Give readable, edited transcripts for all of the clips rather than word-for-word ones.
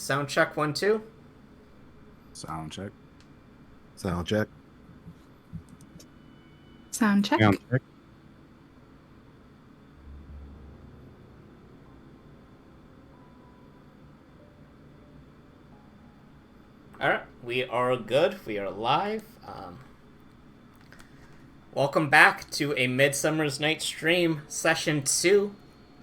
Sound check 1 2. Sound check. Sound check. Sound check. Sound check. All right, we are good. We are live. Welcome back to a Midsummer's Night stream, session 2.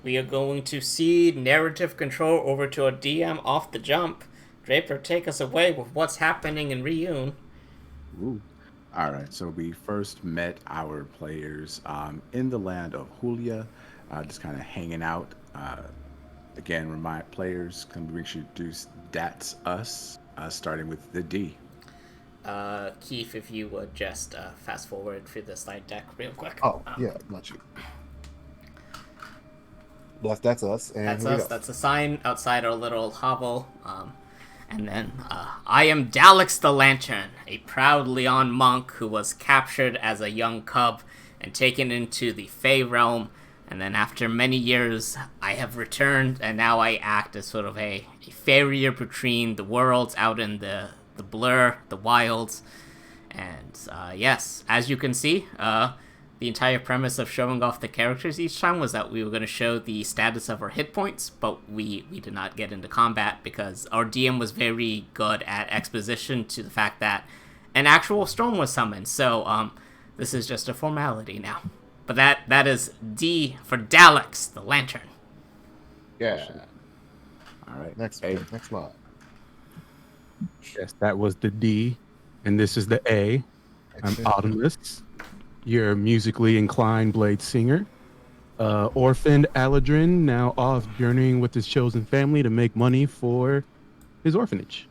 We are going to cede narrative control over to a DM off the jump. Draper, take us away with what's happening in Reun. Ooh. All right. So we first met our players in the land of Julia, just kind of hanging out. Again, remind players can we introduce that's us, starting with the D. Keith, if you would just fast forward through the slide deck real quick. Oh, yeah, not you. That's us. And That's here we us. go. That's a sign outside our little hovel. And then, I am Dalix the Lantern, a proud Leon monk who was captured as a young cub and taken into the Fey realm. And then after many years, I have returned, and now I act as sort of a farrier between the worlds out in the blur, the wilds. And yes, as you can see, the entire premise of showing off the characters each time was that we were going to show the status of our hit points, but we did not get into combat because our DM was very good at exposition to the fact that an actual storm was summoned. So this is just a formality now. But that is D for Dalix, the Lantern. Yeah. All right. Next A. next line. Yes, that was the D, and this is the A. I'm Autumnus, your musically inclined blade singer. Orphaned Aladrin, now off journeying with his chosen family to make money for his orphanage.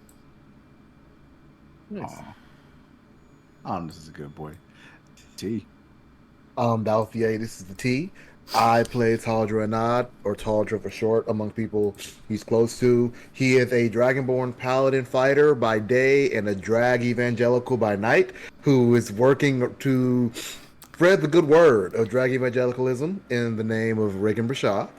Nice. This is a good boy. T. Dalfier, this is the T. I play Taldra Anad, or Taldra for short, among people he's close to. He is a Dragonborn Paladin fighter by day and a Drag Evangelical by night, who is working to spread the good word of Drag Evangelicalism in the name of Reagan Brashaw,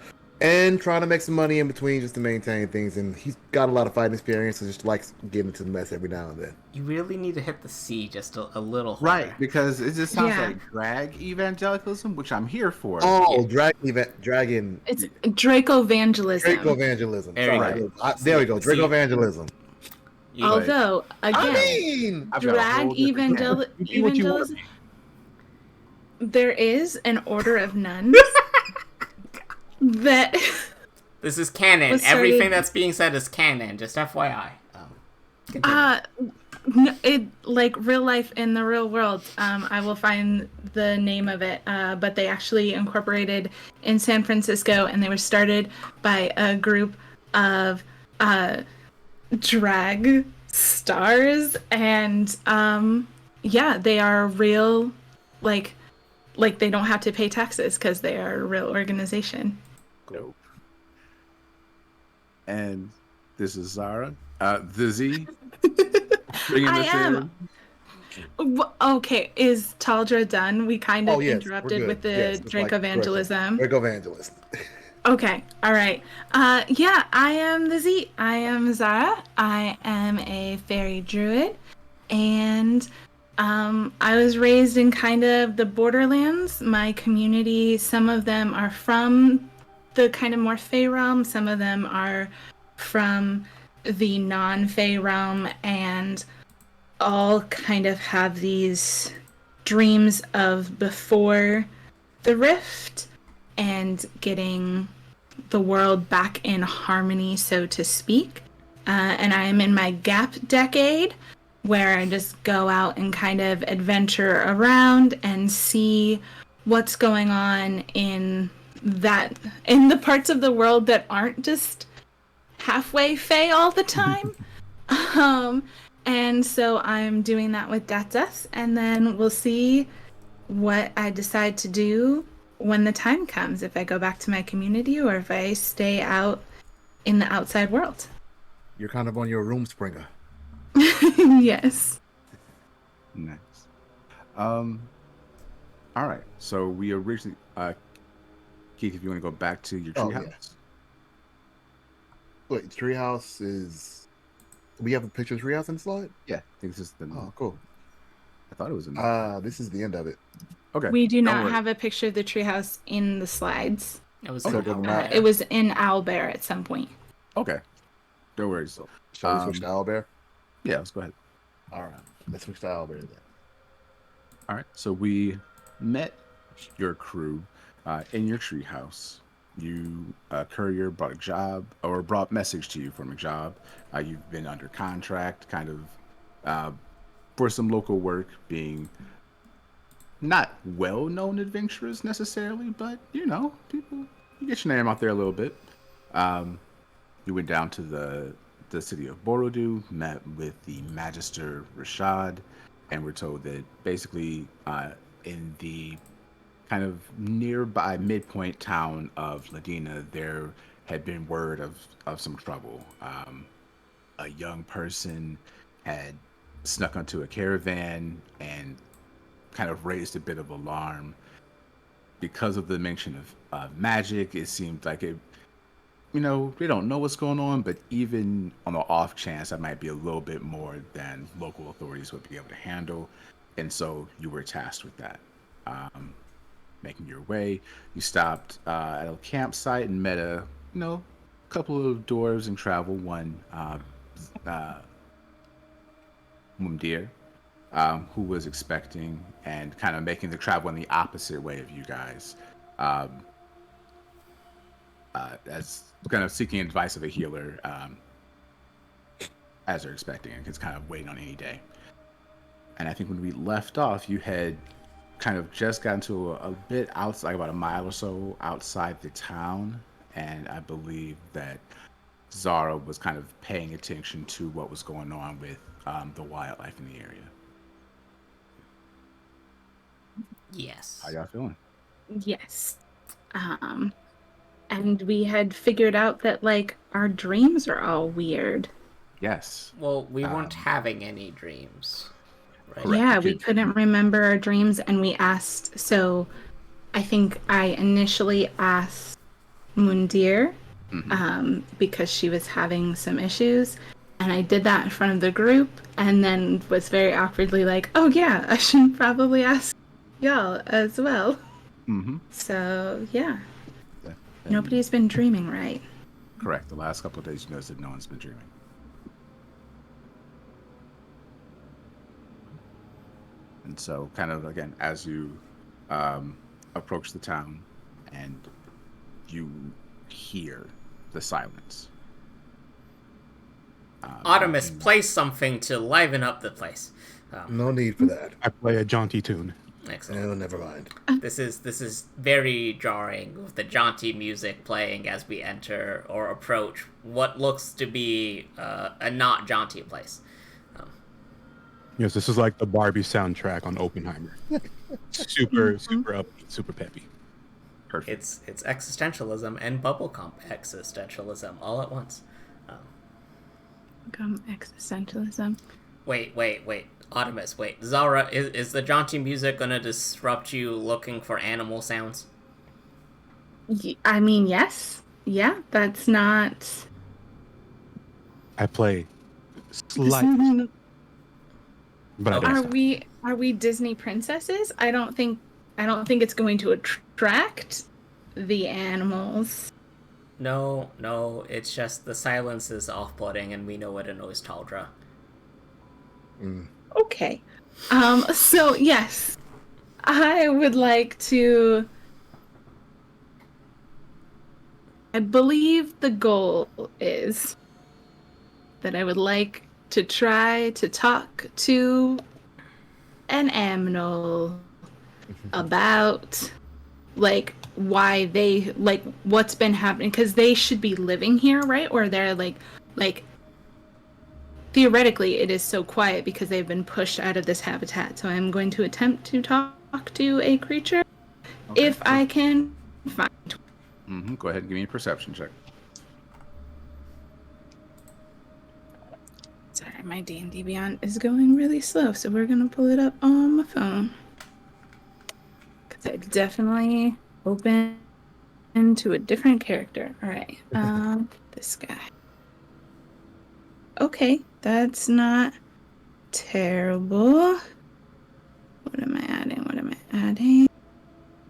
and trying to make some money in between just to maintain things. And he's got a lot of fighting experience and just likes getting into the mess every now and then. You really need to hit the C just a little harder. Right, because it just sounds Yeah. like drag evangelicalism, which I'm here for. Oh, Dragon. It's Draco Evangelism. Draco Evangelism. There you Sorry. go. There we go. Draco See- Evangelism. You- Although, I again, mean, I've got a drag whole different- You do what you want. evangelism. There is an order of nuns that This is canon. was started- Everything that's being said is canon, just FYI. Continue. like real life in the real world. I will find the name of it, but they actually incorporated in San Francisco, and they were started by a group of drag stars, and yeah, they are real, like they don't have to pay taxes because they are a real organization. Dope. And this is Zara. The Z. Bringing I us am. in. Okay, is Taldra done? We kind of Oh, yes, we're interrupted good. with the Yes, it's Drake like evangelism. Draco Evangelist. Okay, all right. Yeah, I am the Z. I am Zara. I am a fairy druid, and I was raised in kind of the borderlands. My community, some of them are from the kind of more Fey realm, some of them are from the non-Fey realm, and all kind of have these dreams of before the rift and getting the world back in harmony, so to speak. And I am in my gap decade, where I just go out and kind of adventure around and see what's going on in the parts of the world that aren't just halfway Fey all the time. And so I'm doing that with That's Us, and then we'll see what I decide to do when the time comes, if I go back to my community or if I stay out in the outside world. You're kind of on your room springer. Yes. Nice. All right. So we originally, Keith, if you want to go back to your Oh, treehouse. yeah. Wait, treehouse is We have a picture of treehouse in the slide. Yeah, I think this is the. Oh, cool. I thought it was in. The, This is the end of it. okay. We do don't not worry. have a picture of the treehouse in the slides. It was So in it doesn't Owlbear. matter. It was in Owlbear at some point. Okay. No worries. Shall we switch to Owlbear? Yeah, let's go ahead. All right, let's switch to Owlbear then. All right. So we met your crew in your treehouse. You courier brought a job or brought message to you from a job. You've been under contract, kind of for some local work, being not well-known adventurers necessarily, but people, you get your name out there a little bit. You went down to the city of Borodu, met with the Magister Rashad, and were told that basically in the kind of nearby midpoint town of Ladina, there had been word of some trouble. A young person had snuck onto a caravan and kind of raised a bit of alarm. Because of the mention of magic, it seemed like it, we don't know what's going on, but even on the off chance, that might be a little bit more than local authorities would be able to handle. And so you were tasked with that. Making your way, you stopped at a campsite and met a couple of dwarves and travel. One Mumdir, who was expecting and kind of making the travel in the opposite way of you guys, as kind of seeking advice of a healer, as they're expecting, and it's kind of waiting on any day. And I think when we left off, you had kind of just gotten to a bit outside, about a mile or so outside the town, and I believe that Zara was kind of paying attention to what was going on with the wildlife in the area. Yes. How y'all feeling? Yes. And we had figured out that like our dreams are all weird. Yes. Well, we weren't having any dreams. Right? Correct. Yeah, You we could- couldn't remember our dreams, and we asked. So, I think I initially asked Mundir because she was having some issues, and I did that in front of the group, and then was very awkwardly like, "Oh yeah, I should probably ask y'all as well." Mm-hmm. So yeah, And- nobody's been dreaming right. Correct. The last couple of days, you noticed that no one's been dreaming. And so, kind of, again, as you approach the town and you hear the silence. Artemis, play something to liven up the place. No need for that. I play a jaunty tune. Excellent. Oh, never mind. This is very jarring with the jaunty music playing as we enter or approach what looks to be a not jaunty place. Yes, this is like the Barbie soundtrack on Oppenheimer. Super upbeat, super peppy. Perfect. It's existentialism and bubblegum existentialism all at once. Existentialism. Wait. Artemis, wait. Zara, is the jaunty music gonna disrupt you looking for animal sounds? I mean, yes. Yeah, that's not. I play slight, but I Okay. don't Are stop. we Disney princesses? I don't think it's going to attract the animals. No, it's just the silence is off-putting and we know it annoys Taldra. Okay. So yes, I would like to. I believe the goal is that I would like to try to talk to an aminal about like why they like what's been happening, because they should be living here, right? Or they're like theoretically it is so quiet because they've been pushed out of this habitat. So I'm going to attempt to talk to a creature if I can find. Go ahead and give me a perception check. Sorry, my D&D Beyond is going really slow, so we're gonna pull it up on my phone. Because I definitely open into a different character. Alright, this guy. Okay, That's not terrible. What am I adding? What am I adding?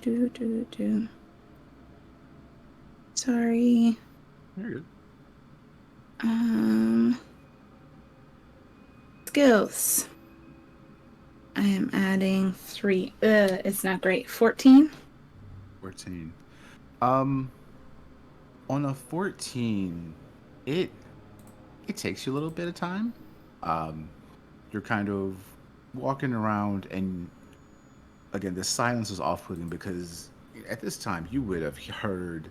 Do. Sorry. Very good. Skills. I am adding 3. It's not great. 14. 14. On a 14, it takes you a little bit of time. You're kind of walking around, and again, the silence is off-putting because at this time you would have heard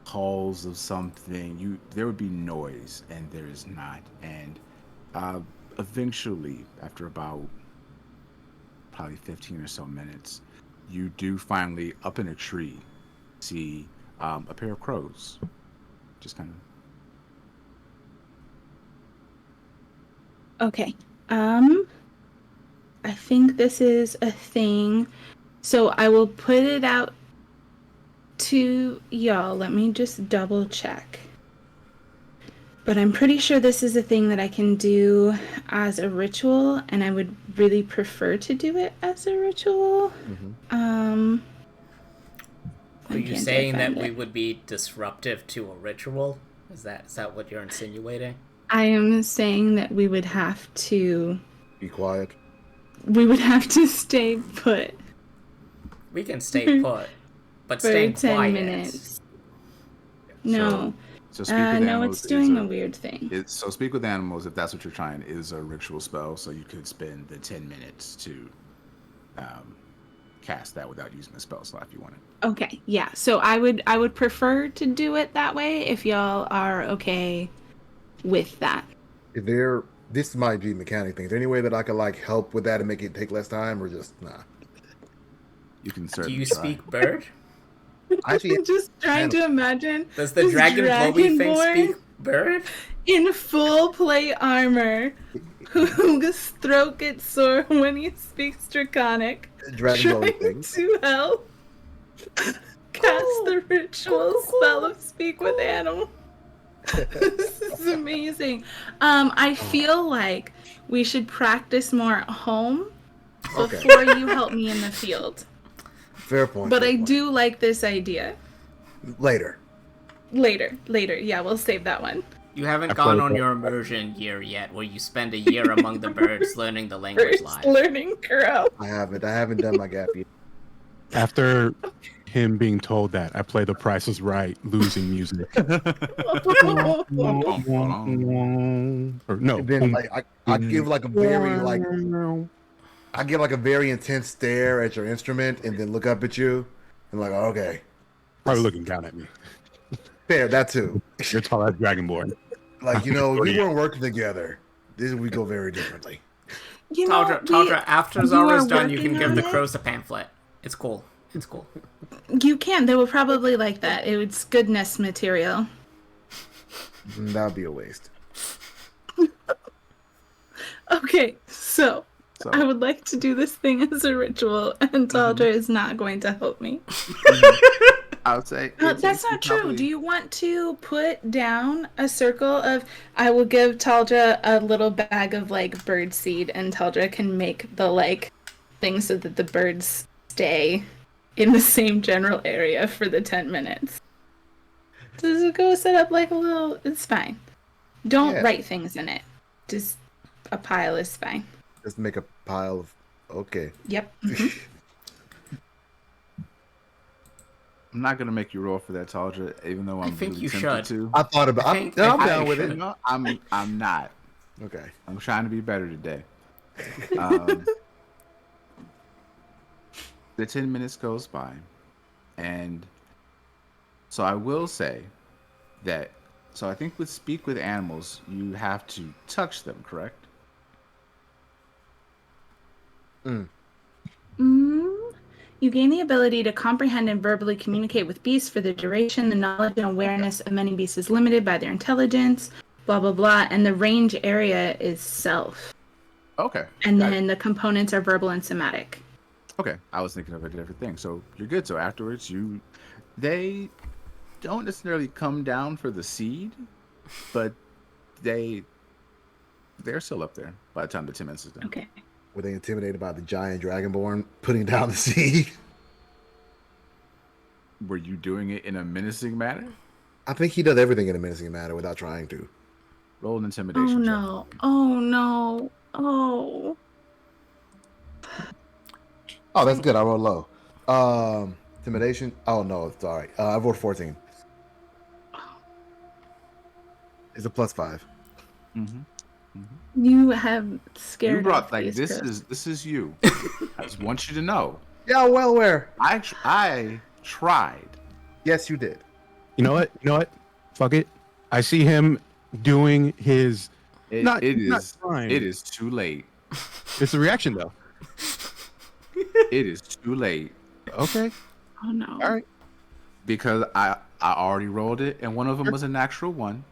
calls of something. There would be noise, and there is not. And eventually, after about probably 15 or so minutes, you do finally, up in a tree, see a pair of crows. Just kind of. Okay. I think this is a thing. So I will put it out to y'all. Let me just double check. But I'm pretty sure this is a thing that I can do as a ritual, and I would really prefer to do it as a ritual. Mm-hmm. Are you saying that we would be disruptive to a ritual? Is that what you're insinuating? I am saying that we would have to Be quiet. We would have to stay put. We can stay put, but for staying 10 quiet. minutes. No. So speak with No, animals it's doing a weird thing. So speak with animals, if that's what you're trying, is a ritual spell. So you could spend the 10 minutes to cast that without using the spell slot if you wanted. Okay, yeah. So I would prefer to do it that way if y'all are okay with that. This might be mechanic thing. Is there any way that I could like help with that and make it take less time, or just nah? You can Do certainly you try. speak bird? Actually, I'm just trying to imagine. Does the this dragon thing dragonborn speak bird? in full plate armor, whose throat gets sore when he speaks Draconic, Dragon Ball trying things. to help cast the ritual spell of Speak with Animal. This is amazing. I feel like we should practice more at home before you help me in the field. Fair point. But fair I point. do like this idea. Later. Later. Yeah, we'll save that one. You haven't gone on your immersion year yet, where you spend a year among the birds learning the language First live. learning crow. I haven't done my gap year. After him being told that, I play The Price is Right, losing music. Or no. And then like I give like a very like I give like a very intense stare at your instrument and then look up at you and like, okay. Probably looking down at me. Fair, that too. You're tall as Dragonborn. Like, we weren't working together. We go very differently. You know, Taldra, after you Zara's are done, you can working give on the it. crows a pamphlet. It's cool. You can. They will probably like that. It's goodness material. That'd be a waste. Okay, so I would like to do this thing as a ritual, and Taldra is not going to help me. I would say That's not true. Do you want to put down a circle of? I will give Taldra a little bag of like bird seed, and Taldra can make the like thing so that the birds stay in the same general area for the 10 minutes. Just go set up like a little. It's fine. Don't write things in it. Just a pile is fine. Just make a pile of. Okay. Yep. I'm not gonna make you roll for that, Taldra, even though I'm think really you tempted should. to. I thought about. I'm down with it. No, I'm not. Okay. I'm trying to be better today. The 10 minutes goes by, and so I will say that. So I think with Speak with Animals, you have to touch them, correct? You gain the ability to comprehend and verbally communicate with beasts for the duration. The knowledge and awareness of many beasts is limited by their intelligence, blah, blah, blah. And the range area is self. Okay. And then the components are verbal and somatic. Okay. I was thinking of a different thing. So you're good. So afterwards, they don't necessarily come down for the seed, but they They're still up there by the time the 10 minutes is done. Okay. Were they intimidated by the giant dragonborn putting down the siege? Were you doing it in a menacing manner? I think he does everything in a menacing manner without trying to. Roll an Oh intimidation check. no. Oh no. Oh. Oh, that's good. I rolled low. Intimidation. Oh no, it's all right. I rolled 14. It's a +5. You have scared You brought off like these this crows. is you. I just want you to know. Yeah, well, where? I tried. Yes, you did. You know what? You know what? Fuck it. I see him doing his. It is trying. it is too late. It's a reaction though. It is too late Okay. Oh no. All right. because I already rolled it and one of them was a natural one.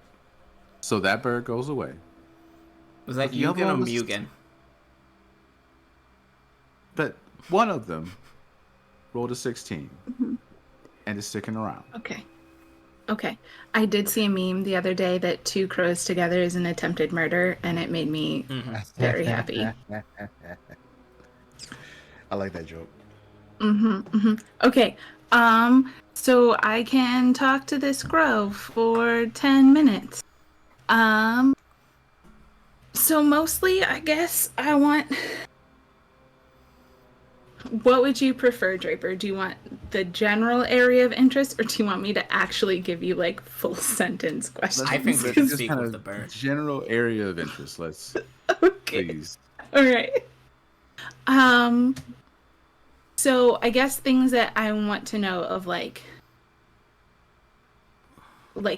So that bird goes away. Was that But the other Yugen or one was- Mugen? But one of them rolled a 16 and is sticking around. Okay. Okay. I did see a meme the other day that 2 crows together is an attempted murder, and it made me very happy. I like that joke. Okay. So I can talk to this crow for 10 minutes. So mostly, I guess I want. What would you prefer, Draper? Do you want the general area of interest, or do you want me to actually give you like full sentence questions? I think we Let's can just speak kind with of the bird. general area of interest. Let's Okay. please. All right. So I guess things that I want to know of like,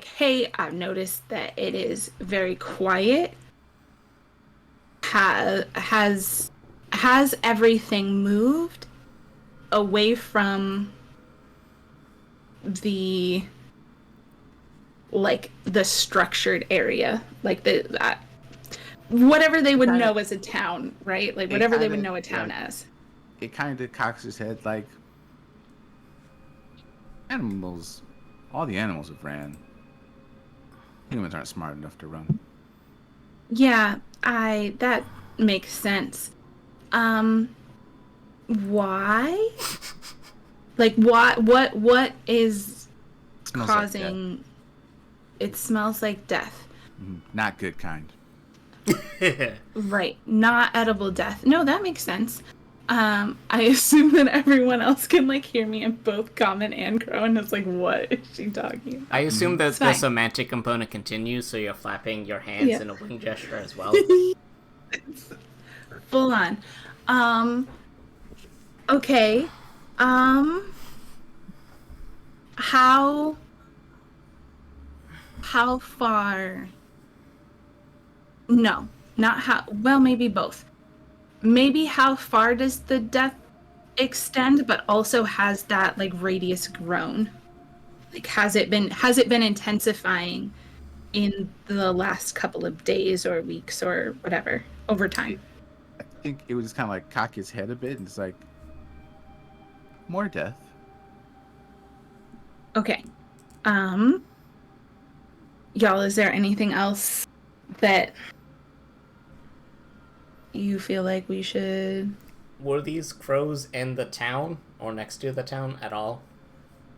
hey, I've noticed that it is very quiet. Has everything moved away from the structured area, like whatever they would know as a town, right? Like whatever they would know a town as. It kind of cocks his head like animals. All the animals have ran. Humans aren't smart enough to run. Yeah, that makes sense. Why? Like what is Smells causing it smells like death. Not good kind. Right. Not edible death. No, that makes sense. I assume that everyone else can like hear me and both Common and Crow, and it's like, what is she talking about? I assume that It's the fine. semantic component continues, so you're flapping your hands Yeah. in a wing gesture as well. Full on. Okay. How far? No, not how. Well, maybe both. Maybe how far does the death extend, but also has that like radius grown? Like has it been intensifying in the last couple of days or weeks or whatever over time? I think it would just kind of like cock his head a bit and it's like, more death. Okay. Y'all, is there anything else that you feel like we should? Were these crows in the town or next to the town at all?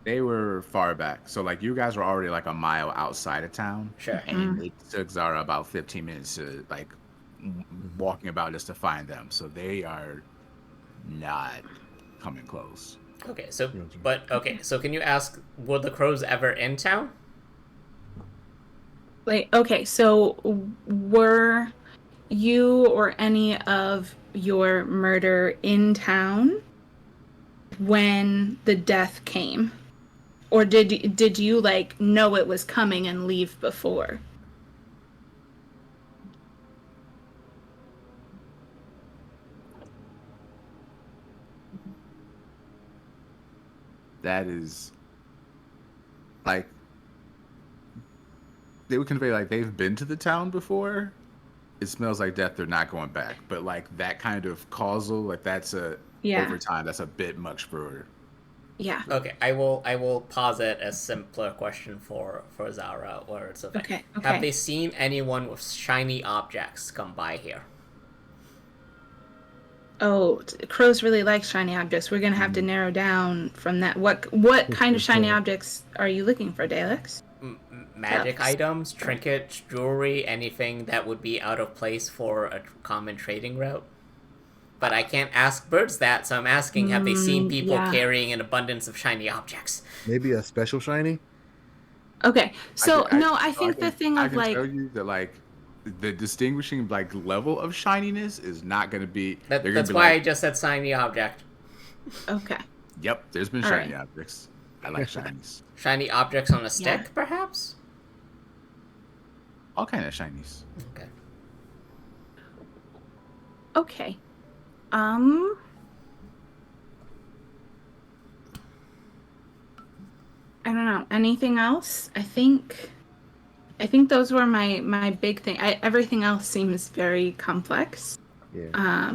They were far back. So like you guys were already like a mile outside of town. Sure. And it took Zara about 15 minutes to like walking about just to find them. So they are not coming close. Okay, so so can you ask, were the crows ever in town? Like, okay, so were you or any of your murder in town when the death came? Or did you like know it was coming and leave before? That is like they would convey like they've been to the town before. It smells like death, they're not going back. But like that kind of causal, like that's Yeah. over time, that's a bit much for Yeah. Okay, I will posit a simpler question for Zara, where it's of Okay. have they seen anyone with shiny objects come by here? Oh, crows really like shiny objects. We're gonna have to narrow down from that. What kind of shiny objects are you looking for, Daleks? Magic Daleks. items, trinkets, jewelry, anything that would be out of place for a common trading route. But I can't ask birds that, so I'm asking, have they seen people Yeah. carrying an abundance of shiny objects? Maybe a special shiny. Okay. So no, I so think the thing I of can like tell you that like the distinguishing like level of shininess is not going to be. They're going That's to be why I like, just said shiny object. okay. yep, there's been All shiny right. objects. I like shinies. Shiny objects on a stick, Yeah. perhaps? All kind of shinies. Okay. Okay. I don't know. Anything else? I think those were my big thing. Everything else seems very complex. Yeah.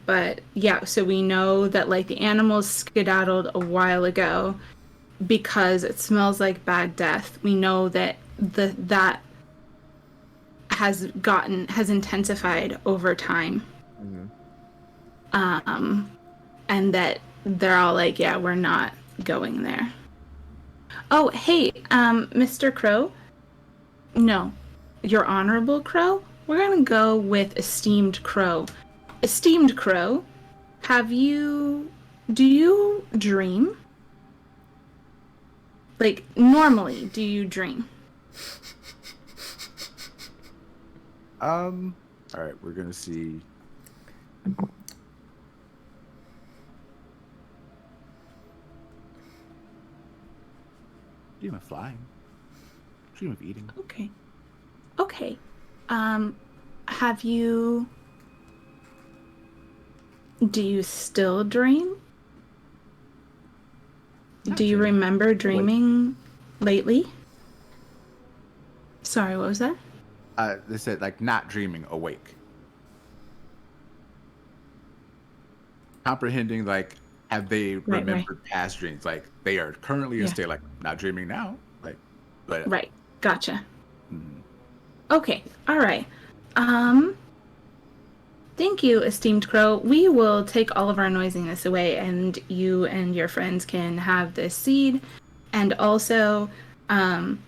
But yeah, so we know that like the animals skedaddled a while ago because it smells like bad death. We know that that has intensified over time. Mhm. And that they're all like, yeah, we're not going there. Oh, hey, Mr. Crow. No, Your Honorable Crow. We're gonna go with Esteemed Crow. Esteemed Crow, do you dream? Like, normally, do you dream? All right, we're gonna see. Dream of flying. Dream of eating. Okay. Okay. Have you... Do you still dream? Do you remember dreaming lately? Sorry, what was that? They said like not dreaming, awake. Comprehending like have they Right. remembered past dreams? Like they are currently in a Yeah. state like not dreaming now. Like but Right. Gotcha. mhm. Okay. All right. Thank you, esteemed crow. We will take all of our noisiness away, and you and your friends can have this seed. And also, and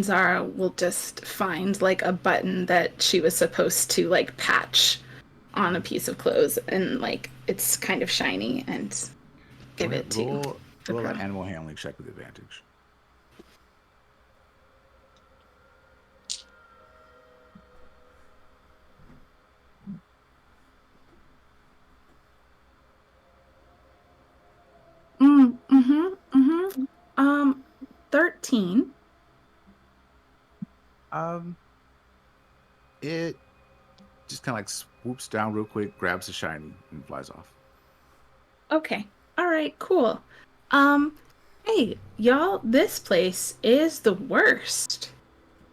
Zara will just find like a button that she was supposed to like patch on a piece of clothes, and like it's kind of shiny, and give it to roll the an crow. animal handling check with advantage. Mm-hmm. 13. Um, it just kind of like swoops down real quick, grabs the shiny, and flies off. Okay. All right, cool. Hey, y'all, this place is the worst.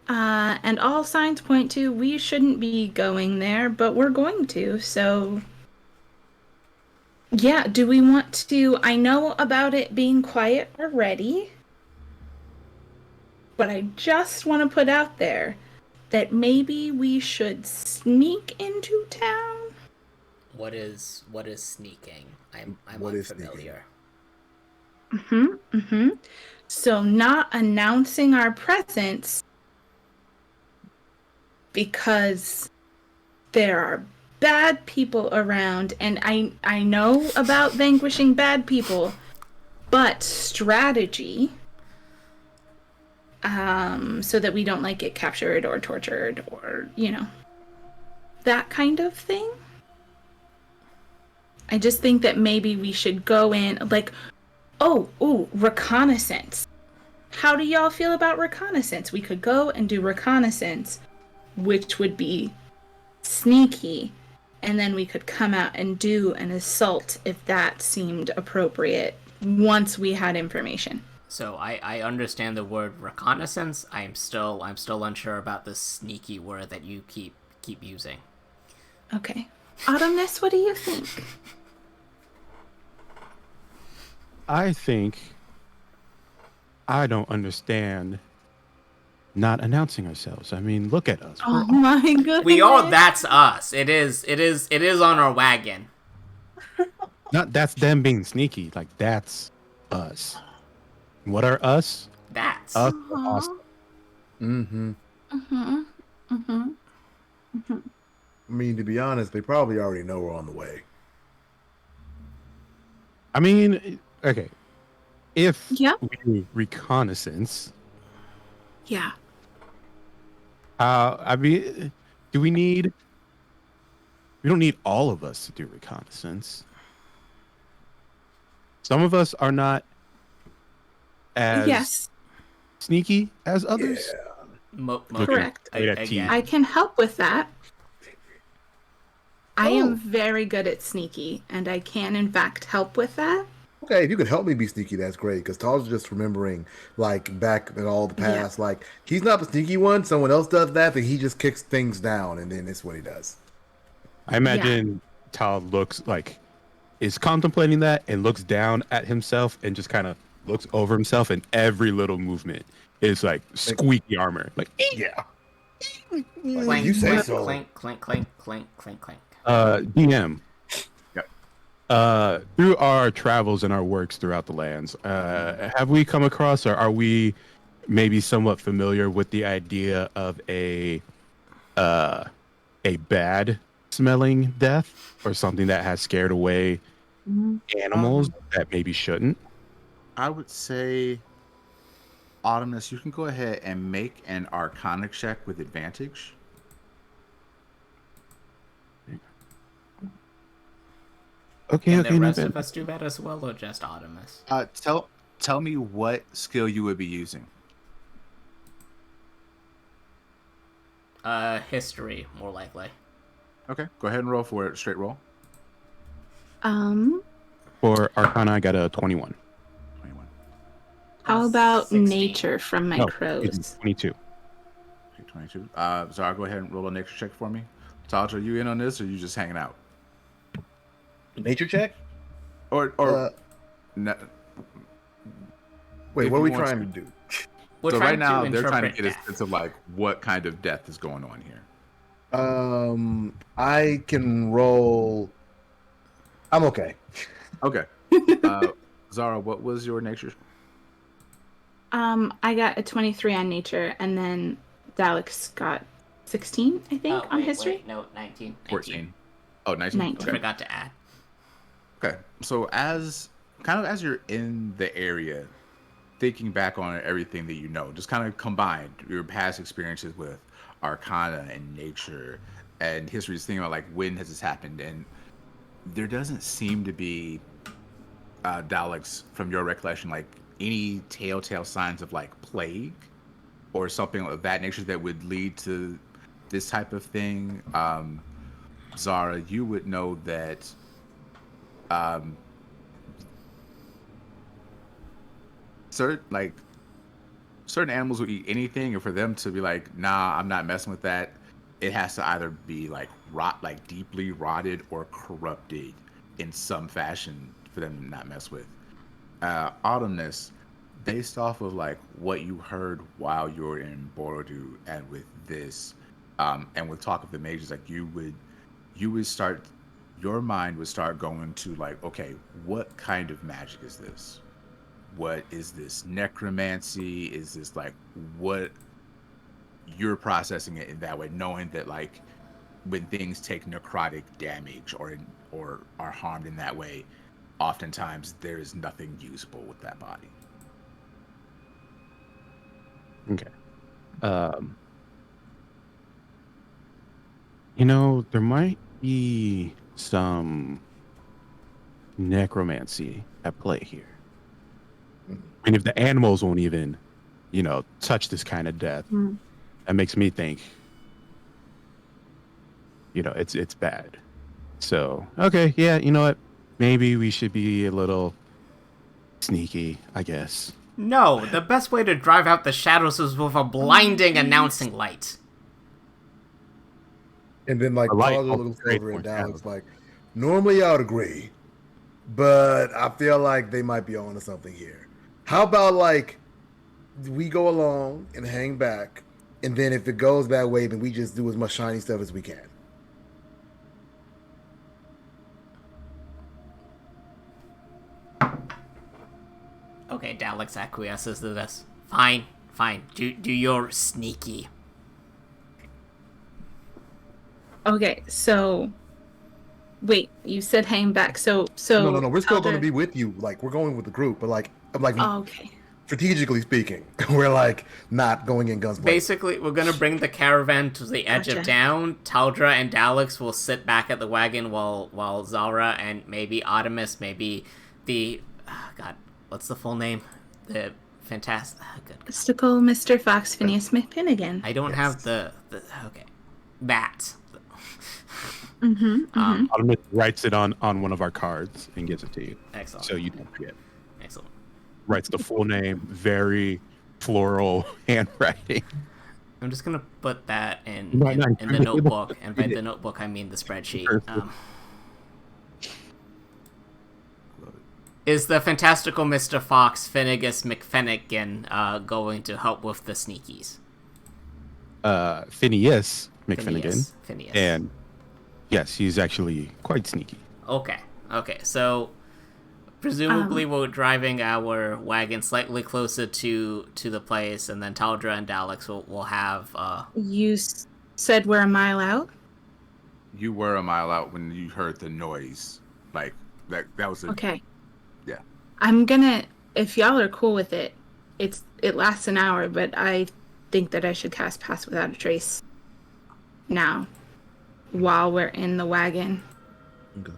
And all signs point to we shouldn't be going there, but we're going to, so... Yeah, do we want to... I know about it being quiet already, but I just want to put out there that maybe we should sneak into town. What is sneaking? I'm What is unfamiliar. So not announcing our presence because there are bad people around, and I know about vanquishing bad people, but strategy, so that we don't like get captured or tortured or that kind of thing. I just think that maybe we should go in like, reconnaissance. How do y'all feel about reconnaissance? We could go and do reconnaissance, which would be sneaky, and then we could come out and do an assault if that seemed appropriate once we had information. So I understand the word reconnaissance. I'm still unsure about the sneaky word that you keep using. Okay. Autumnus, what do you think? I think I don't understand not announcing ourselves. I mean, look at us. We're Oh my goodness. We all that's us. It is on our wagon. not that's them being sneaky. Like that's us. What are us? That's Us are Uh-huh. awesome. Mm-hmm. Mhm. Mhm. Mhm. I mean, to be honest, they probably already know we're on the way. I mean, okay. If Yeah. we do reconnaissance, Yeah. I mean, do we need? We don't need all of us to do reconnaissance. Some of us are not as Yes. sneaky as others. Correct. Look at T. Again. I can help with that. I Oh. am very good at sneaky, and I can, in fact, help with that. Okay, if you could help me be sneaky, that's great. Because Todd's just remembering, like, back in all the Yeah. past, like, he's not the sneaky one. Someone else does that, then he just kicks things down, and then it's what he does. I imagine Todd looks like is contemplating that and looks down at himself and just kind of looks over himself, and every little movement is like squeaky armor. Like, Yeah. Clank, you say clank, so. clank, clank, clank, clank, clank, clank. DM. Yep. Through our travels and our works throughout the lands, have we come across, or are we maybe somewhat familiar with the idea of a bad smelling death, or something that has scared away animals that maybe shouldn't? I would say, Autumnus, you can go ahead and make an Arcana check with advantage. Okay, Can okay, the not rest bad. of us do that as well, or just Artemis? Tell me what skill you would be using. History, more likely. Okay, go ahead and roll for it. Straight roll. For Arcana, I got a 21. 21. How about 16. nature from my No, crows? 22. Okay, 22. Zara, go ahead and roll a nature check for me. Taj, are you in on this, or are you just hanging out? Nature check? Or no, Wait, if what are you we want trying to. to do? We're So trying right now to they're trying to interpret get a death. sense of like what kind of death is going on here. I can roll. I'm okay. Okay. Zara, what was your nature? I got a 23 on nature, and then Daleks got 16, I think, on history. Wait, no, 19. 14. Oh, 19. 19. I Okay. forgot to add. Okay. So as you're in the area, thinking back on everything that you know, just kind of combined your past experiences with Arcana and nature and history, just thinking about like when has this happened, and there doesn't seem to be Daleks, from your recollection, like any telltale signs of like plague or something of that nature that would lead to this type of thing. Zara, you would know that certain animals will eat anything, and for them to be like, nah, I'm not messing with that, it has to either be like deeply rotted or corrupted in some fashion for them to not mess with. Autumnus, based off of like what you heard while you were in Borodu and with this, and with talk of the mages, like you would start, your mind would start going to like, okay, what kind of magic is this? What is this? Necromancy? Is this like what you're processing it in that way, knowing that like when things take necrotic damage or are harmed in that way, oftentimes there is nothing usable with that body. Okay. There might be some necromancy at play here. And if the animals won't even, touch this kind of death, that makes me think, it's bad. So, okay, yeah, you know what? Maybe we should be a little sneaky, I guess. No, the best way to drive out the shadows is with a blinding announcing light. And then like A light Tyler also looks creates over more at Daleks shadows. like, normally I would agree, but I feel like they might be on to something here. How about like we go along and hang back, and then if it goes that way, then we just do as much shiny stuff as we can. Okay, Daleks acquiesces to this. Fine, fine. Do your sneaky. Okay, so wait, you said hang back. So No. We're still going to Talder- be with you. Like we're going with the group, but like Oh, okay. strategically speaking, we're like not going in guns blazing. Basically, we're gonna bring the caravan to the edge of Gotcha. town. Taldra and Daleks will sit back at the wagon while Zara and maybe Artemis, maybe the God, what's the full name? The fantastic. Good. Mystical Mr. Fox Phineas McFinnigan. I don't have the okay. That. Artemis writes it on one of our cards and gives it to you, Excellent. so you don't forget. Excellent. Writes the full name, very floral handwriting. I'm just gonna put that in No, the notebook, and by the notebook I mean the spreadsheet. Is the fantastical Mr. Fox Finnegas McFinnigan going to help with the sneakies? Phineas McFinnigan, Phineas. and yes, he's actually quite sneaky. Okay. So presumably we're driving our wagon slightly closer to the place, and then Taldra and Daleks will have You said we're a mile out? You were a mile out when you heard the noise. Like that was a Okay. Yeah. I'm gonna, if y'all are cool with it, it lasts an hour, but I think that I should cast Pass Without a Trace now, while we're in the wagon. Okay.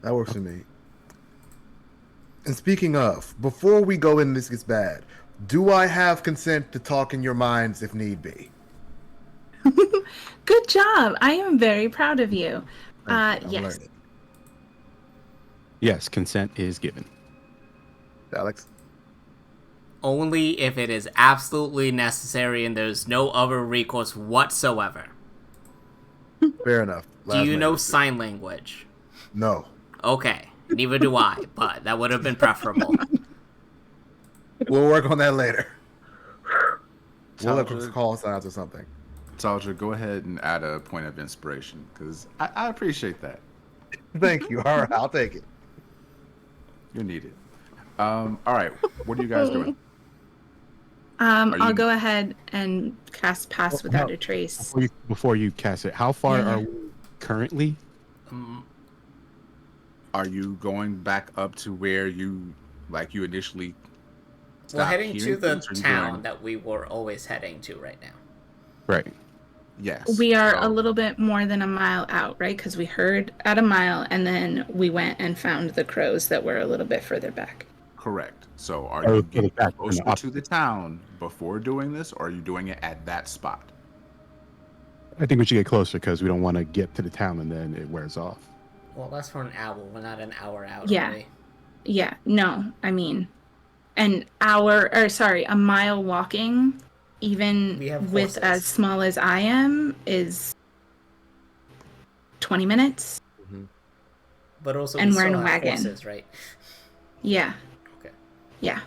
That works for me. And speaking of, before we go in, this gets bad. Do I have consent to talk in your minds if need be? Good job. I am very proud of you. Thank you. I'm Yes. learning. Yes, consent is given. Alex? only if it is absolutely necessary and there's no other recourse whatsoever. Fair enough. Do you know sign language? No. Okay, neither do I, but that would have been preferable. We'll work on that later. We'll Taldra, have call signs or something. Taldra, go ahead and add a point of inspiration, because I appreciate that. Thank you. All right, I'll take it. You're needed. All right, what are you guys doing? I'll go ahead and cast Pass Without a Trace. Before you cast it, how far Yeah. are we currently? Are you going back up to where you initially We're stopped heading to hearing the things, or you town going- that we were always heading to right now. Right. Yes. We are so- a little bit more than a mile out, right? Because we heard at a mile, and then we went and found the crows that were a little bit further back. Correct. So are Oh, you so getting back in the closer up- to the town before doing this, or are you doing it at that spot? I think we should get closer because we don't want to get to the town and then it wears off. Well, that's for an hour. We're not an hour out, Yeah. really. Yeah, no, I mean, a mile walking, even We have with horses. as small as I am, is 20 minutes. But also, And we we're still in a have wagon. horses, right? Yeah, Okay. yeah.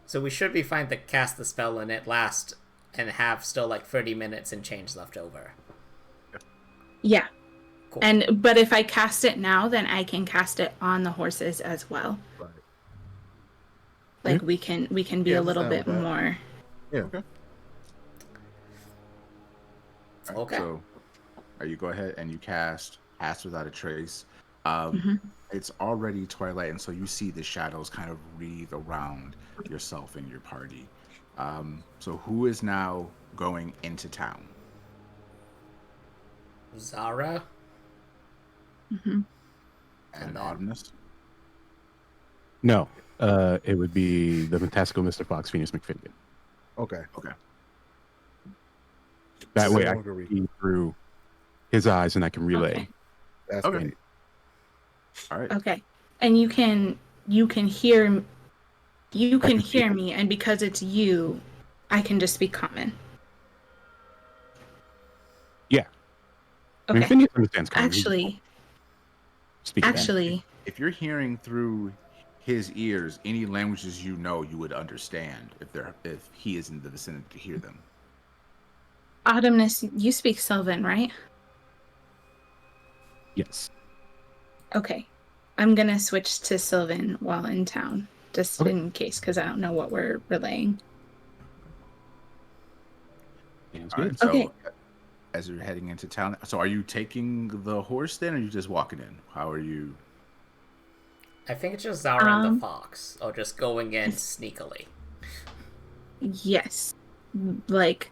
So we should be fine to cast the spell and it last and have still like 30 minutes and change left over. Yeah. Cool. But if I cast it now, then I can cast it on the horses as well. Right. Like we can be Yeah, a I'm little fine bit with that. more. Yeah. Okay. All right, Okay. So, you go ahead and you cast Pass Without a Trace. Mhm. It's already twilight, and so you see the shadows kind of wreathe around yourself and your party. So who is now going into town? Zara? Mhm. And then- Artemis? No, it would be the fantastical Mr. Fox, Phineas McFinnigan. Okay. Okay. That way I Longer can read. see through his eyes and I can relay. Okay. That's Okay. great. All right. Okay. And you can hear can see me, and because it's you, I can just speak common. Yeah. I mean, Okay. Phineas understands common. Actually, Speak of that. Actually, If you're hearing through his ears any languages you know, you would understand if he is in the vicinity to hear them. Autumnus, you speak Sylvan, right? Yes. Okay. I'm gonna switch to Sylvan while in town, just Okay. in case, because I don't know what we're relaying. Sounds All right. good. So Okay. as you're heading into town, so are you taking the horse then, or are you just walking in? How are you? I think it's just Zara and the Um, fox, or just going in sneakily. Yes. Like,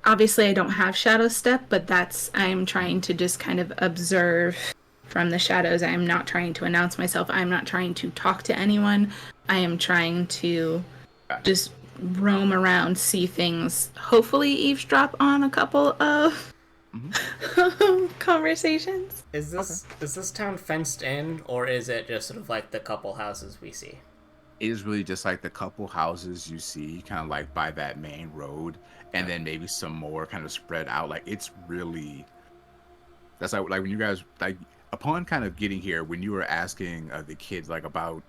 obviously I don't have shadow step, but I'm trying to just kind of observe from the shadows. I am not trying to announce myself. I'm not trying to talk to anyone. I am trying to Gotcha. just roam around, see things, hopefully eavesdrop on a couple of conversations. Is this town fenced in, or is it just sort of like the couple houses we see? It is really just like the couple houses you see, kind of like by that main road, and then maybe some more kind of spread out. Like it's really that's like when you guys like upon kind of getting here, when you were asking the kids like about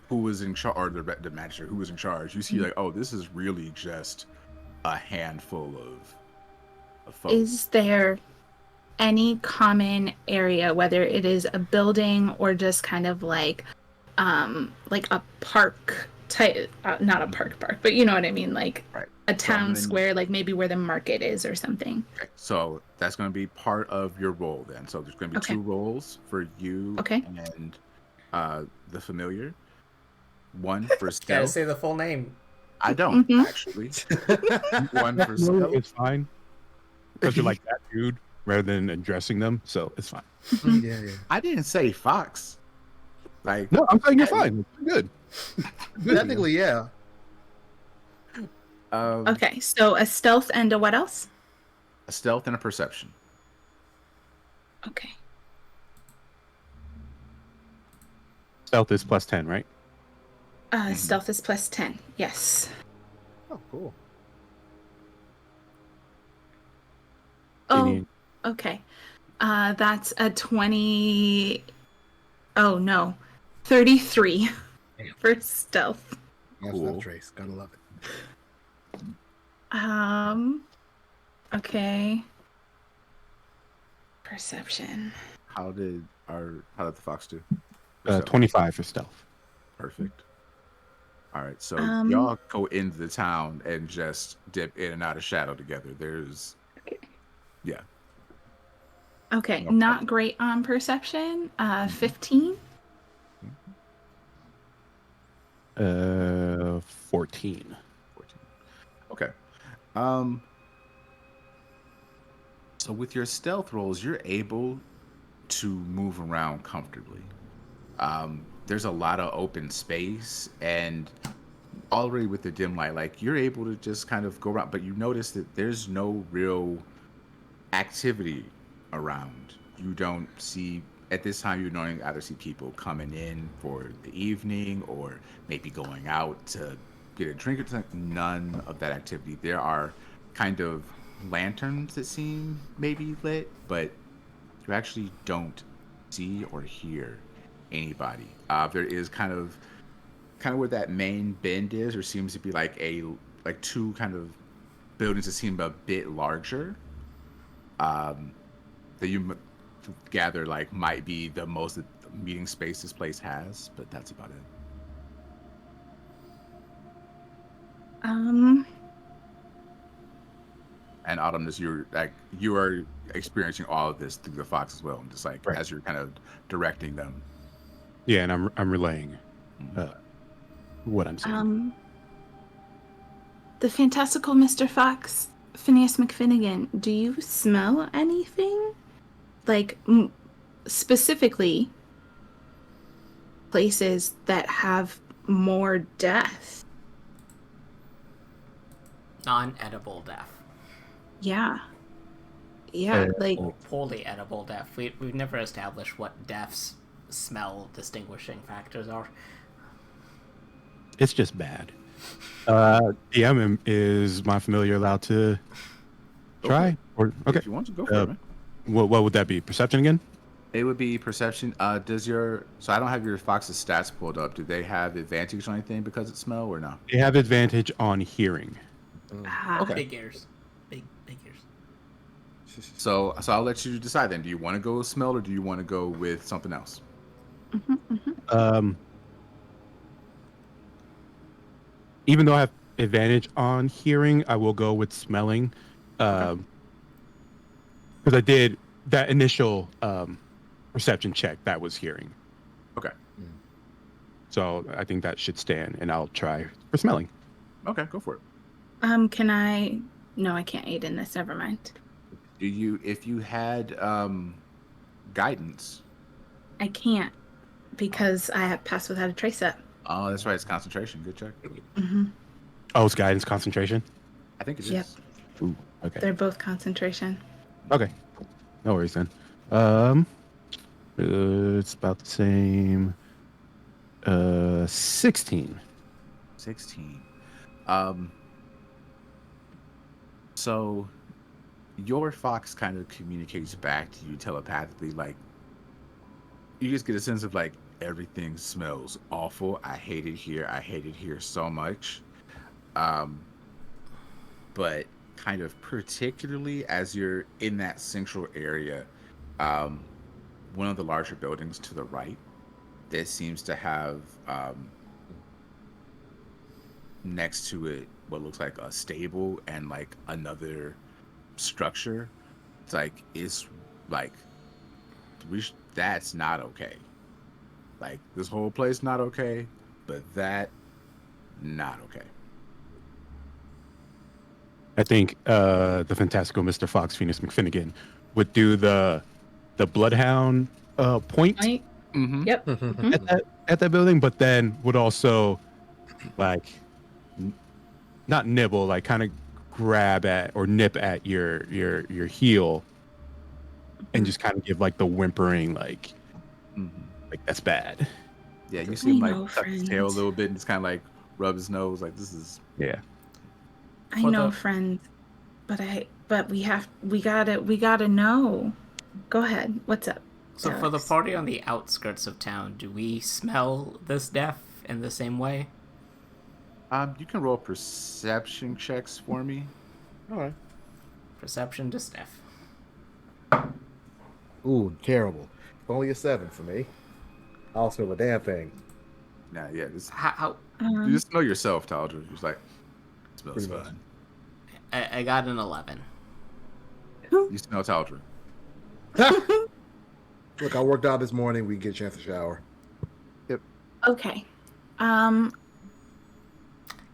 who was in charge or the manager who was in charge, you see like, oh, this is really just a handful of folks. Is there any common area, whether it is a building or just kind of like a park type, not a park, but you know what I mean, like Right. a town gonna- square, like maybe where the market is or something. Okay, so that's going to be part of your role then. So there's going to be Okay. 2 roles for you Okay. and the familiar. One for Gotta stealth. say the full name. I don't Mhm. actually. One for No, stealth. it's fine. Because you're like that dude rather than addressing them, so it's fine. Yeah, yeah. I didn't say fox. Like No, I'm saying you're fine. You're good. Good. Technically, yeah. Okay, so a stealth and a what else? a stealth and a perception. Okay. Stealth is plus 10, right? Stealth is plus 10. Yes. Oh, cool. Oh, Meaning- okay. That's a 20. Oh, no. 33 for stealth. That's Cool. not Trace. Gotta love it. Okay. Perception. How did the fox do? 25 for stealth. Perfect. All right, so Um, y'all go into the town and just dip in and out of shadow together. There's, Okay. yeah, Okay, No not problem. great on perception. 15. 14. 14. Okay. So with your stealth rolls, you're able to move around comfortably. There's a lot of open space, and already with the dim light, like you're able to just kind of go around, but you notice that there's no real activity around. You don't see at this time. You don't either see people coming in for the evening or maybe going out to get a drink or something. None of that activity. There are kind of lanterns that seem maybe lit, but you actually don't see or hear anybody. There is kind of where that main bend is, there seems to be like 2 kind of buildings that seem a bit larger. That you gather like might be the most meeting space this place has, but that's about it. And Autumn, as you are experiencing all of this through the fox as well, and just like Right. as you're kind of directing them. Yeah, and I'm relaying what I'm saying. The fantastical Mr. Fox, Phineas McFinnigan, do you smell anything? Like, specifically, places that have more death? Non-edible death. Yeah. Yeah, like, Poorly edible death. We've never established what death's smell distinguishing factors are. It's just bad. DM is my familiar allowed to Go for try? it. Or okay. If you want to go for it, man. What would that be? Perception again? It would be perception. Does your so I don't have your fox's stats pulled up. Do they have advantage on anything because it smell or no? They have advantage on hearing. Ah, Okay. Big ears. Big ears. So I'll let you decide then. Do you want to go with smell or do you want to go with something else? Um, even though I have advantage on hearing, I will go with smelling. Because I did that initial perception check. That was hearing. Okay. So I think that should stand, and I'll try for smelling. Okay, go for it. can I? No, I can't aid in this. Never mind. Do you if you had guidance? I can't because I have passed without a trace up. Oh, that's right. It's concentration. Good check. Oh, it's guidance concentration. I think it is. Yep. Ooh, okay. They're both concentration. Okay. No worries then. It's about the same. 16. 16. So your fox kind of communicates back to you telepathically, like you just get a sense of like everything smells awful. I hate it here. I hate it here so much. But kind of particularly as you're in that central area, one of the larger buildings to the right that seems to have next to it what looks like a stable and like another structure. It's like that's not okay. Like this whole place not okay, but that not okay. I think the fantastical Mr. Fox Phoenix McFinnigan would do the Bloodhound point Right? Mm-hmm. Yep. at that building, but then would also like not nibble, like kind of grab at or nip at your heel, and just kind of give like the whimpering like that's bad. Yeah, you see him I like know, tuck his friend. tail a little bit and just kind of like rub his nose, like this is. Yeah. I For know, the- friend, but we gotta know. Go ahead. What's up? So for the Alex? party on the outskirts of town, do we smell this death in the same way? You can roll perception checks for me. All right. Perception to Steph. Ooh, terrible. Only a 7 for me. I'll smell a damn thing. Nah, yeah, this, How you just know yourself, Taldra. Just like smells Pretty much. fun. I got an 11. You smell Taldra. Look, I worked out this morning. We can get a chance to shower. Okay.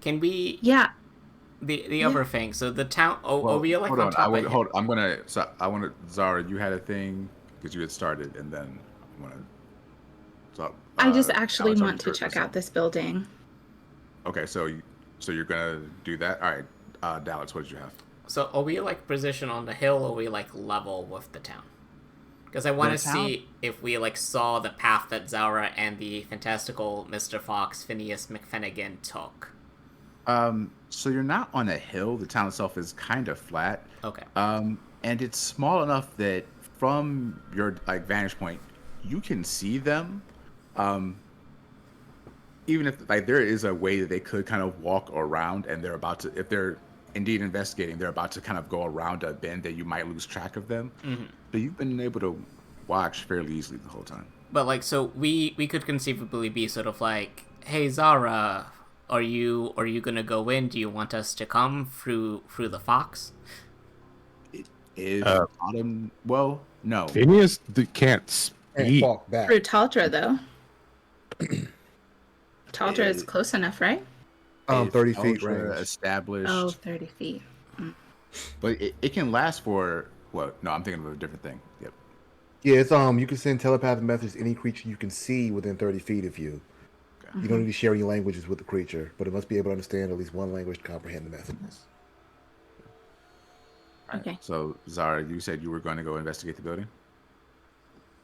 Can we Yeah. the other thing? So the town. Well, we like hold on on. top of it. Hold. I'm gonna. So I want to. Zara, you had a thing because you had started, and then I want to. So, I just actually Alex, want to I'll check turn out this building. Okay, so you're gonna do that. All right, Dallas, what did you have? So are we like position on the hill, or are we like level with the town? Because I want to The see if we like saw the path that Zara and the fantastical Mr. Fox Phineas McFinnigan took. So you're not on a hill. The town itself is kind of flat. Okay. And it's small enough that from your like vantage point, you can see them. Even if like there is a way that they could kind of walk around, and they're about to, if they're indeed investigating, they're about to kind of go around a bend that you might lose track of them. But you've been able to watch fairly easily the whole time. But like, so we could conceivably be sort of like, hey Zara, are you gonna go in? Do you want us to come through the fox? If Autumn, well, no. Phineas can't And speak. walk back. Through Taldra, though. Taldra is It- close enough, right? 30 If feet Ultra range. established, Oh, 30 feet. but it can last for what? No, I'm thinking of a different thing. Yep. Yeah, it's you can send telepathic messages to any creature you can see within 30 feet of you. Okay. You don't need to share any languages with the creature, but it must be able to understand at least one language to comprehend the messages. Right. Okay. So Zara, you said you were going to go investigate the building.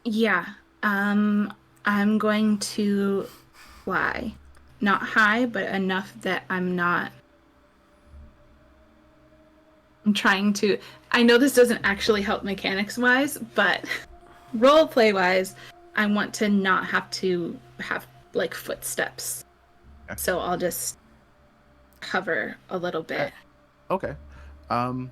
Yeah. I'm going to fly. Not high, but enough that I'm trying to. I know this doesn't actually help mechanics wise, but role play wise, I want to not have to have like footsteps. Okay. So I'll just hover a little bit. Okay. All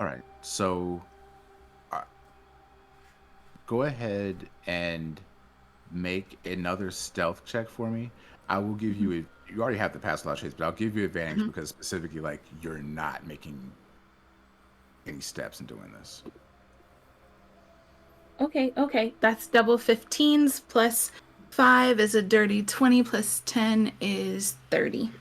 right. So, uh, go ahead and make another stealth check for me. I will give you a. You already have the pass without trace, but I'll give you advantage because specifically, like, you're not making any steps in doing this. Okay. That's double 15s plus 5 is a dirty 20 plus 10 is 30.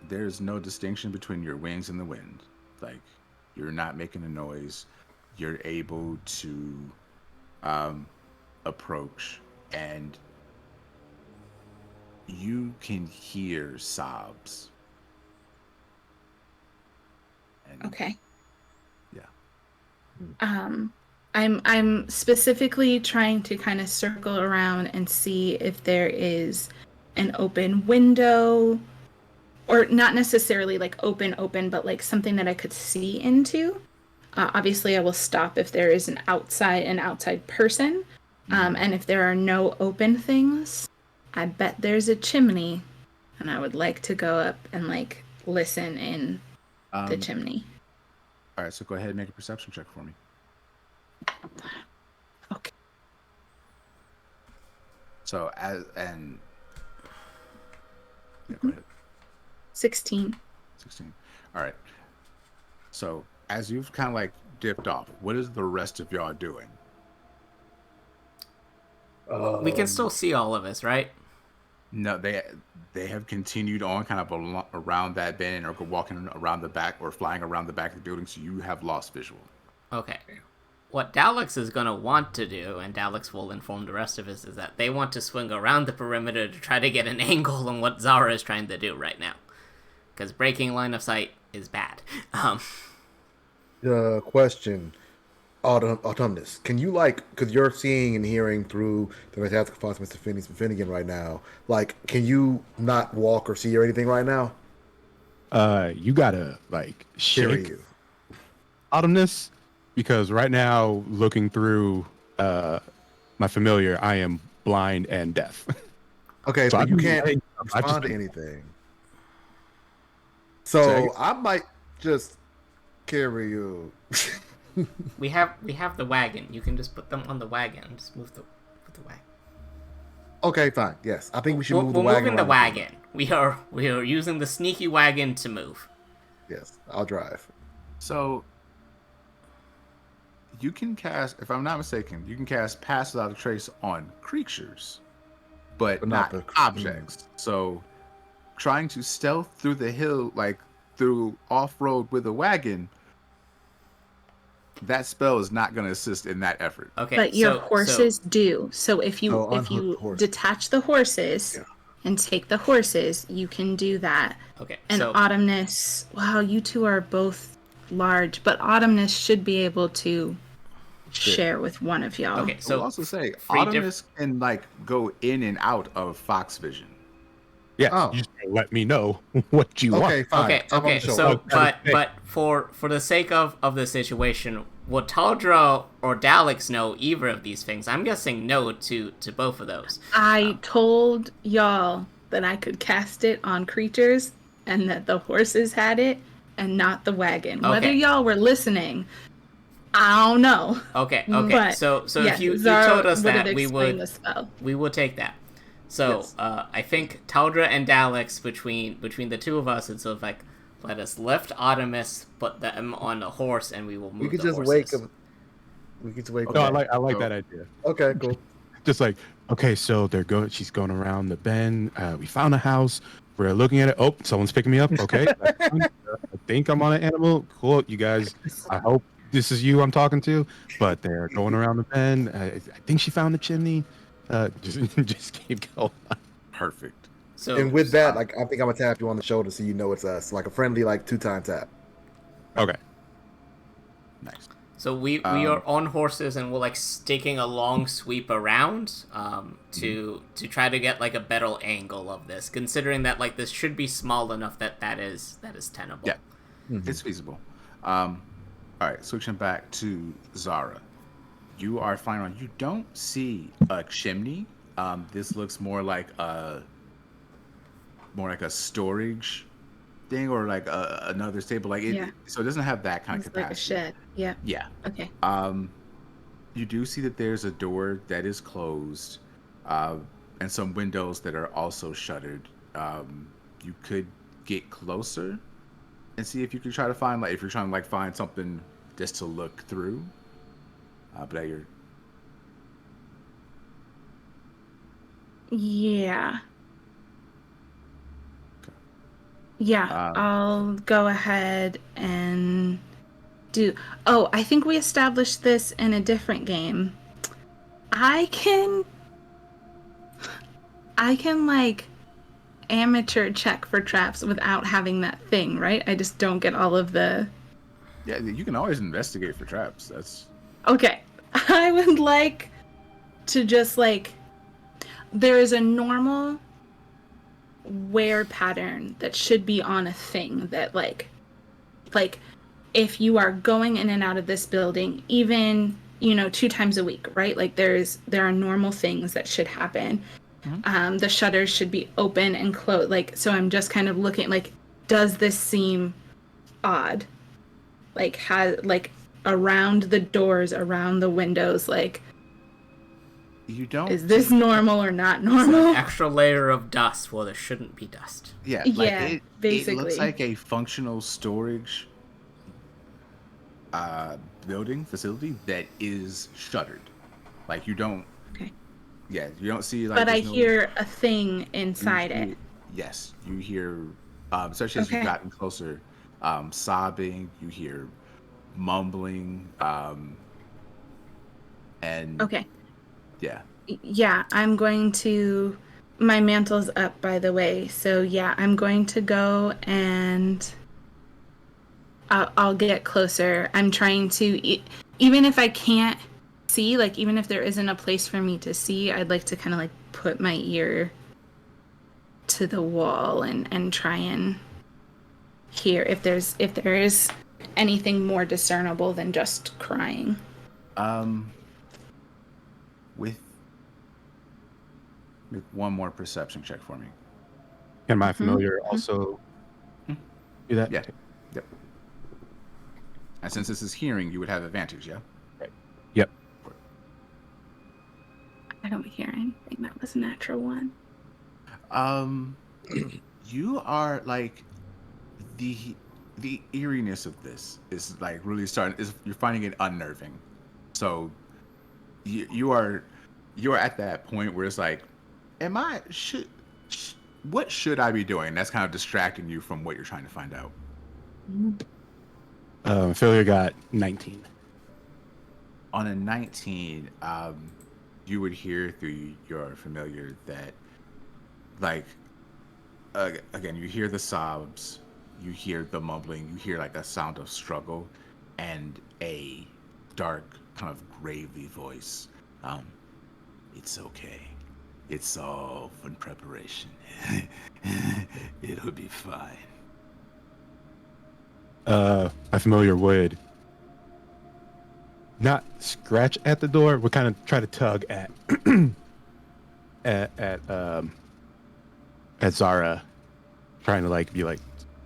There's no distinction between your wings and the wind. Like, you're not making a noise. You're able to approach, and you can hear sobs. And Okay. yeah. I'm specifically trying to kind of circle around and see if there is an open window, or not necessarily like open, but like something that I could see into. Obviously, I will stop if there is an outside person, and if there are no open things, I bet there's a chimney, and I would like to go up and like listen in the chimney. All right, so go ahead and make a perception check for me. Okay. So go ahead. 16. 16. All right. So as you've kind of like dipped off, what is the rest of y'all doing? We can still see all of us, right? No, they have continued on kind of around that bend or walking around the back or flying around the back of the building, so you have lost visual. Okay. What Daleks is going to want to do, and Daleks will inform the rest of us, is that they want to swing around the perimeter to try to get an angle on what Zara is trying to do right now. Because breaking line of sight is bad. Question. Autumnus, can you, like, because you're seeing and hearing through the fantastical thoughts of Mr. Finnegan right now, like, can you not walk or see or anything right now? You gotta like Hear shake you. Autumnus, because right now, looking through my familiar, I am blind and deaf. Okay, So but you I've can't been- I've just respond to been- anything. Say So again? I might just carry you. we have the wagon. You can just put them on the wagon. Just move the wagon. Okay, fine. Yes, I think we should We're move the wagon. moving the around. wagon. We are using the sneaky wagon to move. Yes, I'll drive. So you can cast, if I'm not mistaken, you can cast Pass Without a Trace on creatures, but not the objects. So trying to stealth through the hill, like through off-road with a wagon, that spell is not going to assist in that effort. Okay, But your so horses do. So if you So if you unhook the horses. detach the horses Yeah. and take the horses, you can do that. okay, And so Autumnus, wow, you two are both large, but Autumnus should be able to share with one of y'all. okay, I so will also say, free Autumnus can like go in and out of Fox Vision. Yes, Oh. you just gotta let me know what you Okay, want. fine. Okay, Top on okay. the show. So, Okay. but for the sake of the situation, would Taldra or Daleks know either of these things? I'm guessing no to both of those. I told y'all that I could cast it on creatures and that the horses had it and not the wagon. Whether Okay. y'all were listening, I don't know. Okay. But, So yes, if you Zara told us would have that, we explained would the spell. take that. So Yes. I think Taldra and Daleks, between the two of us, it's sort of like, let us lift Artemis, put them on a horse, and we will move We could the just horses. wake up. We could just wake No, up. I like So- that idea. Okay, cool. Just like, okay, so they're going. She's going around the bend. We found a house. We're looking at it. Oh, someone's picking me up. Okay, that's fine. I think I'm on an animal. Cool, you guys. I hope this is you I'm talking to. But they're going around the bend. I think she found the chimney. Just keep going. Perfect. So And with that, like, I think I'm gonna tap you on the shoulder so you know it's us, like a friendly, like 2-time tap. Okay. Nice. So we are on horses and we're like taking a long sweep around to try to get like a better angle of this, considering that like this should be small enough that is tenable. Yeah, it's feasible. All right, switching back to Zara. You are flying around. You don't see a chimney. This looks more like a storage thing or like another stable. Like it, Yeah. so it doesn't have that kind of It's like a capacity. shed. Yeah. Yeah. Okay. You do see that there's a door that is closed, and some windows that are also shuttered. You could get closer and see if you could try to find if you're trying to find something just to look through. But you're Yeah. Yeah, I'll go ahead and do. Oh, I think we established this in a different game. I can like amateur check for traps without having that thing, right? I just don't get all of the. Yeah, you can always investigate for traps. That's Okay. I would like to just there is a normal wear pattern that should be on a thing that like if you are going in and out of this building even 2 times a week, right? Like there are normal things that should happen. The shutters should be open and closed, so I'm just kind of looking does this seem odd, around the doors, around the windows, you don't. is this normal or not normal? Extra layer of dust. Well, there shouldn't be dust. Yeah, basically. It looks like a functional storage building facility that is shuttered. Like you don't. Okay. Yeah, you don't see but I hear a thing inside it. Yes, you hear, especially as you've gotten closer, sobbing. You hear mumbling, and Okay. yeah. Yeah, I'm going to. My mantle's up, by the way. So yeah, I'm going to go and I'll get closer. I'm trying to, even if I can't see, even if there isn't a place for me to see, I'd like to kind of put my ear to the wall and try and hear if there is anything more discernible than just crying. With one more perception check for me. Can my familiar also do that? Yeah. Yep. And since this is hearing, you would have advantage, yeah? Right. Yep. I don't hear anything. That was a natural one. You are the eeriness of this is really you're finding it unnerving. So you are at that point where it's what should I be doing? That's kind of distracting you from what you're trying to find out. Familiar got 19. On a 19, you would hear through your familiar that, again, you hear the sobs, you hear the mumbling, you hear a sound of struggle, and a dark, kind of gravely voice. It's okay. It's all in preparation. It'll be fine. My familiar would not scratch at the door, but kind of try to tug at at Zara, trying to be like.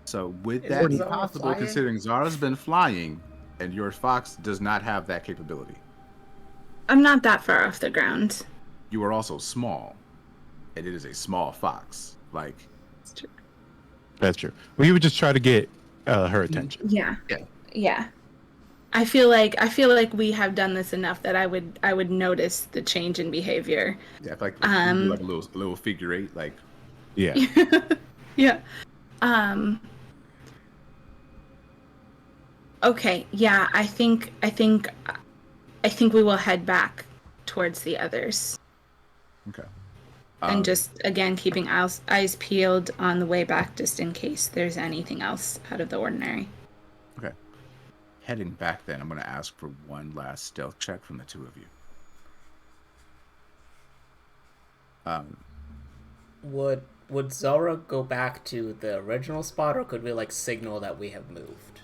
So would that be Zara possible, flying? considering Zara's been flying and your fox does not have that capability? I'm not that far off the ground. You are also small, and it is a small fox. It's true. That's true. Well, you would just try to get her attention. Yeah. Yeah. Yeah. I feel like we have done this enough that I would notice the change in behavior. Yeah, you do a little figure eight, Yeah. Yeah. Okay. Yeah. I think we will head back towards the others. Okay. And just again keeping eyes peeled on the way back, just in case there's anything else out of the ordinary. Okay. heading back, then I'm going to ask for one last stealth check from the two of you. Would Zara go back to the original spot, or could we like signal that we have moved?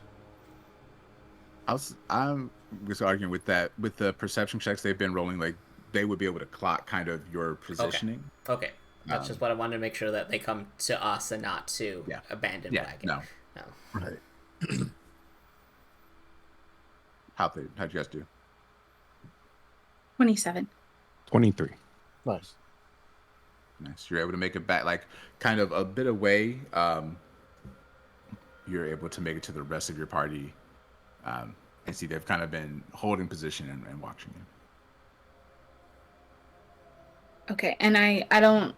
I'm just arguing with that. With the perception checks they've been rolling, like they would be able to clock kind of your positioning. Okay. That's just what I wanted to make sure that they come to us and not to abandoned wagon. No. Right. How'd you guys do? 27. 23. Nice. Nice. You're able to make it back, like kind of a bit away. You're able to make it to the rest of your party, and see they've kind of been holding position and watching you. Okay, and I don't.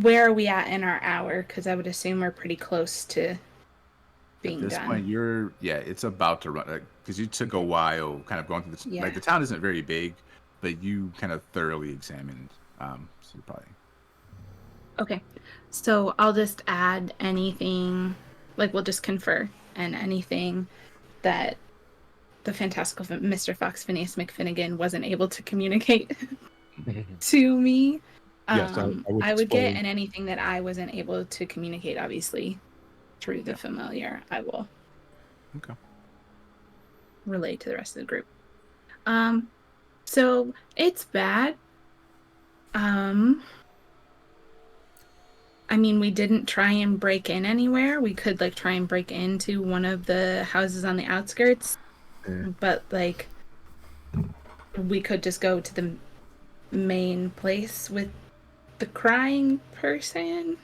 Where are we at in our hour? Because I would assume we're pretty close to being At this done. point, it's about to run, because you took a while kind of going through this. Yeah. Like the town isn't very big, but you kind of thoroughly examined. So you're probably. Okay, so I'll just add anything, like we'll just confer, and anything that the fantastical Mr. Fox Phineas McFinnigan wasn't able to communicate to me. Yes, I would get, and anything that I wasn't able to communicate, obviously, through the familiar, I will relay to the rest of the group. So it's bad. I mean, we didn't try and break in anywhere. We could like try and break into one of the houses on the outskirts, but like we could just go to the main place with the crying person.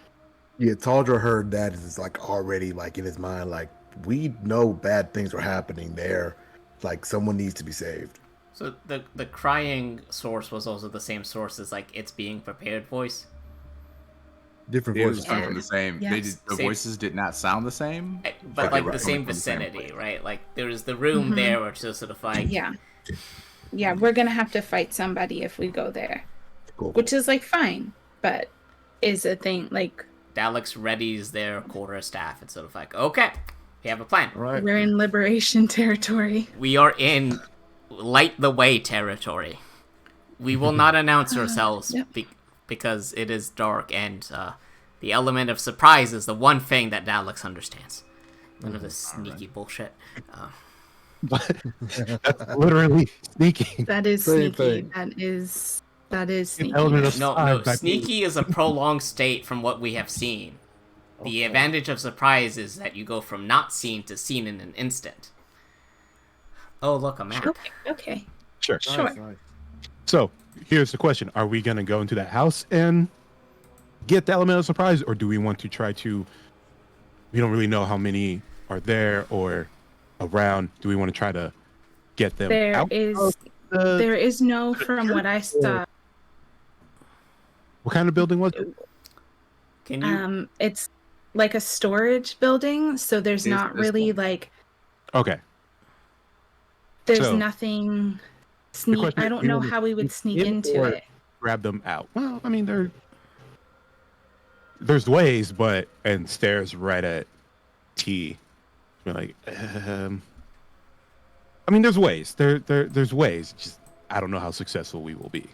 Yeah, Taldra heard that is like already like in his mind, like we know bad things are happening there. Like someone needs to be saved. So the crying source was also the same source as like it's being prepared voice. Different They were voices. coming from the same. Yes. The voices did not sound the same, But like they were the same coming from the same vicinity, place. right? Like there's the room there, which is sort of like Yeah, we're gonna have to fight somebody if we go there, Cool. which is like fine, but is a thing. Like Daleks readies their quarterstaff. It's sort of like, okay, we have a plan. Right. we're in liberation territory. We are in light the way territory. We will not announce ourselves Yep. because it is dark, and the element of surprise is the one thing that Daleks understands. None of this sneaky bullshit. But that's literally sneaking. That is Same sneaky. thing. That is An sneaky. element of No, surprise by sneaky is a prolonged state from what we have seen. The advantage of surprise is that you go from not seen to seen in an instant. Oh, look, a map. Okay. Sure. Sure. Nice. So here's the question: are we gonna go into that house and get the element of surprise, or do we want to try to? We don't really know how many are there or around. Do we want to try to get them There out? is The- there is no, from what I saw. What kind of building was it? Can you? It's like a storage building, so there's It is not this really one. like Okay. there's So, nothing sneak. question I is, don't do you know wanna how we would sneak sneak in into or it. grab them out. Well, I mean, there's ways, and stares right at T. We're like, I mean, there's ways. There's ways. Just I don't know how successful we will be.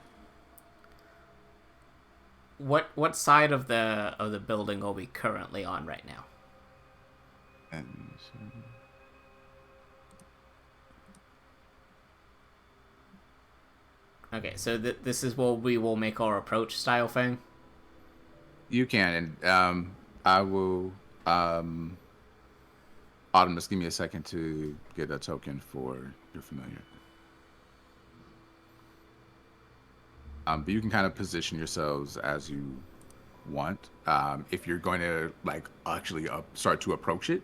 What side of the building are we currently on right now? And so- Okay, so this is where we will make our approach style thing. You can, and I will. Autumn, just give me a second to get a token for your familiar. But you can kind of position yourselves as you want. If you're going to like actually start to approach it,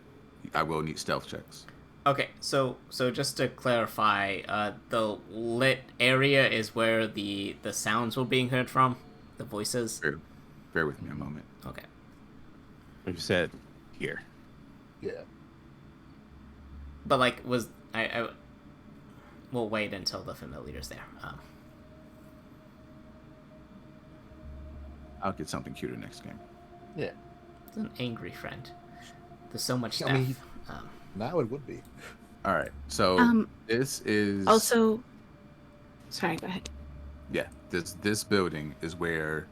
I will need stealth checks. Okay, so just to clarify, the lit area is where the sounds were being heard from, the voices. Bear with me a moment. Okay. Like you said, here. Yeah. But like, was I we'll wait until the familiar's there. I'll get something cuter next game. Yeah. It's an angry friend. There's so much stuff. I mean, now it would be. All right. So Um. this is Also, sorry. Go ahead. yeah. This building is where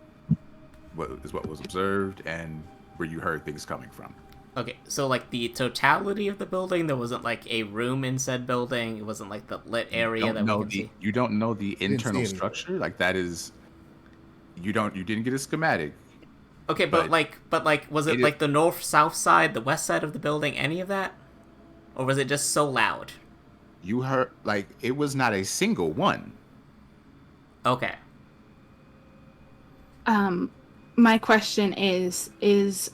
what was observed and where you heard things coming from. Okay, so like the totality of the building, there wasn't like a room in said building. It wasn't like the lit area that we can see. You don't know the Didn't see internal anything. structure. Like that is you didn't get a schematic, Okay, but but like, was it it like the north, south side, the west side of the building, any of that, or was it just so loud? you heard like it was not a single one. Okay, Um, my question is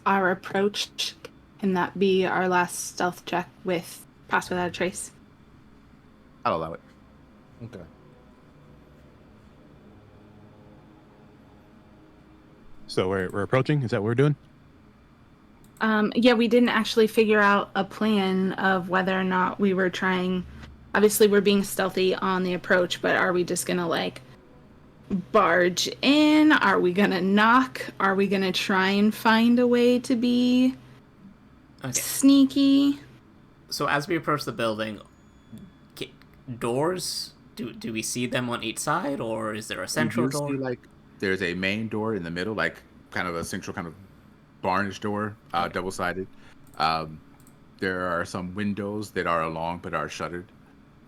our approach, can that be our last stealth check with pass without a trace? I'll allow it. Okay. So we're approaching. Is that what we're doing? Yeah, we didn't actually figure out a plan of whether or not we were trying. Obviously, we're being stealthy on the approach, but are we just gonna like barge in? Are we gonna knock? Are we gonna try and find a way to be okay. sneaky? So as we approach the building, doors. Do we see them on each side, or is there a You central do see door? like there's a main door in the middle, like kind of a central kind of barnish door, Okay. double sided. Um, there are some windows that are along but are shuttered.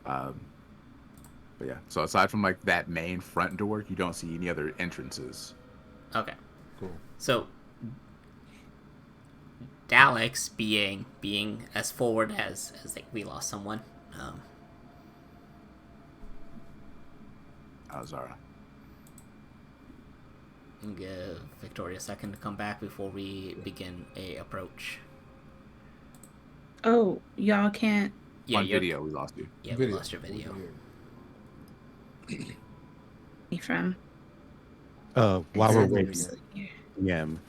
Um, but yeah, so aside from like that main front door, you don't see any other entrances. Okay. Cool. So Daleks being as forward as like we lost someone. Um, Zara. Give Victoria a second to come back before we begin a approach. Oh, y'all can't. Yeah, On you're. video, we lost you. Yeah, we lost your video. Me from. While we're Exactly. waiting, PM,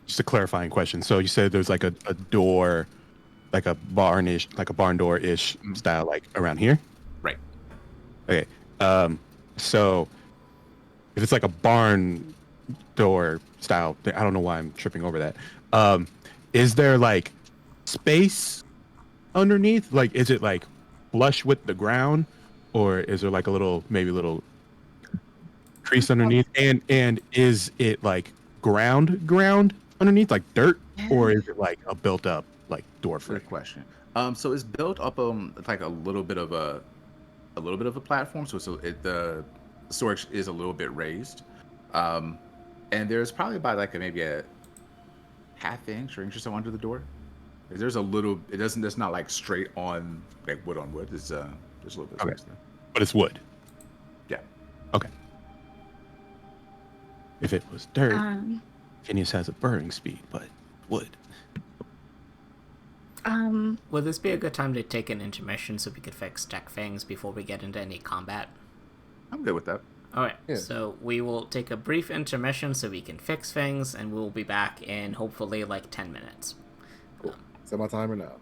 just a clarifying question. So you said there's like a door, like a barn door ish Mhm. style, like around here. Right. Okay. So if it's like a barn door style, I don't know why I'm tripping over that. Is there like space underneath? Like, is it like flush with the ground, or is there like a little, maybe a little crease underneath? And is it like ground underneath, like dirt, or is it like a built up like door frame? Good question. So it's built up like a little bit of a platform. The storage is a little bit raised, um, and there's probably about like maybe a half inch or inch or so under the door. There's a little. It doesn't. It's not like straight on like wood on wood. It's there's a little bit of Okay, space there. but it's wood. Yeah. Okay. If it was dirt, Um, Phineas has a burning speed, but wood. Would this be a good time to take an intermission so we could fix Jack Fangs before we get into any combat? I'm good with that. Alright, Yeah. so we will take a brief intermission so we can fix things, and we'll be back in hopefully like 10 minutes. Cool. Set my timer now.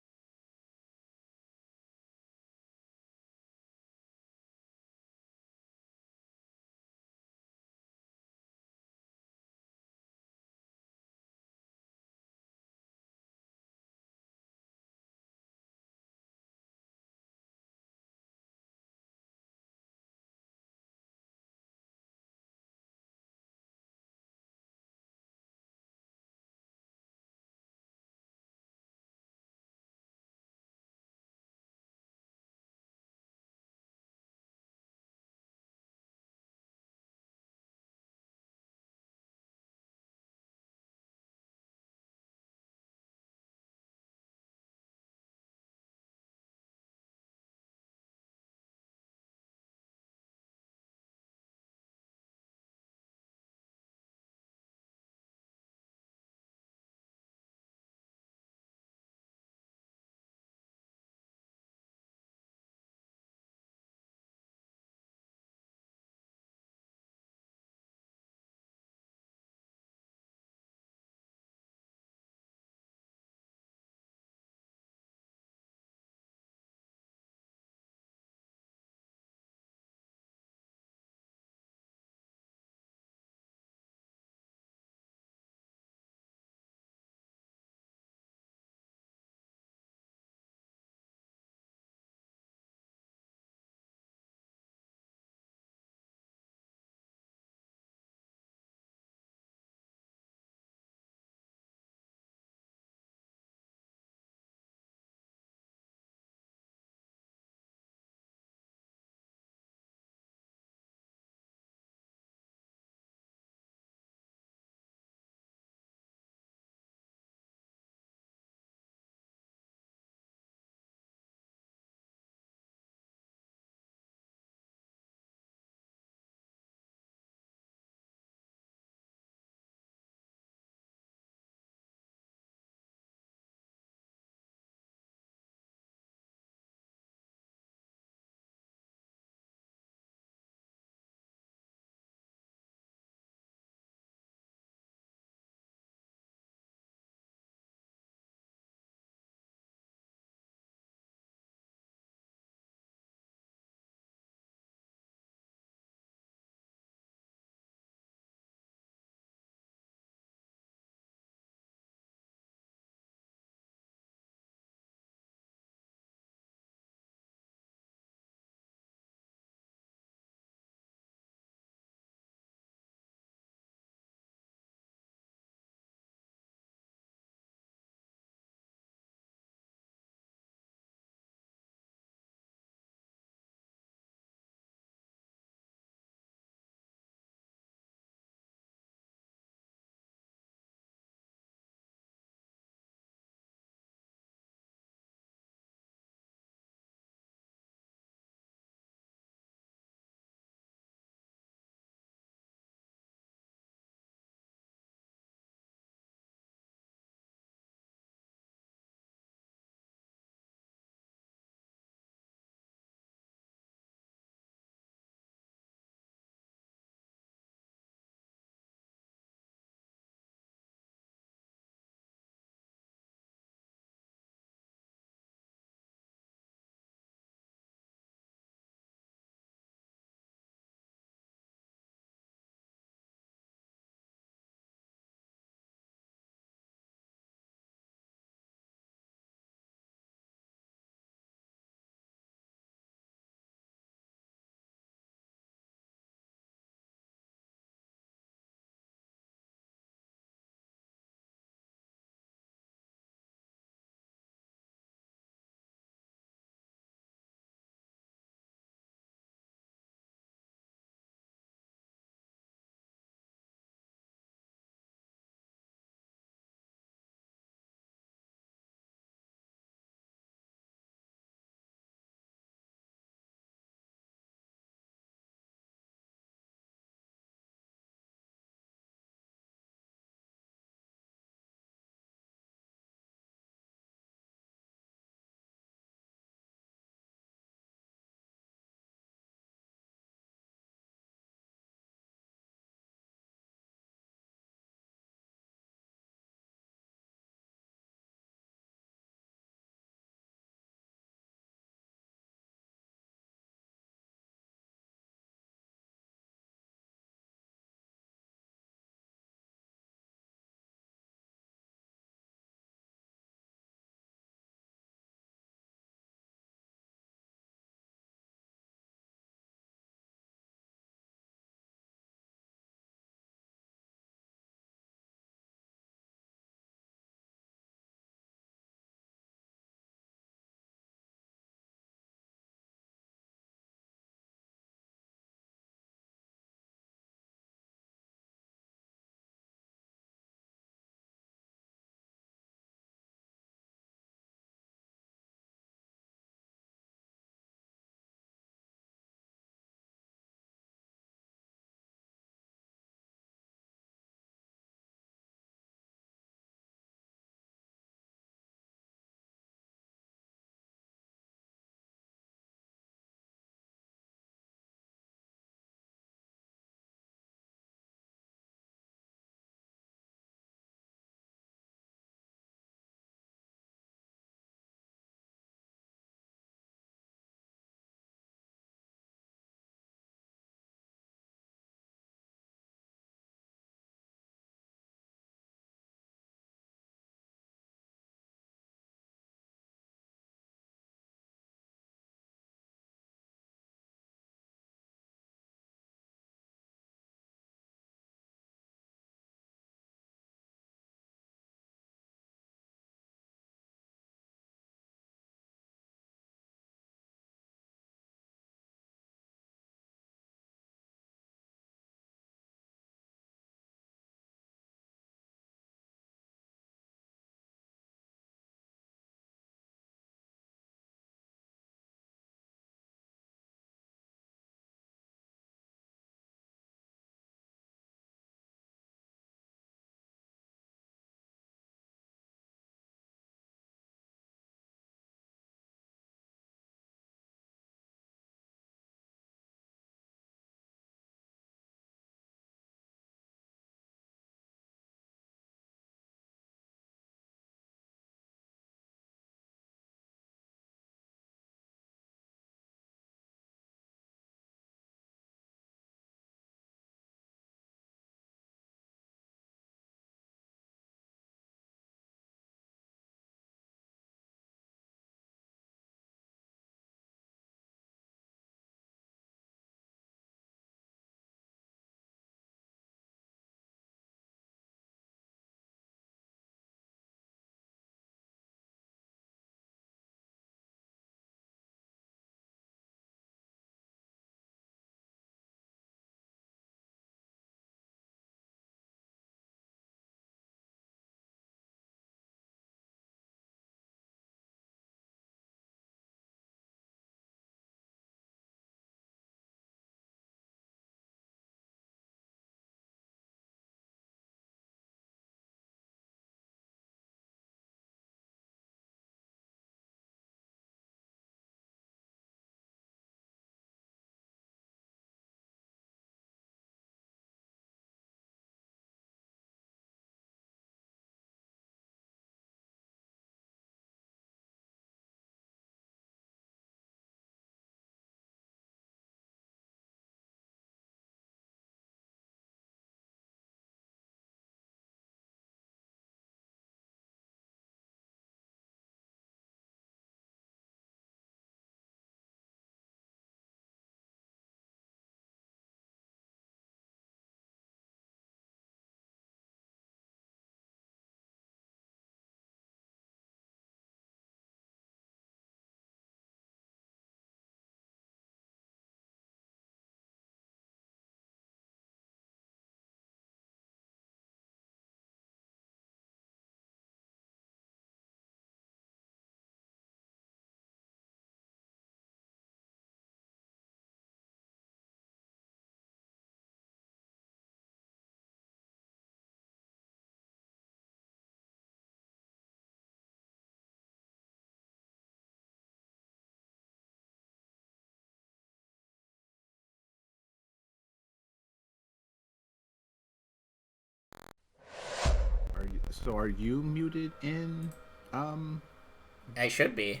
So are you muted in? I should be.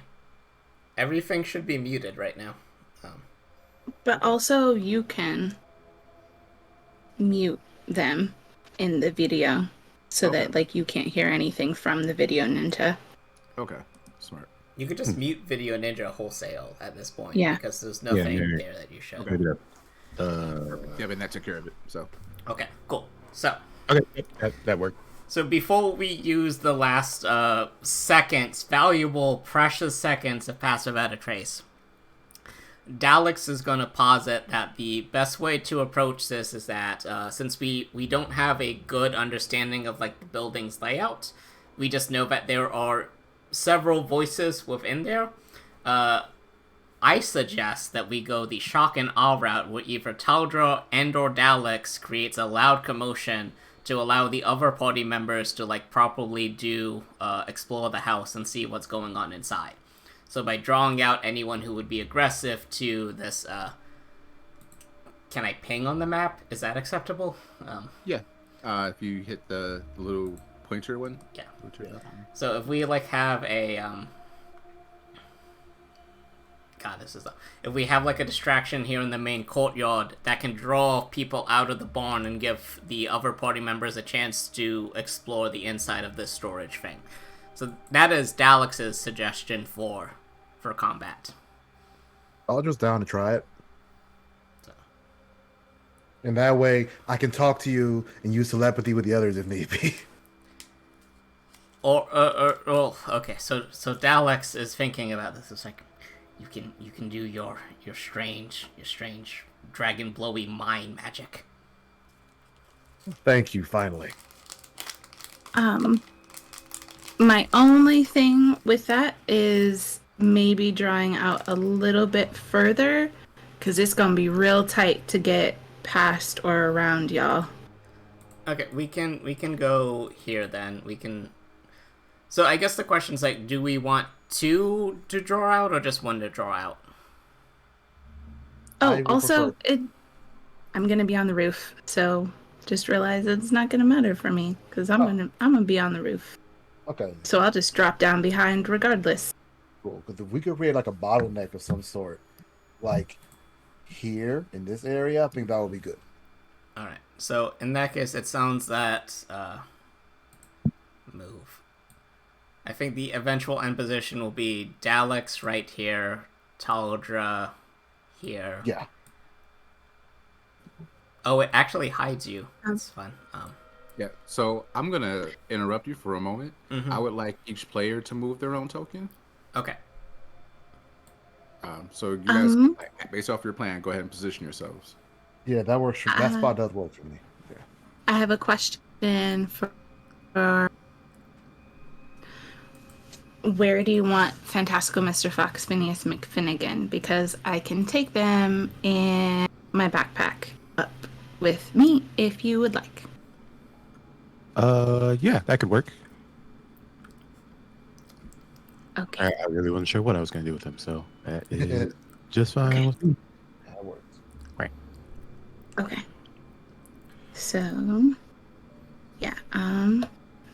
Everything should be muted right now. But also, you can mute them in the video so Okay. that like you can't hear anything from the video ninja. Okay. Smart. You could just mute Video Ninja wholesale at this point Yeah. because there's Yeah, nothing yeah. there that you should. Okay. Maybe that. Yeah, but that took care of it. So. Okay, cool. So Okay, that worked. So before we use the last seconds, valuable, precious seconds of passive edit trace, Daleks is going to posit that the best way to approach this is that since we don't have a good understanding of like the building's layout, we just know that there are several voices within there. I suggest that we go the shock and awe route where either Taldra and or Daleks creates a loud commotion to allow the other party members to like properly do explore the house and see what's going on inside. So by drawing out anyone who would be aggressive to this, can I ping on the map? Is that acceptable? Yeah. If you hit the little pointer one. Yeah. Pointer. So if we like have a if we have like a distraction here in the main courtyard that can draw people out of the barn and give the other party members a chance to explore the inside of this storage thing. So that is Dalex's suggestion for combat. I'll just down to try it. So. And that way, I can talk to you and use telepathy with the others if need be. Okay. So Dalex is thinking about this. It's like, you can do your strange dragon blowy mind magic. Thank you, finally. My only thing with that is maybe drawing out a little bit further, because it's gonna be real tight to get past or around y'all. Okay, we can go here then. We can. So I guess the question's like, do we want two to draw out or just one to draw out? Oh, also, I'm gonna be on the roof, so just realize it's not gonna matter for me because I'm gonna be on the roof. Okay. So I'll just drop down behind regardless. Cool. Because if we could create like a bottleneck of some sort, like here in this area, I think that would be good. All right. So in that case, it sounds that move. I think the eventual end position will be Daleks right here, Taldra here. Yeah. Oh, it actually hides you. That's fun. Yeah. So I'm gonna interrupt you for a moment. Mhm. I would like each player to move their own token. Okay. So you guys, based off your plan, go ahead and position yourselves. Yeah, that works. That spot does work for me. Yeah. I have a question for where do you want Fantastical Mr. Fox, Phineas McFinnigan? Because I can take them in my backpack up with me if you would like. Yeah, that could work. Okay. I really wasn't sure what I was going to do with them, so that is just fine. Okay. With me. That works. Right. Okay. So, yeah.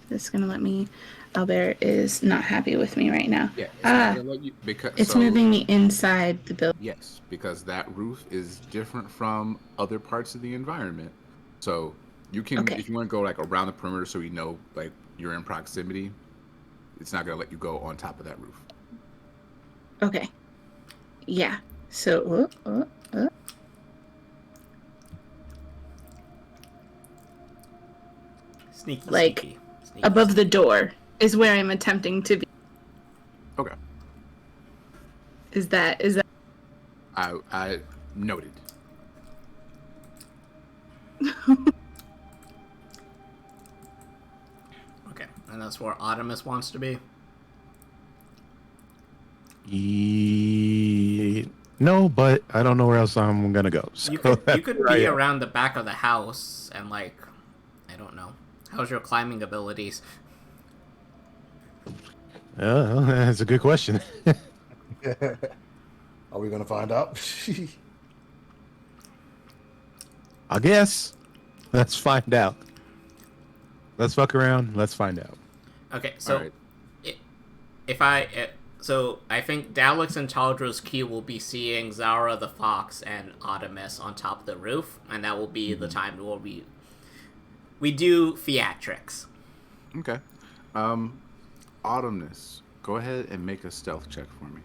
This is gonna let me. Albert is not happy with me right now. Yeah. It's not gonna let you, because It's moving me inside the building. Yes, because that roof is different from other parts of the environment. So you can, if you want to go like around the perimeter, so we know like you're in proximity, it's not gonna let you go on top of that roof. Okay. Yeah. So. Sneaky. Like, sneaky. Above the door is where I'm attempting to be. Okay. Is that? I noted. Okay, and that's where Artemis wants to be. No, but I don't know where else I'm gonna go. So You could right. be around the back of the house and like, I don't know. How's your climbing abilities? That's a good question. Are we gonna find out? I guess. Let's find out. Let's fuck around. Let's find out. Okay, All so right. if I so I think Daleks and Taldra's queue will be seeing Zara the Fox and Artemis on top of the roof, and that will be the time where we do theatrics. Okay. Autumnus, go ahead and make a stealth check for me.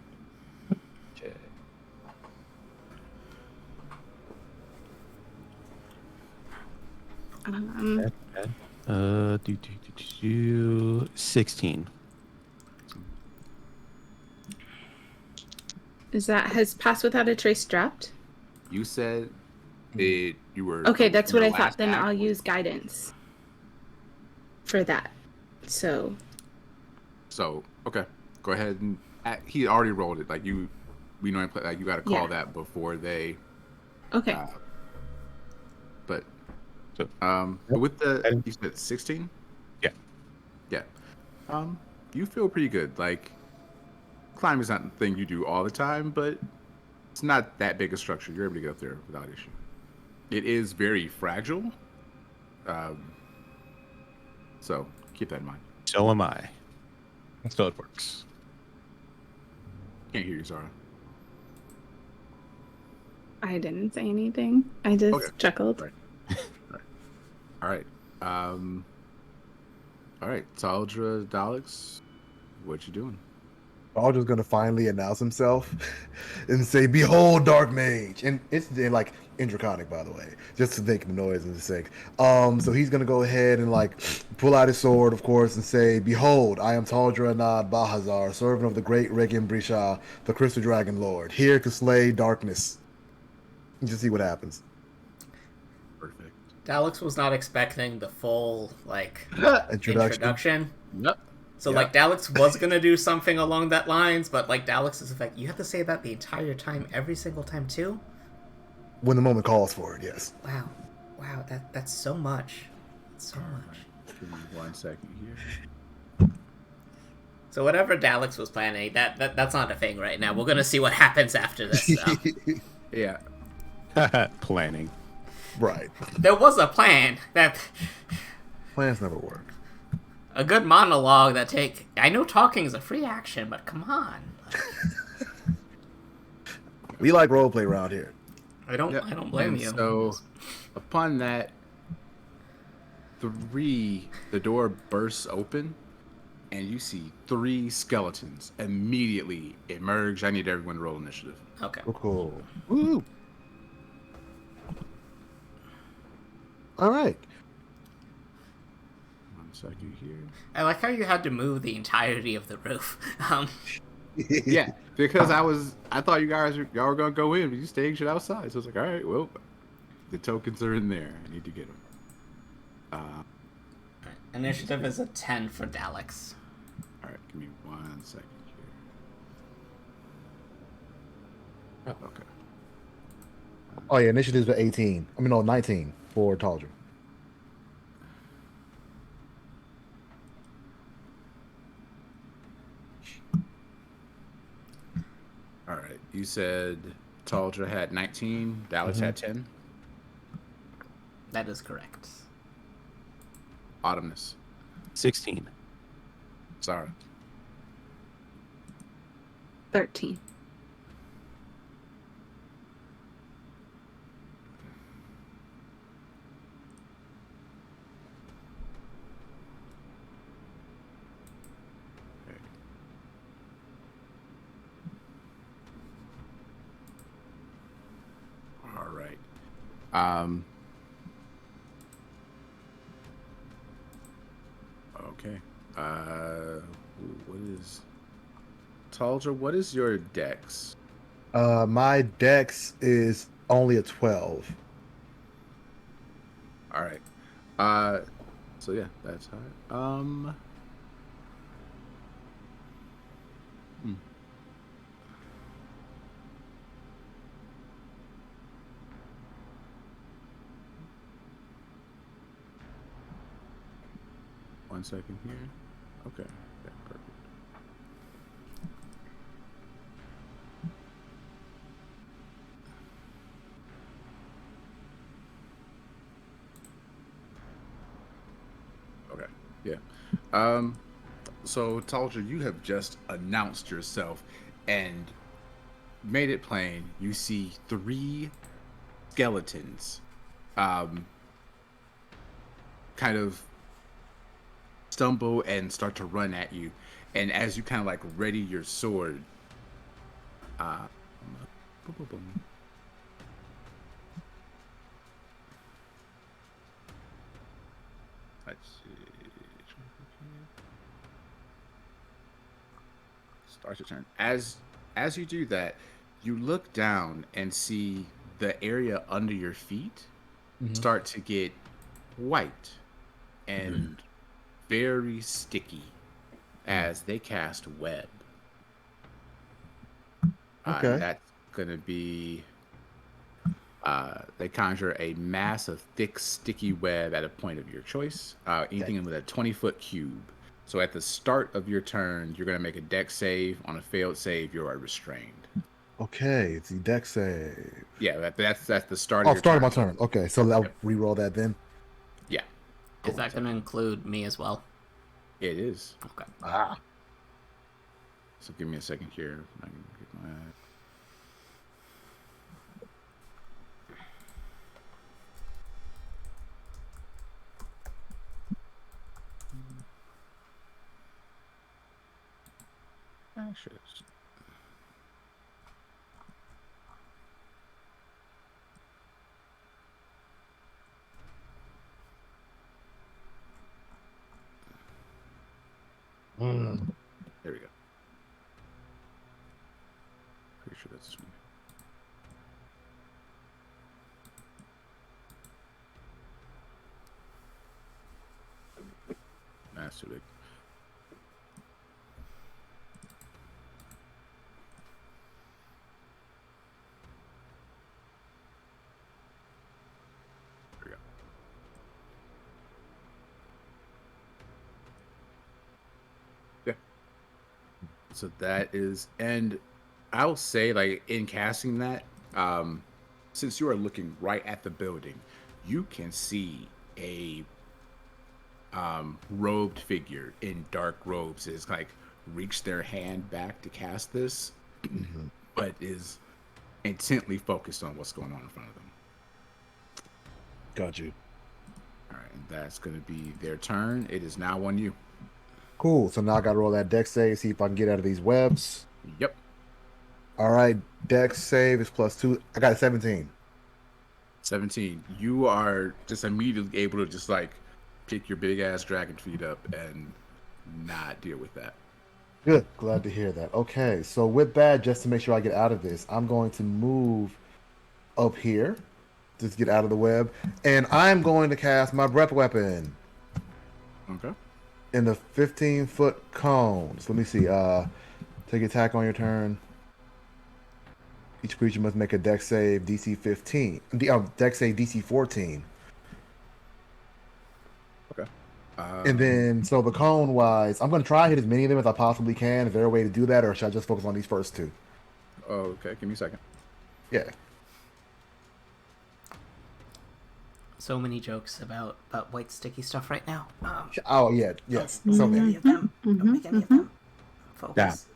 Okay. Um, 16. is that has Pass Without a Trace dropped? You said it. You were Okay, in that's your what I thought. last Then act, I'll or- use guidance for that. So So okay, go ahead and he already rolled it. Like we know like you got to call Yeah. that before they. okay. But So, with the And- you said 16. yeah. Yeah. You feel pretty good. Like climbing's not the thing you do all the time, but it's not that big a structure. You're able to get up there without issue. It is very fragile. So keep that in mind. So am I. So it works. Can't hear you, Zara. I didn't say anything. I just Okay. chuckled. Right. All right. All right. Taldra Daleks, what you doing? Aldra's gonna finally announce himself and say, "Behold, Dark Mage," and it's like intriconic, by the way, just to make the noise and the sake. So he's gonna go ahead and like pull out his sword, of course, and say, "Behold, I am Taldra Nad Bahazar, servant of the great Regin Brisha, the Crystal Dragon Lord, here to slay darkness." And just see what happens. Perfect. Daleks was not expecting the full introduction. Yep. So Yep. Daleks was gonna do something along that lines, but Daleks is like, you have to say that the entire time, every single time too. When the moment calls for it, yes. Wow, that's so much. That's so much. Give me 1 second here. So whatever Daleks was planning, that's not a thing right now. We're gonna see what happens after this. So. Yeah. Planning. Right. There was a plan that Plans never work. a good monologue that take. I know talking is a free action, but come on. We like roleplay around here. I don't blame And you. So, upon that, the door bursts open, and you see 3 skeletons immediately emerge. I need everyone to roll initiative. Okay. Cool. Woo! All right. 1 second here. I like how you had to move the entirety of the roof. Yeah, because I thought y'all were gonna go in, but you staying shit outside. So I was like, all right, well, the tokens are in there. I need to get them. Initiative is a 10 for Daleks. All right, give me 1 second here. Okay. Oh yeah, initiatives are 18. I mean, no, 19 for Taldra. All right. You said Taldra had 19. Dallas had 10. That is correct. Autumnus. 16. Sorry. 13. All right. Um. Okay. What is Taldra? What is your dex? My dex is only a 12. All right. So yeah, that's high. Hmm. One second here. Okay. Yeah, perfect. Okay. Yeah. So Talger, you have just announced yourself and made it plain. You see three skeletons, um, kind of stumble and start to run at you. And as you kind of like ready your sword, uh, boom, boom, boom. Let's see. Start your turn. As you do that, you look down and see the area under your feet Mhm. start to get white and very sticky as they cast web. And Okay. that's gonna be they conjure a mass of thick, sticky web at a point of your choice. Okay. Anything with a 20-foot cube. So at the start of your turn, you're gonna make a dex save. On a failed save, you are restrained. Okay, it's the deck save. Yeah, that's the start of Oh, your start of my turn. turn. Okay, so I'll Yep. re-roll that then. Yeah, Is Cool. that going to include me as well? it is. Okay. Ah. So give me a second here. I can get my ashes. Mm. There we go. Pretty sure that's me. That's too big. There we go. Yeah. So that is, and I'll say, like, in casting that, um, since you are looking right at the building, you can see a robed figure in dark robes is like reach their hand back to cast this, Mhm. but is intently focused on what's going on in front of them. Got you. All right, and that's going to be their turn. It is now on you. Cool. So now I got to roll that deck save, see if I can get out of these webs. Yep. All right, deck save is +2. I got a 17. 17. You are just immediately able to just like pick your big ass dragon feet up and not deal with that. Good. Glad to hear that. Okay, so with that, just to make sure I get out of this, I'm going to move up here, just get out of the web, and I'm going to cast my breath weapon Okay. in the 15-foot cone. So let me see. Take attack on your turn. Each creature must make a dex save DC 15. Dex save DC 14. Okay. And then, so the cone wise, I'm going to try to hit as many of them as I possibly can. Is there a way to do that, or should I just focus on these first two? Okay. Give me a second. Yeah. So many jokes about white sticky stuff right now. Oh, yeah. Yes. Don't So make many. any of them. Don't make any of them. Focus.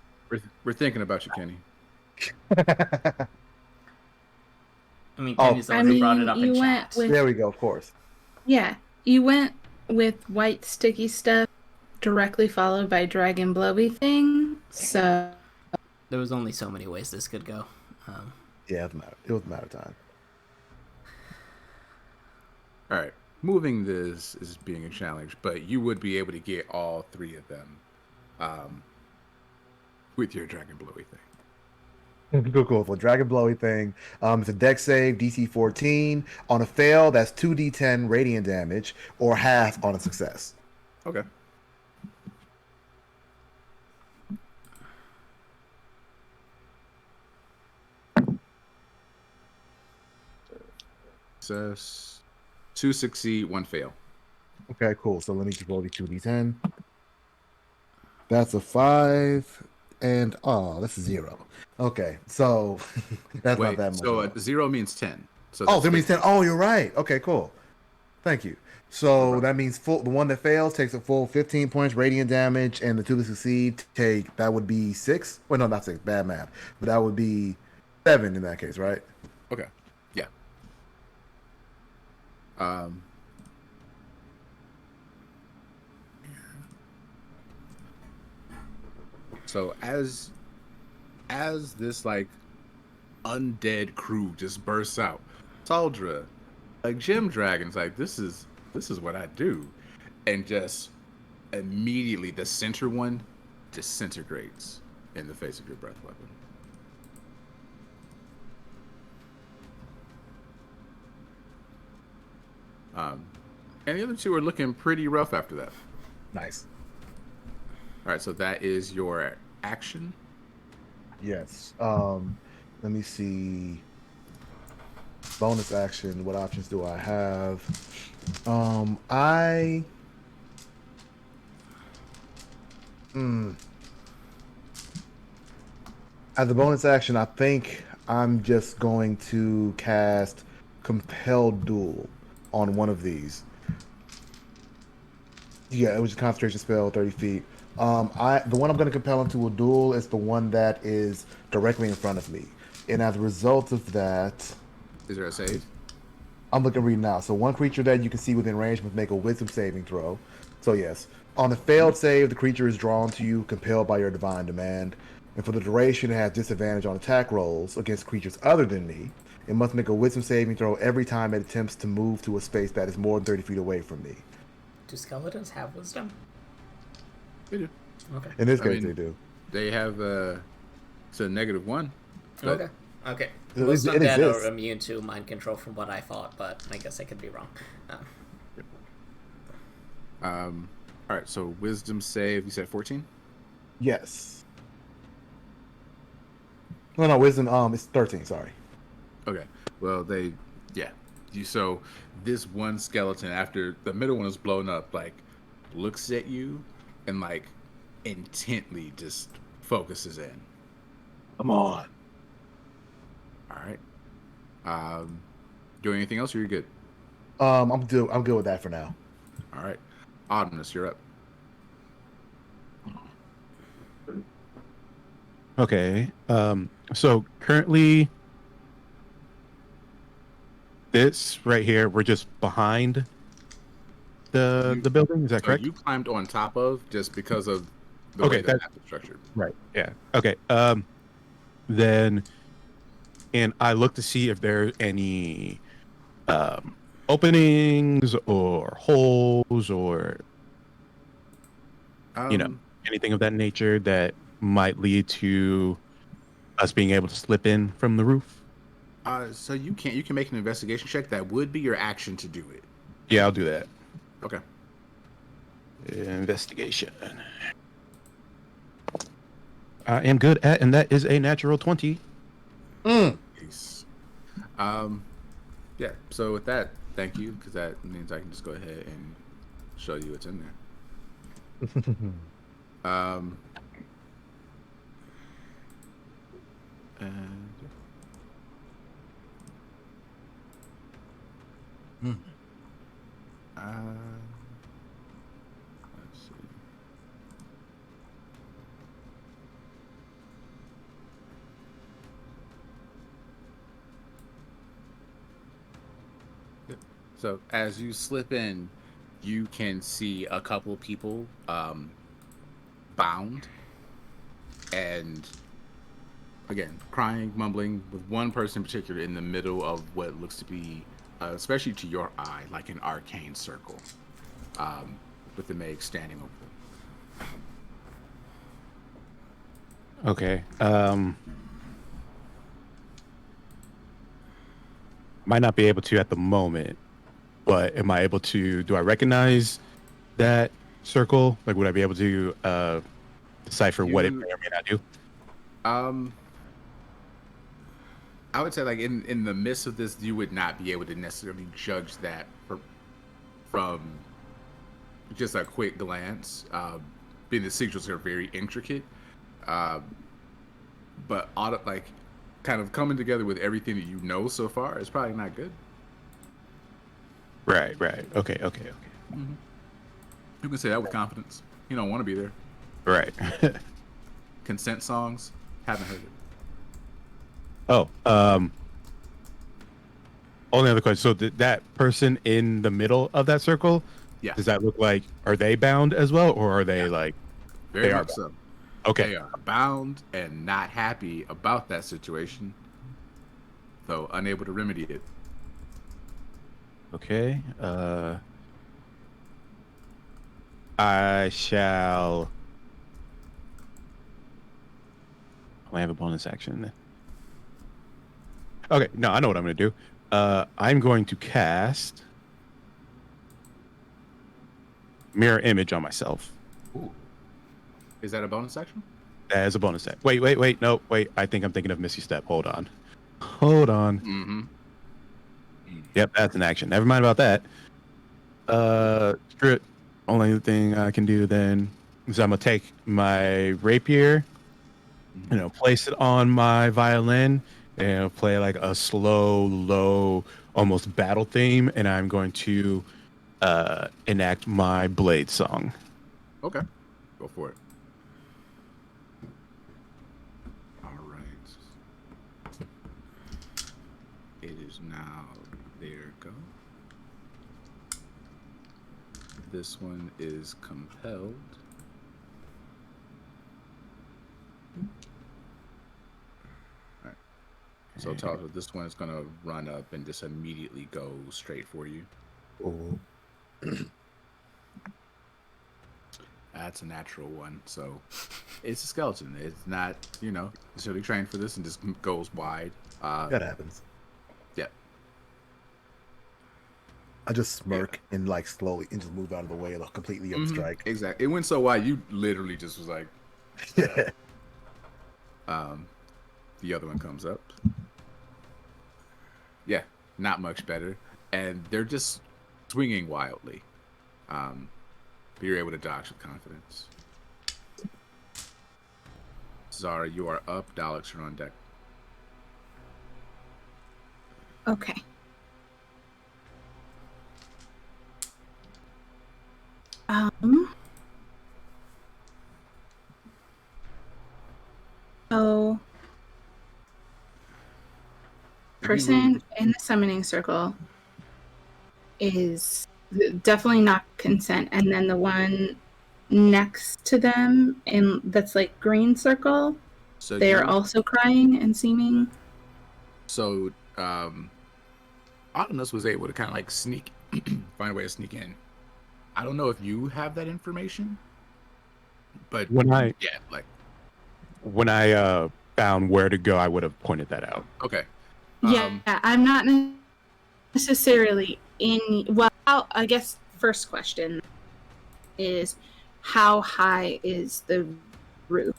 We're thinking about you, Kenny. I mean, Oh. Kenny's the one who brought it up in you chat. went with There we go, of course. yeah, you went with white sticky stuff directly followed by dragon blowy thing. So There was only so many ways this could go. Yeah, it was a matter of time. All right. Moving this is being a challenge, but you would be able to get all three of them with your dragon blowy thing. Cool. For Dragon Blowy thing, it's a dex save, DC 14. On a fail, that's 2d10 radiant damage, or half on a success. Okay. Success. 2 succeed, 1 fail. Okay, cool. So let me just roll the 2d10. That's a 5, and that's a 0. Okay, so that's not Wait, that much. so 0 means 10. So Oh, that's 0 means 10. Oh, you're right. Okay, cool. Thank you. No So problem. that means the one that fails takes a full 15 points radiant damage, and the two that succeed that would be 6. Well, no, not 6, bad math. But that would be 7 in that case, right? Okay. Yeah. Um. So as this like undead crew just bursts out, Saldra, like Gem Dragon's like, this is what I do, and just immediately the center one disintegrates in the face of your breath weapon. Um, and the other two are looking pretty rough after that. Nice. All right, so that is your action. Yes. Let me see. Bonus action. What options do I have? I. Hmm. As a bonus action, I think I'm just going to cast Compelled Duel on one of these. Yeah, it was a concentration spell, 30 feet. The one I'm going to compel into a duel is the one that is directly in front of me, and as a result of that, Is there a save? I'm looking to read now. So one creature that you can see within range must make a Wisdom saving throw. So yes, on a failed save, the creature is drawn to you, compelled by your divine demand, and for the duration, it has disadvantage on attack rolls against creatures other than me. It must make a Wisdom saving throw every time it attempts to move to a space that is more than 30 feet away from me. Do skeletons have wisdom? They do. Okay. In this I case, mean, they do. They have it's a -1. But Okay. Okay. It, Most it undead are exists. immune to mind control from what I thought, but I guess I could be wrong. All right, so wisdom save, you said 14? Yes. No, wisdom. It's 13. Sorry. Okay. Well, yeah. So this one skeleton, after the middle one is blown up, like looks at you and like intently just focuses in. Come on. All right. Do anything else, or you're good? I'm good with that for now. All right. Oddness, you're up. Okay. So currently, this right here, we're just behind the building. Is that So correct? you climbed on top of just because of the Okay, way that map is structured. Right. Yeah. Okay. Then, and I look to see if there are any openings or holes or Um, anything of that nature that might lead to us being able to slip in from the roof. so you can make an investigation check. That would be your action to do it. Yeah, I'll do that. Okay. Investigation. I am good at, and that is a natural 20. Nice. Yeah. So with that, thank you, because that means I can just go ahead and show you what's in there. And uh, let's see. Yep. So as you slip in, you can see a couple people bound and again crying, mumbling, with one person in particular in the middle of what looks to be, especially to your eye, like an arcane circle, with the mage standing over them. Okay. Might not be able to at the moment, but am I able to? Do I recognize that circle? Like, would I be able to decipher what it may or may not do? I would say, like, in the midst of this, you would not be able to necessarily judge that from just a quick glance. Being the signals are very intricate, but like kind of coming together with everything that you know so far is probably not good. Right. Okay. You can say that with confidence. You don't want to be there. Right. Consent songs. Haven't heard it. Oh, only other question. So that person in the middle of that circle, Yeah. does that look like, are they bound as well, or are they Yeah. like, Very they are much bound? so. Okay. They are bound and not happy about that situation, though unable to remedy it. Okay. I shall. Oh, I have a bonus action. Okay. No, I know what I'm going to do. I'm going to cast mirror image on myself. Ooh. Is that a bonus action? As a bonus act. Wait. No, wait. I think I'm thinking of Misty Step. Hold on. Mm-hmm. Yep, that's an action. Never mind about that. Screw it. Only thing I can do then is I'm gonna take my rapier, place it on my violin, and play like a slow, low, almost battle theme, and I'm going to enact my blade song. Okay. Go for it. All right. It is now. There go. This one is compelled. All right. So Tasha, this one is gonna run up and just immediately go straight for you. Oh. That's a natural one. So it's a skeleton. It's not, necessarily trained for this and just goes wide. That happens. Yeah. I just smirk and like slowly and just move out of the way, like completely up strike. Exactly. It went so wide, you literally just was like, the other one comes up. Yeah, not much better. And they're just swinging wildly. But you're able to dodge with confidence. Zara, you are up. Daleks are on deck. Okay. So person in the summoning circle is definitely not consent, and then the one next to them in that's like green circle, So they are also crying and seeming. So, Autonomous was able to kind of like find a way to sneak in. I don't know if you have that information, but When I like found where to go, I would have pointed that out. okay. Yeah, I'm not necessarily in. Well, I guess first question is, how high is the roof?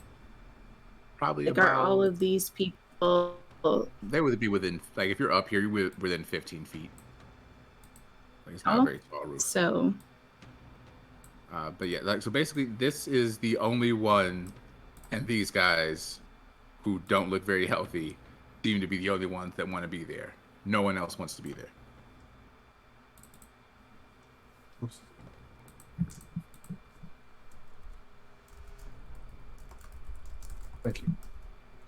Probably Like, about. are all of these people? They would be within, like, if you're up here, you're within 15 feet. Like, it's not a very tall roof. So. But yeah, like, so basically, this is the only one, and these guys, who don't look very healthy, seem to be the only ones that want to be there. No one else wants to be there. Oops. Thank you.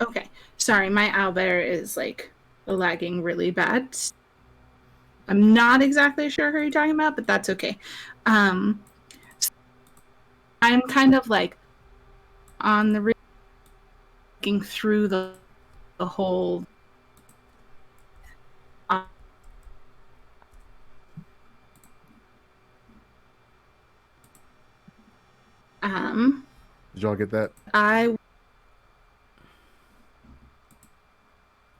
Okay. Sorry, my owlbear is like lagging really bad. I'm not exactly sure who you're talking about, but that's okay. I'm kind of like on the looking through the whole. Did y'all get that? I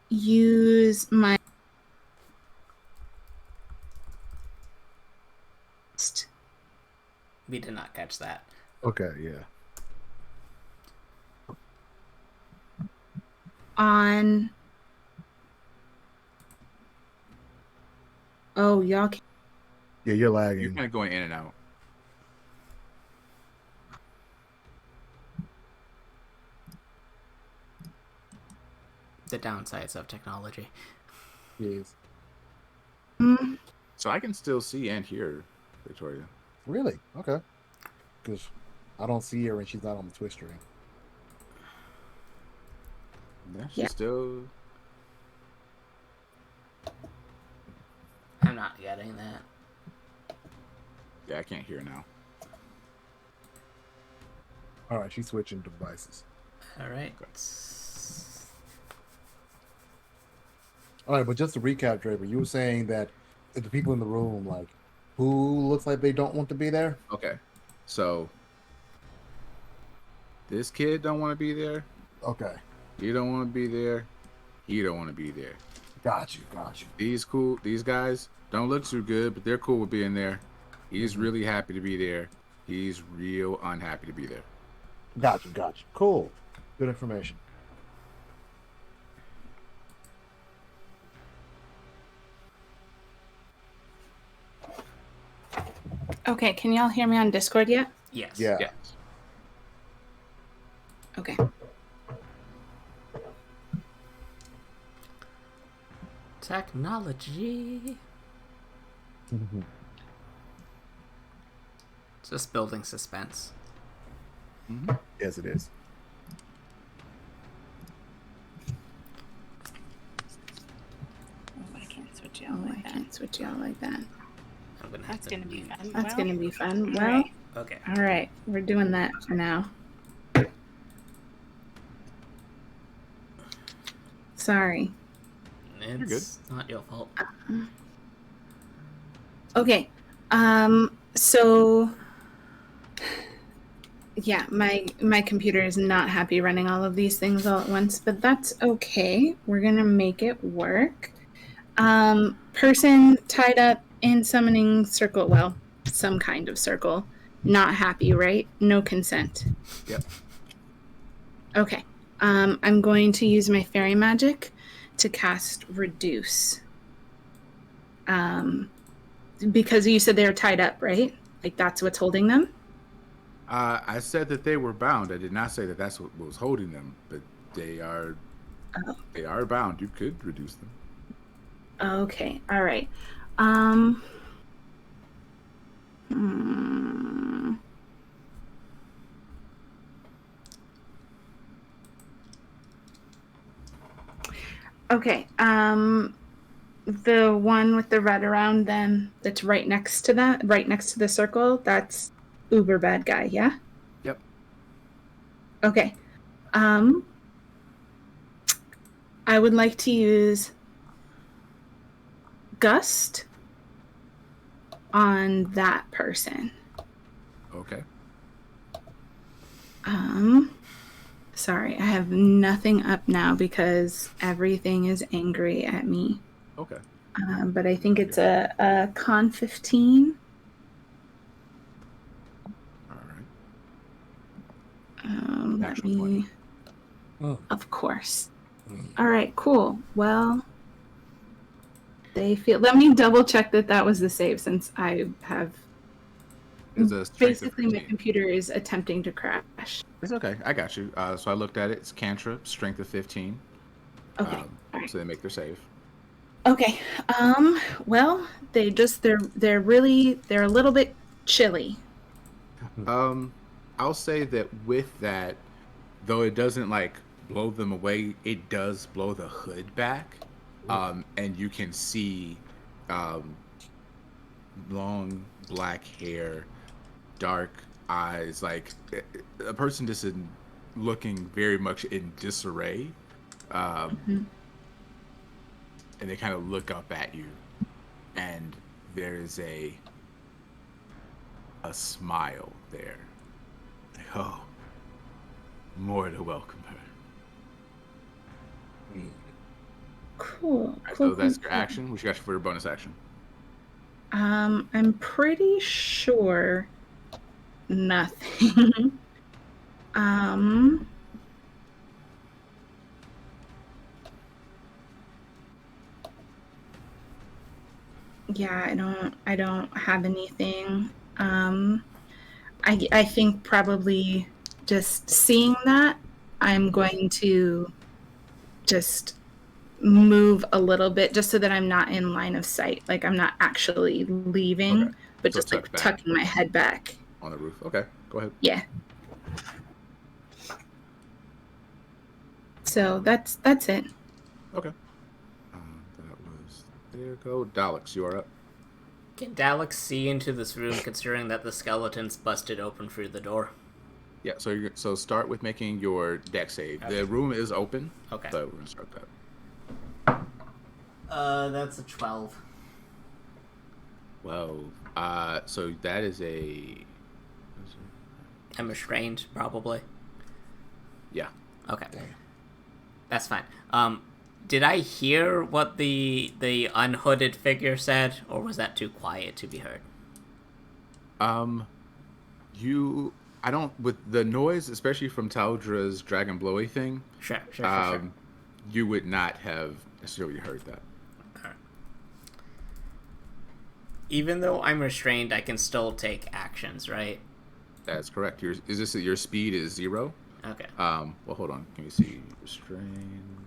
use my We did not catch that. Okay, yeah. on. Oh, y'all can't. Yeah, you're lagging. You're kind of going in and out. The downsides of technology. Yes. So I can still see and hear Victoria. Really? Okay. Because I don't see her and she's not on the Twitch stream. Yeah, she's Yeah. still. I'm not getting that. Yeah, I can't hear now. All right, she's switching devices. All right. All right, but just to recap, Draper, you were saying that the people in the room, like, who looks like they don't want to be there? Okay, so this kid don't want to be there. Okay, You don't want to be there. He don't want to be there. got you. These guys don't look too good, but they're cool with being there. He's really happy to be there. He's real unhappy to be there. Got you. Cool. Good information. Okay, can y'all hear me on Discord yet? Yes. Yeah. Yes. Okay. Technology. Just building suspense. Yes, it is. Oh, I can't switch y'all like that. I'm gonna have That's to gonna be mute. fun. That's Well, gonna be fun. Well, right. Okay. all right, we're doing that for now. Sorry. It's not your fault. Okay. So yeah, my computer is not happy running all of these things all at once, but that's okay. We're gonna make it work. Person tied up in summoning circle, well, some kind of circle. Not happy, right? No consent. Yep. Okay. I'm going to use my fairy magic to cast reduce. Because you said they were tied up, right? Like that's what's holding them? I said that they were bound. I did not say that that's what was holding them, but they are. They are bound. You could reduce them. Okay. All right. Okay. The one with the red around them that's right next to the circle, that's uber bad guy, yeah? Yep. Okay. I would like to use Gust on that person. Okay. Sorry, I have nothing up now because everything is angry at me. Okay. But I think it's a con 15. All right. Let Natural me. 20. Of course. All right, cool. Well, they feel. Let me double check that was the save since I have. It's a strength of Basically, my 15. computer is attempting to crash. It's okay. I got you. So I looked at it. It's cantrip, strength of 15. Okay. All right. So they make their save. Okay. Well, they're a little bit chilly. I'll say that with that, though it doesn't like blow them away, it does blow the hood back. And you can see long black hair, dark eyes, like a person just looking very much in disarray. And they kind of look up at you, and there is a smile there. Like, oh, more to welcome her. Cool. Right, Cool. so that's cool, your cool. action. What you got for your bonus action? I'm pretty sure nothing. Yeah, I don't have anything. I think probably just seeing that, I'm going to just move a little bit just so that I'm not in line of sight. Like I'm not actually leaving, Okay. but So just like tuck back. tucking my head back. On the roof. Okay, go ahead. Yeah. So that's it. Okay. That was there. Go, Daleks. You are up. Can Dalek see into this room, considering that the skeletons busted open through the door? Yeah. So start with making your deck save. Okay. The room is open. Okay. So we're gonna start that. That's a 12. Well, so that is a. I'm restrained, probably. Yeah. Okay. That's fine. Did I hear what the unhooded figure said, or was that too quiet to be heard? I don't, with the noise, especially from Taldra's Dragon Blowy thing. Sure. You would not have necessarily heard that. Alright. Even though I'm restrained, I can still take actions, right? That's correct. Your speed is 0? Okay. Well, hold on. Can you see restrained?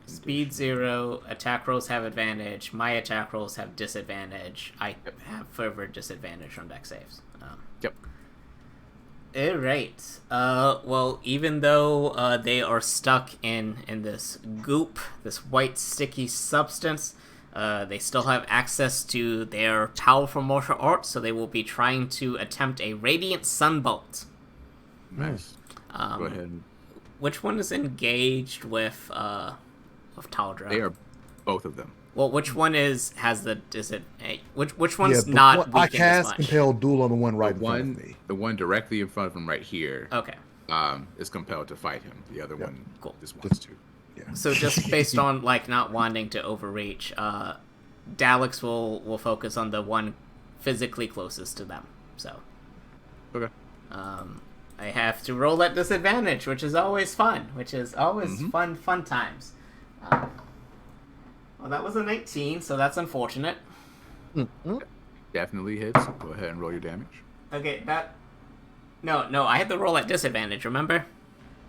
Speed 0. Attack rolls have advantage. My attack rolls have disadvantage. I have further disadvantage on deck saves. Yep. Alright. Well, even though they are stuck in this goop, this white sticky substance, they still have access to their powerful martial arts, so they will be trying to attempt a Radiant Sunbolt. Nice. Go ahead. Which one is engaged with Taldra? They are both of them. Well, which one has the which one's not I weakened as cast much? Compel Duel on the one right in front of me. The one directly in front of him right here. Okay. Is compelled to fight him. The other one Cool. just wants to. Yeah. So just based on like not wanting to overreach, Daleks will focus on the one physically closest to them. So Okay. I have to roll at disadvantage, which is always fun. Fun times. Well, that was a 19, so that's unfortunate. Definitely hits. Go ahead and roll your damage. Okay, No, I had to roll at disadvantage, remember?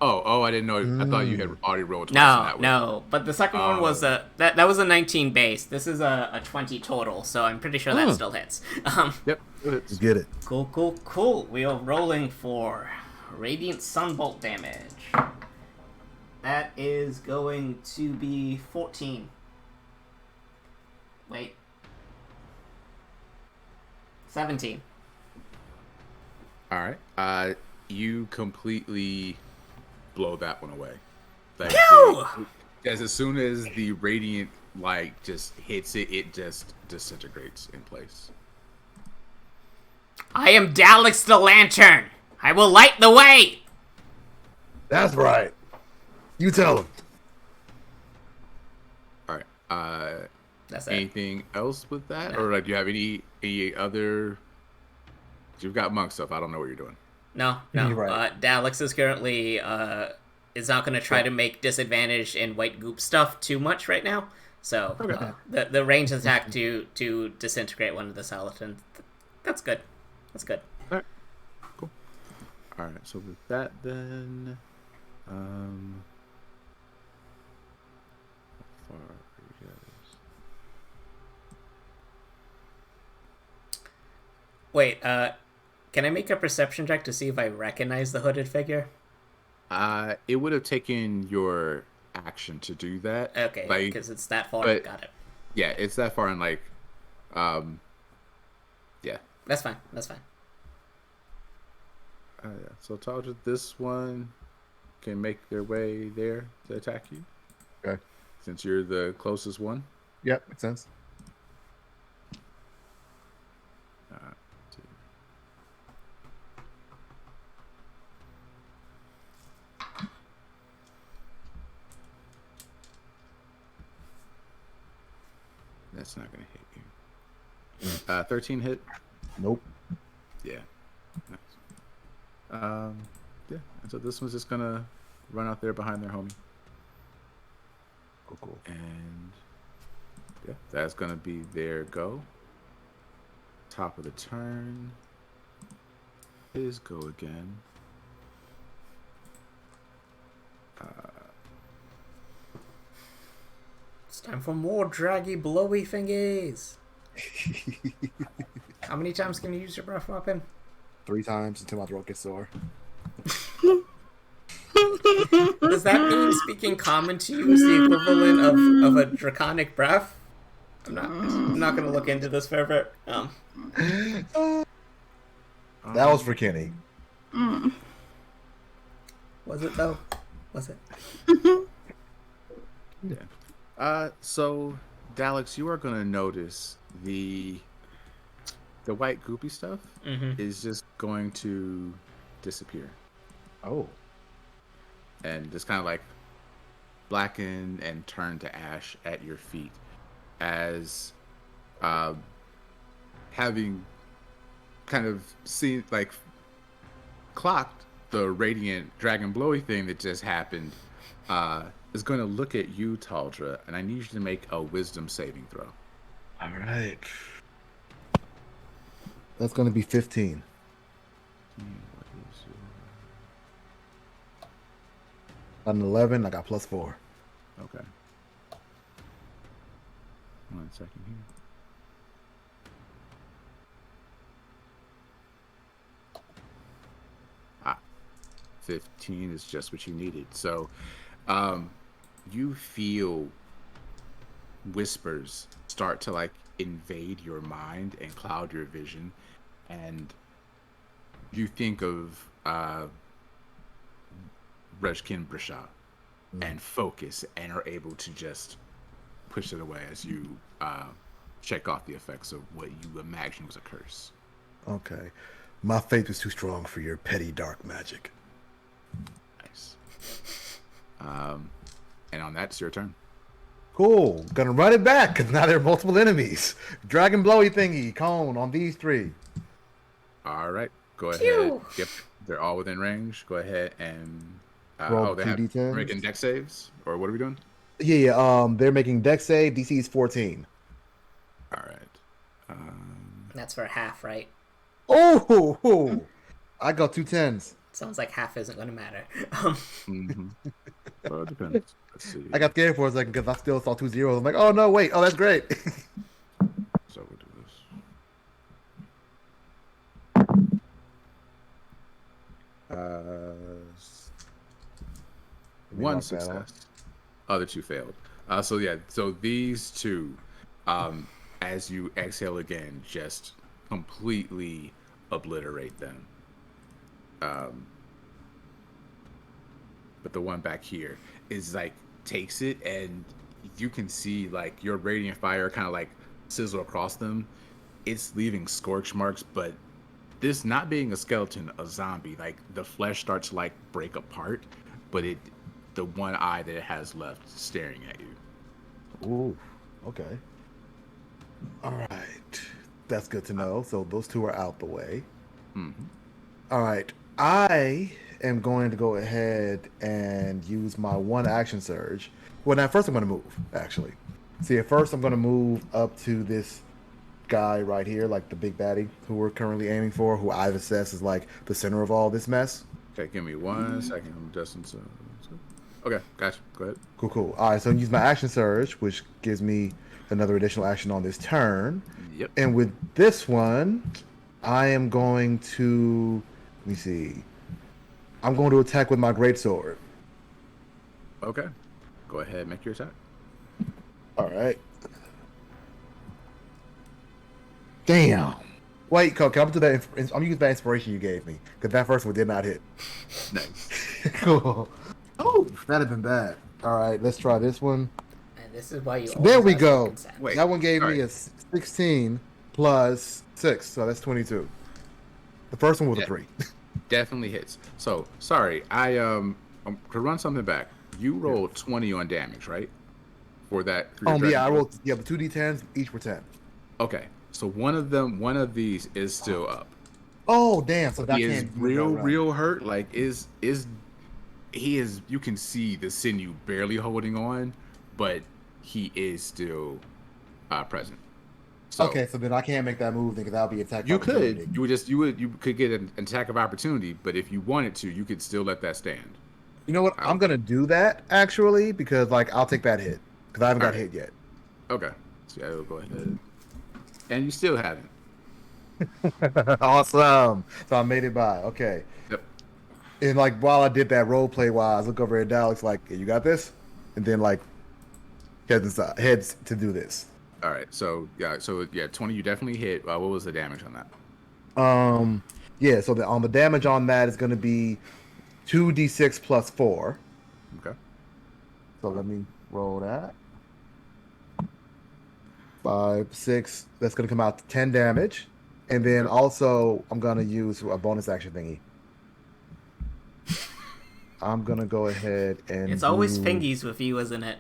Oh, I didn't know. I thought you had already rolled twice in that way. No, but the second one was that was a 19 base. This is a 20 total, so I'm pretty sure that still hits. Yep, it hits. Let's get it. Cool. We are rolling for Radiant Sunbolt damage. That is going to be 14. Wait. 17. All right. You completely blow that one away. Like, as soon as the radiant light just hits it, it just disintegrates in place. I am Daleks the Lantern. I will light the way. That's right. You tell him. All right. That's it. Anything else with that, No. or like, do you have any other? You've got monk stuff. I don't know what you're doing. No. You're right. Daleks is currently is not going to try to make disadvantage in white goop stuff too much right now. So the range attack to disintegrate one of the skeletons, that's good. That's good. All right. Cool. All right. So with that, then, how far are you guys? Wait, can I make a perception check to see if I recognize the hooded figure? It would have taken your action to do that. Okay, like, because it's that far. but- Got it. Yeah, it's that far, and like, yeah. That's fine. Yeah. So Taldra, this one can make their way there to attack you. Okay. Since you're the closest one. Yep, makes sense. Two. That's not gonna hit you. 13 hit. Nope. Yeah. Nice. Yeah. And so this one's just gonna run out there behind their homie. Cool. And yeah, that's gonna be their go. Top of the turn. His go again. time for more draggy, blowy thingies. How many times can you use your breath weapon? 3 times until my throat gets sore. Does that mean speaking common to you is the equivalent of a draconic breath? I'm not gonna look into this further. That was for Kenny. Was it though? Was it? Yeah. So, Daleks, you are gonna notice the white goopy stuff is just going to disappear. Oh. And just kind of like blacken and turn to ash at your feet as having kind of seen, like, clocked the radiant dragon blowy thing that just happened, is going to look at you, Taldra, and I need you to make a wisdom saving throw. All right. That's going to be 15. On an 11, I got +4. Okay. 1 second here. 15 is just what you needed. So, you feel whispers start to like invade your mind and cloud your vision, and you think of Rejkin Brisha and focus and are able to just push it away as you check off the effects of what you imagine was a curse. Okay. My faith is too strong for your petty dark magic. Nice. And on that, it's your turn. Cool. Gonna run it back because now there are multiple enemies. Dragon blowy thingy, cone on these 3. All right. Go ahead. Phew. Yep. They're all within range. Go ahead and Roll they 2 have D10s. making deck saves, or what are we doing? Yeah. They're making deck save. DC is 14. All right. That's for half, right? Oh, I got 2 10s. Sounds like half isn't gonna matter. Well, it depends. Let's see. I got scared for a second because I still saw 2 zeros. I'm like, oh no, wait. Oh, that's great. So we'll do this. One mark that off. success. Other 2 failed. So these 2, as you exhale again, just completely obliterate them. But the one back here is like takes it, and you can see like your radiant fire kind of like sizzle across them. It's leaving scorch marks, but this not being a skeleton, a zombie, like the flesh starts to like break apart, but the one eye that it has left staring at you. Ooh, okay. All right. That's good to know. So those 2 are out the way. All right. I am going to go ahead and use my 1 action surge. Well, now first I'm going to move, actually. See, at first I'm going to move up to this guy right here, like the big baddie who we're currently aiming for, who I've assessed is like the center of all this mess. Okay, give me 1 second. I'm adjusting. Okay, gotcha. Go ahead. Cool. All right, so I'm use my action surge, which gives me another additional action on this turn. Yep. And with this one, I am going to, let me see. I'm going to attack with my greatsword. Okay. Go ahead, make your attack. All right. Damn. Wait, can I do that? I'm using that inspiration you gave me because that first one did not hit. Nice. Cool. Oh, that'd have been bad. All right, let's try this one. And this is why you. There always we ask go. for consent. Wait. That one gave me sorry. a 16 plus 6, so that's 22. The first one was a 3. Definitely hits. So sorry, I'm to run something back. You rolled 20 on damage, right? For that. For your Yeah, dragon I bolt? rolled the 2 d10s, each were 10. Okay, so one of these is still up. Oh damn! So that He is can't real hurt. Like he is. You can see the sinew barely holding on, but he is still present. So Okay, so then I can't make that move because that'll be attack. you opportunity. could you could get an attack of opportunity, but if you wanted to, you could still let that stand. You know what? I'm gonna do that actually because like I'll take that hit. because I haven't got Alright. hit yet. Okay. So yeah, we'll go ahead. And you still haven't. Awesome. So I made it by. Okay. Yep. And like while I did that role play wise, look over at Alex like, hey, you got this? And then like heads to do this. All right. So yeah. 20. You definitely hit. What was the damage on that? Yeah, so on the damage on that is gonna be 2d6 plus 4. Okay. So let me roll that. 5, 6. That's gonna come out to 10 damage. And then also I'm gonna use a bonus action thingy. I'm gonna go ahead and It's always do... fingies with you, isn't it?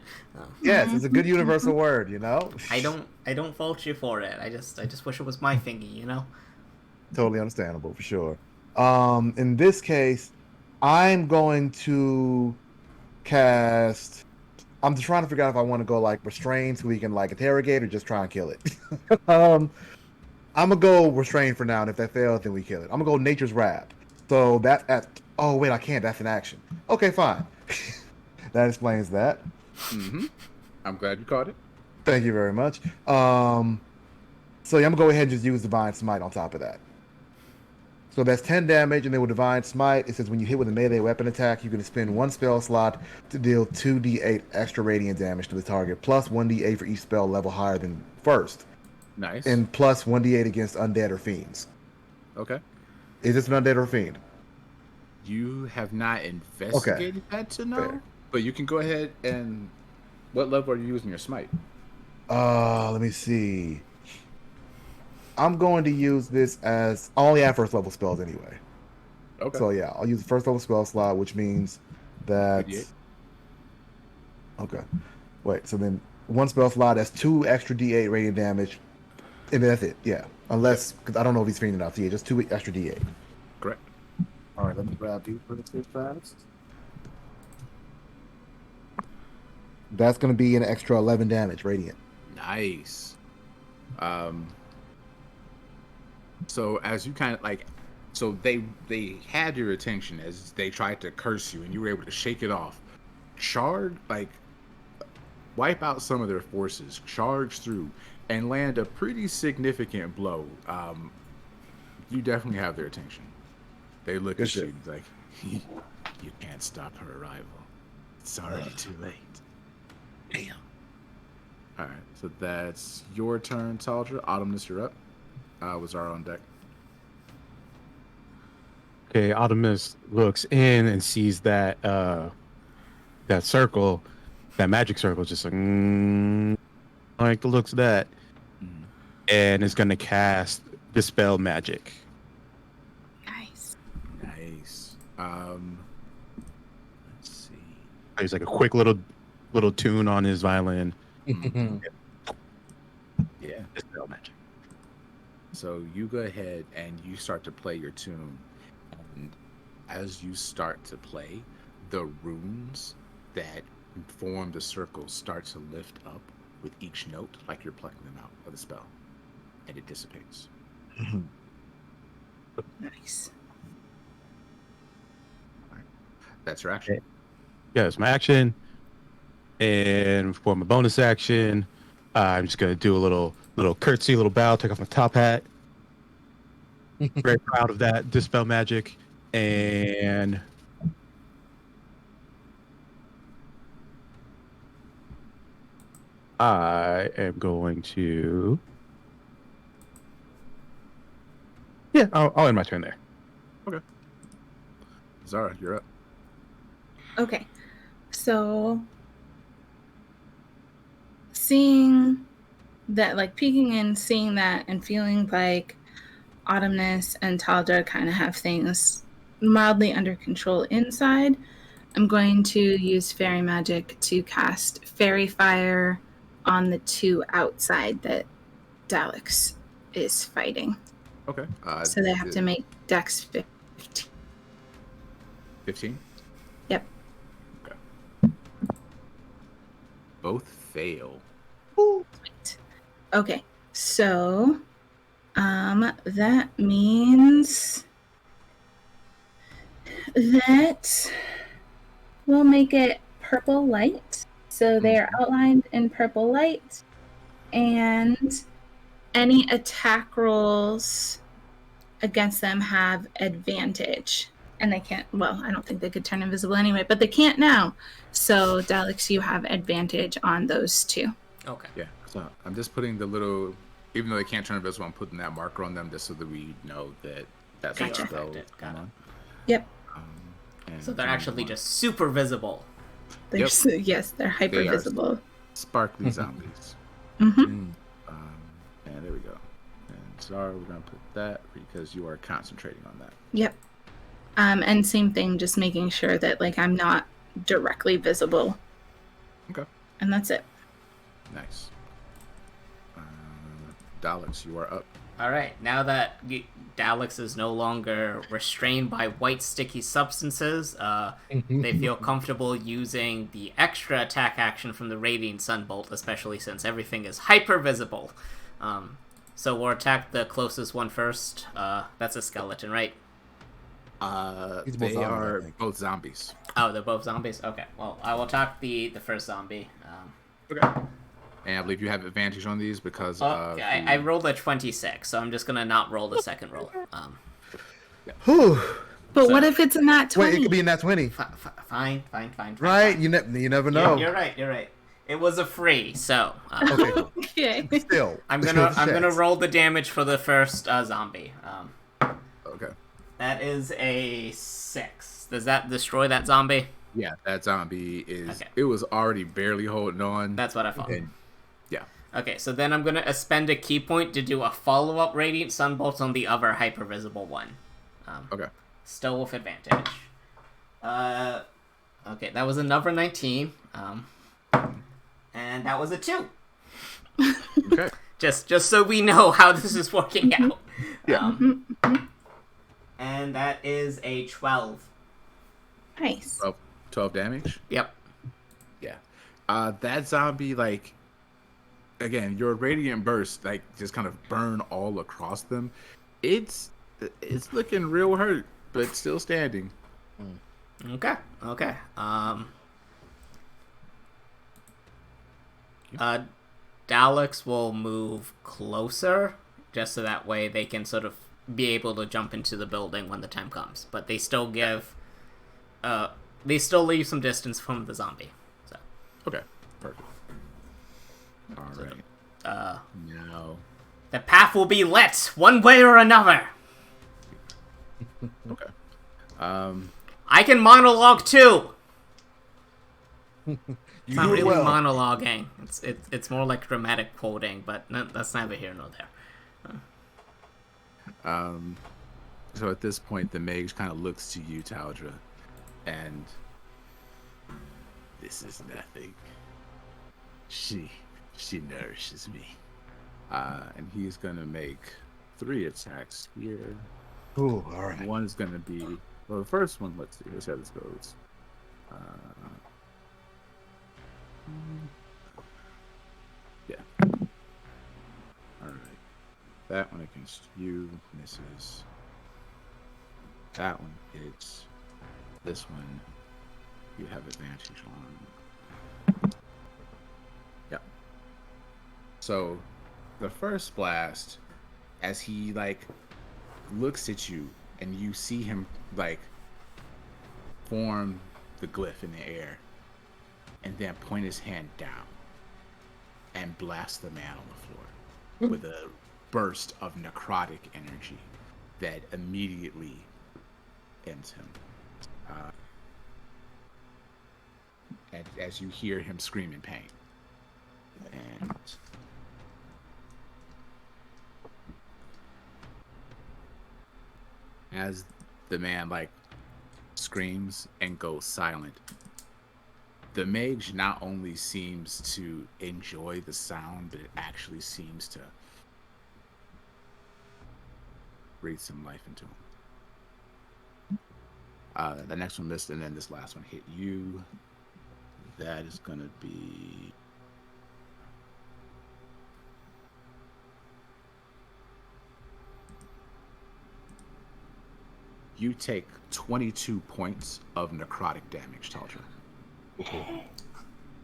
Yes, it's a good universal word, you know? I don't fault you for it. I just wish it was my fingy, you know? Totally understandable for sure. In this case, I'm going to cast. I'm just trying to figure out if I want to go like restrain so we can like interrogate or just try and kill it. I'm gonna go restrain for now, and if that fails, then we kill it. I'm gonna go nature's wrath. So that's at. Oh wait, I can't. That's an action. Okay, fine. That explains that. Mm-hmm. I'm glad you caught it. Thank you very much. So yeah, I'm gonna go ahead and just use divine smite on top of that. So that's 10 damage, and then with Divine Smite, it says when you hit with a melee weapon attack, you can spend 1 spell slot to deal 2d8 extra radiant damage to the target, plus 1d8 for each spell level higher than first, Nice. and plus 1d8 against undead or fiends. Okay. Is this an undead or fiend? You have not investigated that to know, Fair. but you can go ahead and. What level are you using your smite? Let me see. I'm going to use this as I only have first level spells anyway. Okay. So yeah, I'll use the first level spell slot, which means that. 2d8. Okay. Wait, so then 1 spell slot, that's 2 extra d8 radiant damage, and that's it. Yeah, unless because I don't know if he's fiending enough. So yeah, just 2 extra d8. Correct. All right, let me grab you for this fast. That's going to be an extra 11 damage radiant. Nice. So as you kind of like, so they had your attention as they tried to curse you, and you were able to shake it off. Wipe out some of their forces, charge through, and land a pretty significant blow. You definitely have their attention. They look Good at shit. you like, you can't stop her arrival. It's already too late. Damn. All right, so that's your turn, Taldra. Autumnus, you're up. Was our on deck. Okay, Artemis looks in and sees that that circle, that magic circle, just like, like the looks of that, and is gonna cast Dispel Magic. Nice. Nice. Let's see. There's like a quick little tune on his violin. Yeah. Dispel Magic. So you go ahead and you start to play your tune, and as you start to play, the runes that form the circle start to lift up with each note, like you're plucking them out of the spell, and it dissipates. Nice. That's your action. Yeah, it's my action, and for my bonus action, I'm just gonna do a little curtsy, little bow, take off my top hat. Very proud of that Dispel Magic, and I am going to. Yeah, I'll end my turn there. Okay. Zara, you're up. Okay. So seeing that, like peeking in, seeing that, and feeling like Autumnus and Taldra kind of have things mildly under control inside, I'm going to use fairy magic to cast fairy fire on the 2 outside that Daleks is fighting. Okay. So they have to make Dex 15. 15? Yep. Okay. Both fail. Sweet. Okay, so that means that we'll make it purple light. So they are outlined in purple light, and any attack rolls against them have advantage. And they can't, well, I don't think they could turn invisible anyway, but they can't now. So, Daleks, you have advantage on those two. Okay. Yeah. So I'm just putting the little, even though they can't turn invisible, I'm putting that marker on them just so that we know that that's what Gotcha. spell Got going it. on. Yep. And So they're actually one. just super visible. They're Yep. yes, they're hyper visible. Sparkly zombies. Mm-hmm. And there we go. And sorry, we're gonna put that because you are concentrating on that. Yep. And same thing, just making sure that like I'm not directly visible. Okay. And that's it. Nice. Daleks, you are up. All right. Now that Daleks is no longer restrained by white sticky substances, they feel comfortable using the extra attack action from the Radiant Sunbolt, especially since everything is hyper visible. So we'll attack the closest one first. That's a skeleton, right? He's both They zombies, I are think. both zombies. Oh, they're both zombies? Okay. Well, I will attack the first zombie. Okay. And I believe you have advantage on these because of I rolled a 26, so I'm just going to not roll the second roll. Whew. But So- what if it's a nat 20? Wait, it could be in that 20. Fine. Right? You never know. You're right. It was a free, so Okay, cool. Okay. Still. I'm gonna roll the damage for the first zombie. Okay. That is a 6. Does that destroy that zombie? Yeah, that zombie is. Okay. It was already barely holding on. That's what I thought. And, yeah. Okay, so then I'm gonna spend a key point to do a follow-up Radiant Sunbolt on the other hyper-visible one. Okay. Still with advantage. Okay, that was another 19. And that was a 2. Okay. Just so we know how this is working out. Yeah. And that is a 12. Nice. 12 damage. Yep. Yeah. That zombie, like, again, your radiant burst, like, just kind of burn all across them. It's looking real hurt, but still standing. Okay. Daleks will move closer, just so that way they can sort of be able to jump into the building when the time comes. But they still leave some distance from the zombie. So. Okay. Perfect. All right. Now. The path will be lit, one way or another. Okay. I can monologue too. It's not do it really well. monologuing. It's more like dramatic quoting, but that's neither here nor there. So at this point, the mage kind of looks to you, Taldra, and this is nothing. She nourishes me. And he's gonna make 3 attacks here. Ooh, all right. One is gonna be, well, the first one. Let's see. Let's see how this goes. Yeah. All right. That one against you misses. That one hits. This one you have advantage on. Yep. So the first blast, as he like looks at you and you see him like form the glyph in the air and then point his hand down and blast the man on the floor with a burst of necrotic energy that immediately ends him. As you hear him scream in pain. And as the man like screams and goes silent, the mage not only seems to enjoy the sound, but it actually seems to breathe some life into him. The next one missed, and then this last one hit you. That is gonna be you take 22 points of necrotic damage, Taldra.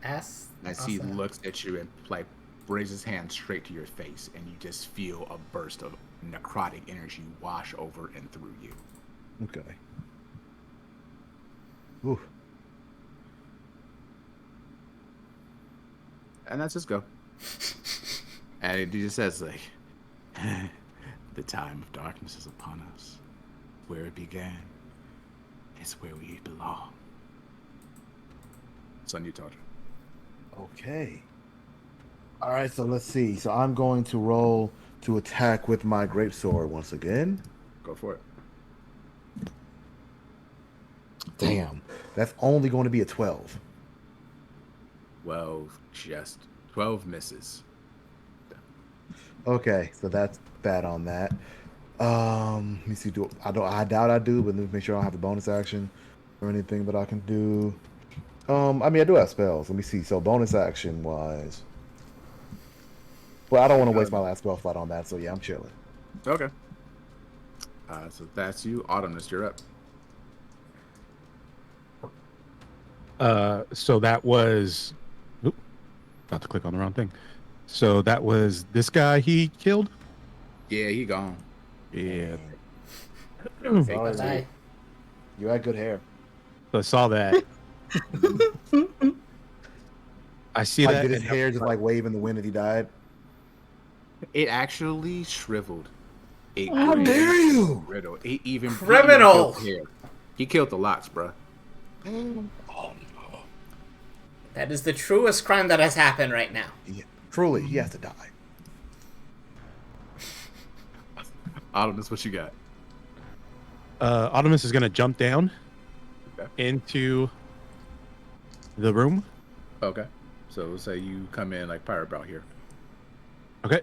As he looks at you and like raises his hand straight to your face, and you just feel a burst of necrotic energy wash over and through you. Okay. Ooh. And that's his go. And he just says like, the time of darkness is upon us. Where it began is where we belong. It's on you, Todra. Okay. All right, so let's see. So I'm going to roll to attack with my greatsword once again. Go for it. Damn. That's only going to be a 12. Well, just 12 misses. Okay, so that's bad on that. Let me see. I doubt I do, but let me make sure I don't have a bonus action or anything that I can do. I mean, I do have spells. Let me see. So bonus action wise, well, I don't want to waste my last spell slot on that. So yeah, I'm chilling. Okay. So that's you, Autumnus. You're up. So that was. Oop, about to click on the wrong thing. So that was this guy he killed? Yeah, he gone. Yeah. Sorry, you had good hair. So I saw that. I see Like, that. did his hair just like wave in the wind as he died? It actually shriveled. How dare you! Riddle. Even Criminal! He killed the lots, bruh. That is the truest crime that has happened right now. Yeah, truly, he has to die. Autumnus, what you got? Autumnus is going to jump down into the room. Okay. So say you come in like Pirate Bout here. Okay.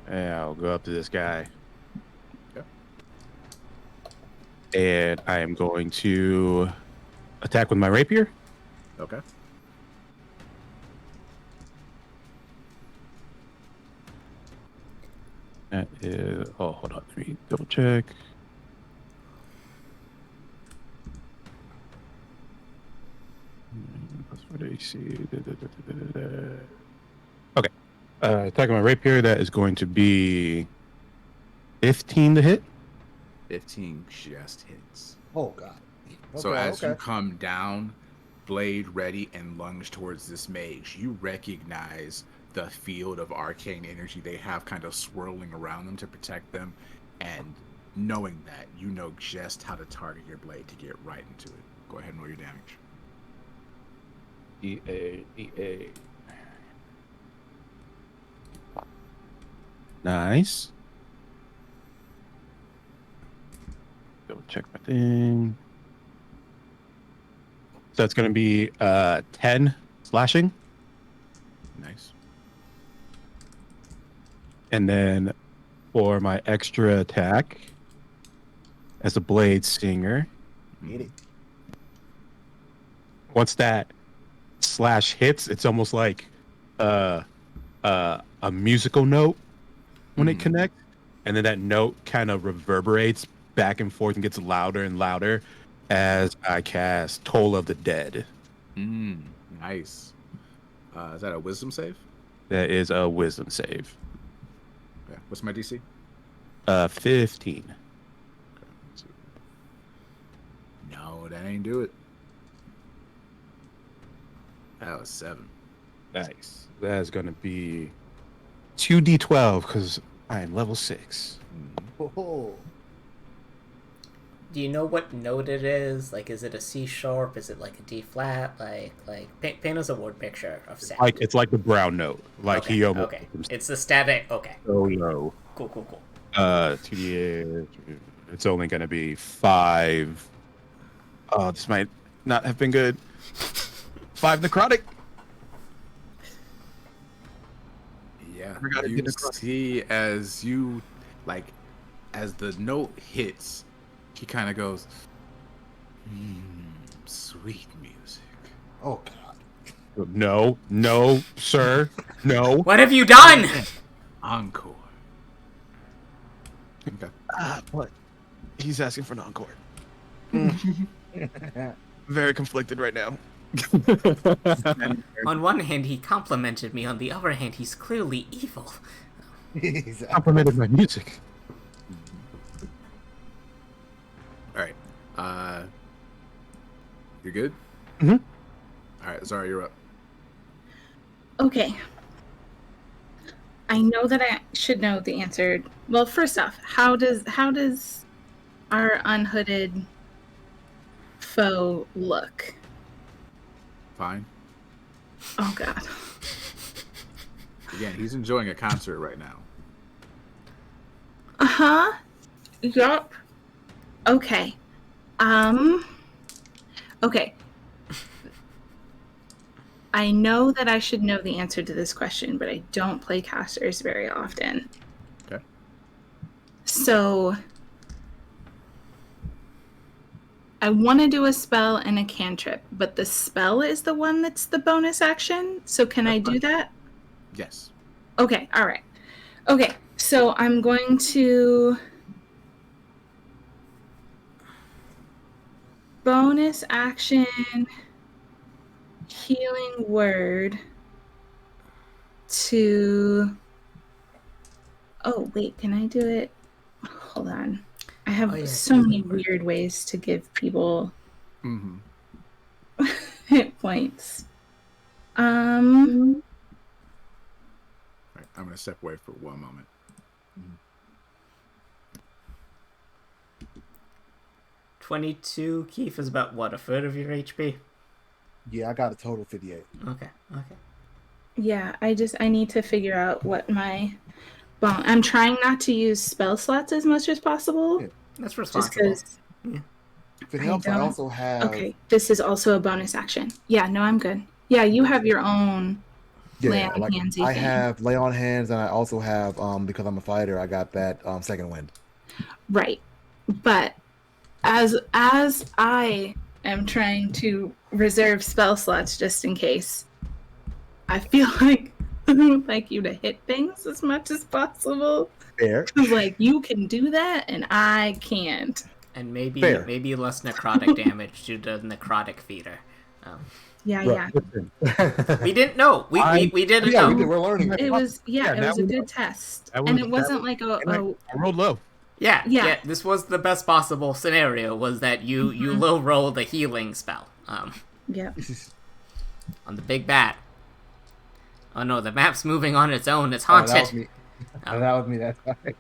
And I'll go up to this guy. Okay. And I am going to attack with my rapier. Okay. That is... Oh, hold on. Let me double check. What AC? Okay. Attacking my rapier, that is going to be 15 to hit. 15 just hits. Oh god. So as you come down, blade ready and lunge towards this mage, you recognize the field of arcane energy they have kind of swirling around them to protect them, and knowing that, you know just how to target your blade to get right into it. Go ahead and roll your damage. EA. Nice. Go check my thing. So it's going to be 10 slashing. Nice. And then for my extra attack as a blade singer, Get it. once that slash hits, it's almost like a musical note when it connects, and then that note kind of reverberates back and forth and gets louder and louder as I cast Toll of the Dead. Nice. Is that a wisdom save? That is a wisdom save. Okay. What's my DC? 15. Okay. No, that ain't do it. That was 7. Nice. That is going to be 2d12 because I am level 6. Oh. Do you know what note it is? Like, is it a C sharp? Is it like a D flat? Paint us a word picture of sound. It's like the brown note. Like okay, he almost. okay. It's the static. Okay. So low. Cool. 2d8. It's only going to be 5. Oh, this might not have been good. 5 necrotic. Yeah. Forgot You see as you, like, as the note hits, he kind of goes, sweet music. Oh god. No, sir. No. What have you done? Encore. Okay. What? He's asking for an encore. Very conflicted right now. On one hand, he complimented me. On the other hand, he's clearly evil. Exactly. Complimented my music. All right. You're good? Mhm. All right, Zara, you're up. Okay. I know that I should know the answer. Well, first off, how does our unhooded foe look? Fine. Oh God. Again, he's enjoying a concert right now. Uh-huh. Yup. Okay. Okay. I know that I should know the answer to this question, but I don't play casters very often. Okay. So I want to do a spell and a cantrip, but the spell is the one that's the bonus action. So can I do that? Yes. Okay, all right. Okay, so I'm going to bonus action healing word to. Oh, wait, can I do it? Hold on. I have Oh, yeah, so many healing word. weird ways to give people Mm-hmm. hit points. All right, I'm going to step away for one moment. 22, Keith, is about what, a third of your HP? Yeah, I got a total 58. Okay. Yeah, I need to figure out what my I'm trying not to use spell slots as much as possible. Yeah. That's Just responsible. because If it helps, I also have. Okay, this is also a bonus action. Yeah, no, I'm good. Yeah, you have your own lay Yeah, on like handsy I thing. have lay on hands, and I also have because I'm a fighter, I got that second wind. Right. But as I am trying to reserve spell slots just in case, I feel like I would like you to hit things as much as possible. Fair. Because like you can do that and I can't. And maybe Fair. less necrotic damage due to necrotic feeder. Yeah. We didn't know. We didn't Yeah, know. we're learning. It was Yeah, it now was a we know. good test. That And was- it that wasn't was- like I rolled low. Yeah. This was the best possible scenario. Was that you low rolled a healing spell yeah. on the big bat. Oh no, the map's moving on its own. It's Oh, haunted. that was me. Oh, that was me. That's right.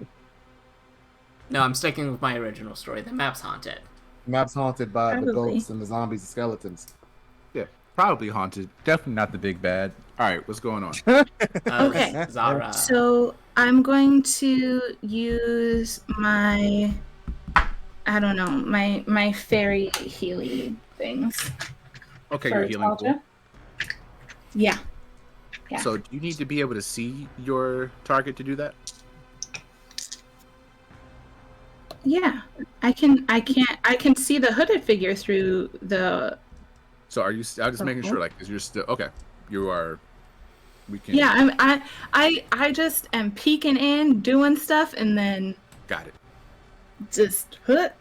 No, I'm sticking with my original story. The map's haunted. Map's haunted by the Probably. ghosts and the zombies and skeletons. Yeah, probably haunted. Definitely not the big bad. All right, what's going on? Okay. Zara. So I'm going to use my I don't know, my fairy healy things. Okay, for you're healing. Cool. Talja. Yeah. Yeah. So do you need to be able to see your target to do that? Yeah. I can see the hooded figure through the So are you? I'm just making sure, Okay. like, because you're still okay. You are. We can. Yeah, I just am peeking in, doing stuff, and then Got it. just put.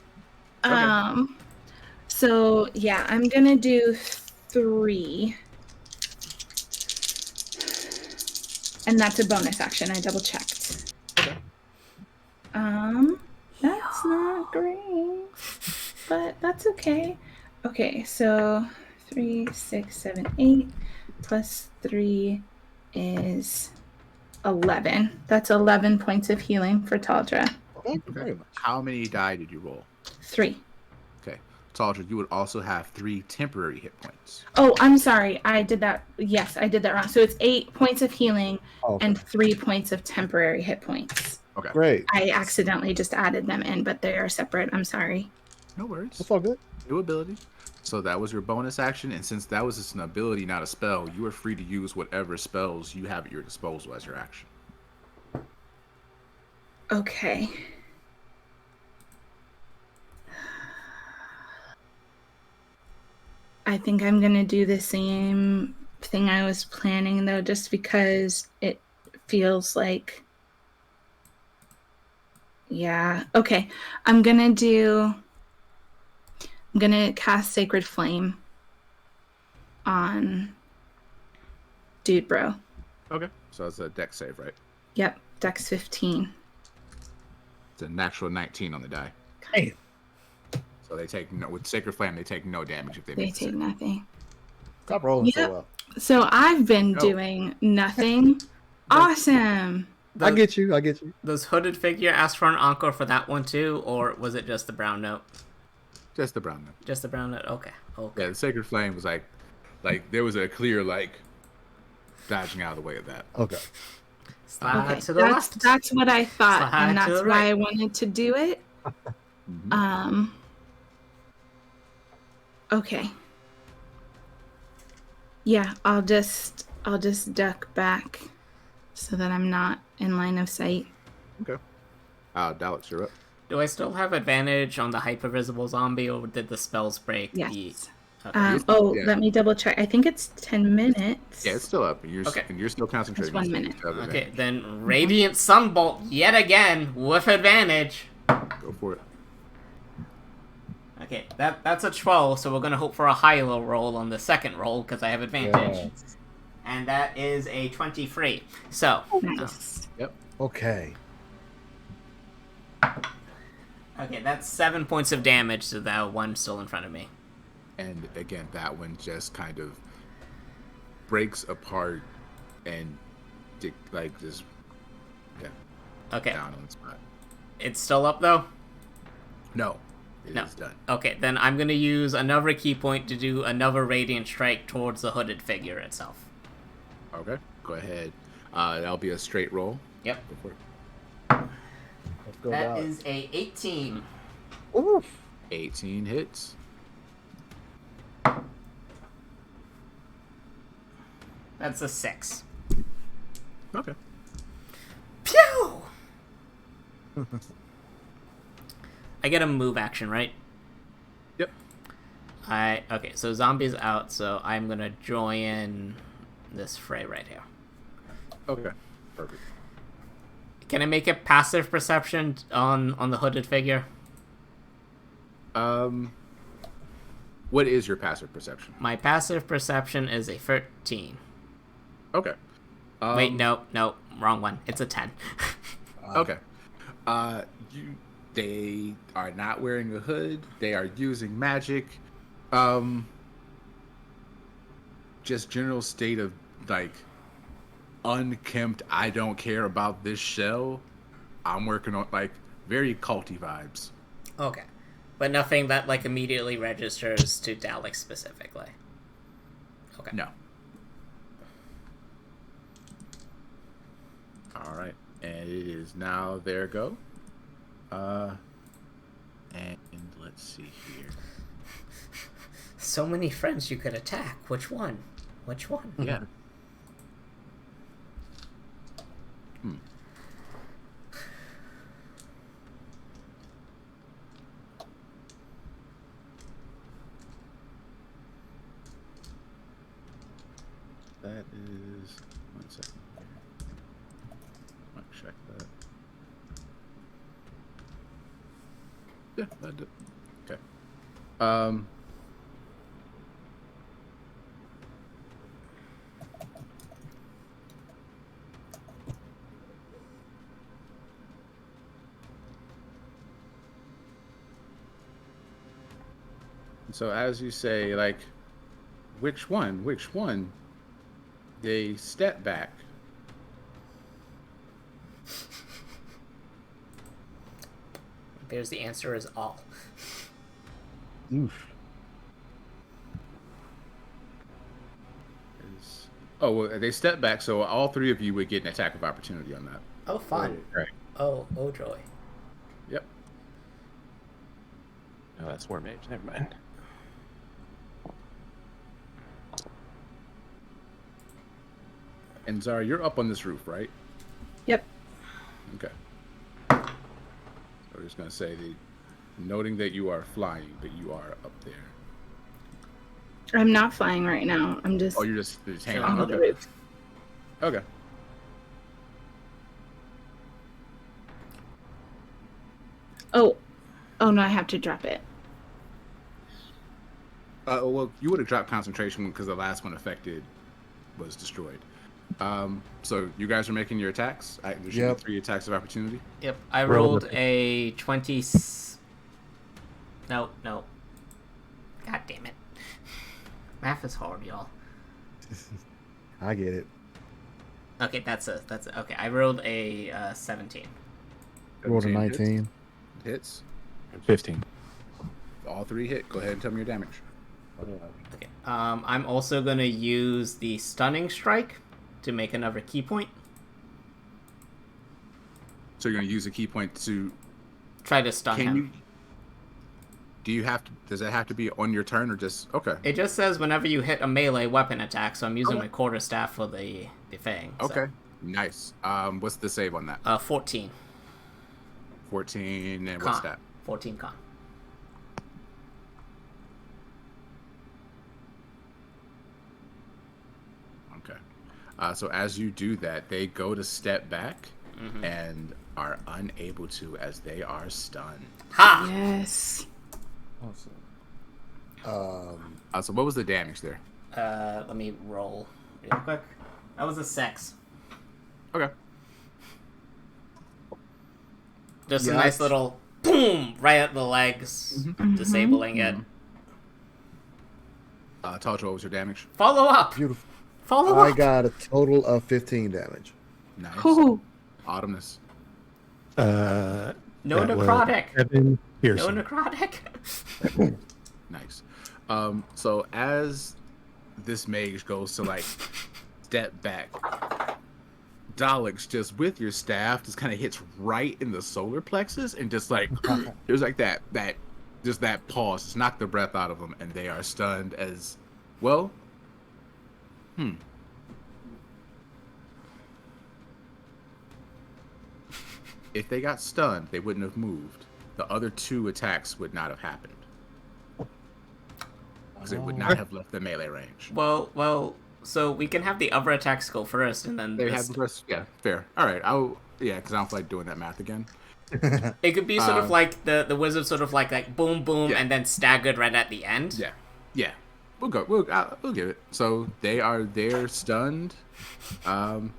So yeah, I'm gonna do 3, and that's a bonus action. I double checked. Okay. That's not great, but that's okay. Okay, so 3, 6, 7, 8 plus 3 is 11. That's 11 points of healing for Taldra. Thank you very Okay. much. How many die did you roll? 3. Okay. Taldra, you would also have 3 temporary hit points. Oh, I'm sorry. I did that. Yes, I did that wrong. So it's 8 points of healing Okay. and 3 points of temporary hit points. Okay. Great. I accidentally just added them in, but they are separate. I'm sorry. No worries. That's all good. New ability. So that was your bonus action, and since that was just an ability, not a spell, you are free to use whatever spells you have at your disposal as your action. Okay. I think I'm going to do the same thing I was planning, though, just because it feels like. Yeah. Okay. I'm going to cast Sacred Flame on Dude Bro. Okay. So it's a deck save, right? Yep, Dex 15. It's a natural 19 on the die. Damn. So they take no, with Sacred Flame, they take no damage if they They make the take save. nothing. Stop rolling so Yep. well. So I've been Go. doing nothing. Awesome. I get you. I get you. Does Hooded Figure ask for an encore for that one too, or was it just the brown note? Just the brown note. Just the brown note. Okay. Okay. Yeah, the Sacred Flame was like there was a clear dodging out of the way of that. Okay. Slide Okay, to the left. that's what I thought, Slide and to that's the why right. I wanted to do it. Mhm. Okay. Yeah, I'll just duck back so that I'm not in line of sight. Okay. Daleks, you're up. Do I still have advantage on the hypervisible zombie, or did the spells break? Yes. Okay. Yeah. Let me double check. I think it's 10 minutes. Yeah, it's still up. And Okay. you're still concentrating. It's 1 so you minute. still have Okay, advantage. then Radiant Sunbolt yet again with advantage. Go for it. Okay, that's a 12, so we're gonna hope for a higher roll on the second roll because I have advantage. Yes. And that is a 23. So, Nice. Okay. okay, that's 7 points of damage, so that one's still in front of me. And again, that one just kind of breaks apart and just Okay, down on the spot. it's still up though? No, it is No. done. Okay, then I'm gonna use another key point to do another Radiant Strike towards the hooded figure itself. Okay, go ahead. That'll be a straight roll. Yep. Go for it. Let's go That down. is a 18. Oof. 18 hits. That's a 6. Okay. Pew! I get a move action, right? Yep. Okay, so zombies out, so I'm gonna join this fray right here. Okay. Perfect. Can I make a passive perception on the hooded figure? What is your passive perception? My passive perception is a 13. Okay. Wait, no, wrong one. It's a 10. Okay. They are not wearing a hood. They are using magic. Just general state of unkempt. I don't care about this shell. I'm working on very culty vibes. Okay. But nothing that immediately registers to Dalek specifically. Okay. No. All right, and it is now their go. And let's see here. So many friends you could attack. Which one? Which one? Yeah. That is 1 second. Might check that. Yeah, that did. Okay. So as you say, which one? Which one? They step back. There's the answer is all. Oof. Oh, well, they step back, so all three of you would get an attack of opportunity on that. Oh, fun. Right. Oh joy. Yep. Oh, that's War Mage. Never mind. And Zara, you're up on this roof, right? Yep. Okay. So we're just gonna say noting that you are flying, but you are up there. I'm not flying right now. I'm just Oh, you're just hanging on out. the Okay. roof. Okay. Oh no, I have to drop it. Well, you would have dropped concentration because the last one affected was destroyed. So you guys are making your attacks. There should Yep. be 3 attacks of opportunity. Yep, I Roll rolled the- a 20. No. God damn it. Math is hard, y'all. I get it. Okay, that's a okay. I rolled a 17. Rolled a 17 19. Hits. 15. All 3 hit. Go ahead and tell me your damage. Okay. I'm also gonna use the stunning strike to make another key point. So you're gonna use a key point to. Try to stun Can him. you? Do you have to? Does it have to be on your turn or just okay? It just says whenever you hit a melee weapon attack, so I'm using Okay. my quarterstaff for the fang. so. Okay. Nice. What's the save on that? 14. 14 and Con. what's that? 14 con. Okay. So as you do that, they go to step back and are unable to as they are stunned. Ha! Yes. Awesome. So what was the damage there? Let me roll real quick. That was a 6. Okay. Just a Yes. nice little boom right at the legs, disabling it. Talja, what was your damage? Follow up. Beautiful. Follow I up. got a total of 15 damage. Nice. Ooh. Autumnus. No That was necrotic. 7 No piercing. necrotic. Nice. So as this mage goes to like step back, Daleks just with your staff just kind of hits right in the solar plexus and just like there's like that just that pause, just knock the breath out of them, and they are stunned as well. If they got stunned, they wouldn't have moved. The other 2 attacks would not have happened. Because it would not have left the melee range. well. So we can have the other attacks go first, and then They this, have the rest. Yeah, fair. All right. Because I don't feel like doing that math again. it could be sort of like the wizard, sort of like boom, boom, Yeah. and then staggered right at the end. Yeah. We'll go. We'll give it. So they're stunned, and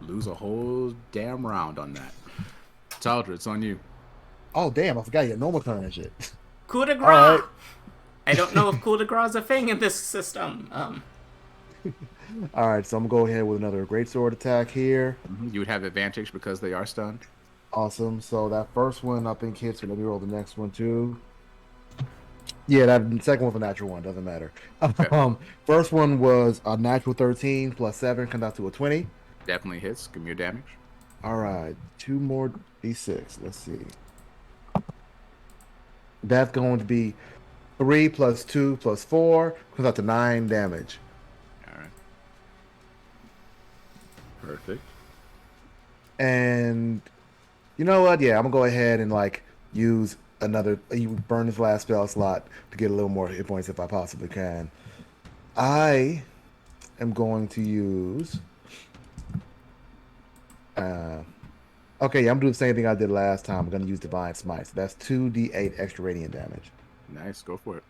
lose a whole damn round on that. Taldra, it's on you. Oh, damn. I forgot your normal turn and shit. Coup de grace. Alright. I don't know if coup de grace is a thing in this system. All right, so I'm going to go ahead with another great sword attack here. You would have advantage because they are stunned. Awesome. So that first one I think hits. So let me roll the next one too. Yeah, that second one's a natural one. Doesn't matter. First one was a natural 13 plus 7 comes out to a 20. Definitely hits. Give me your damage. All right, 2 more d6. Let's see. That's going to be 3 plus 2 plus 4 comes out to 9 damage. All right. Perfect. And you know what? Yeah, I'm gonna go ahead and like use another. You burn this last spell slot to get a little more hit points if I possibly can. I am going to use. Okay, yeah, I'm doing the same thing I did last time. I'm gonna use Divine Smite. So that's 2d8 extra radiant damage. Nice. Go for it.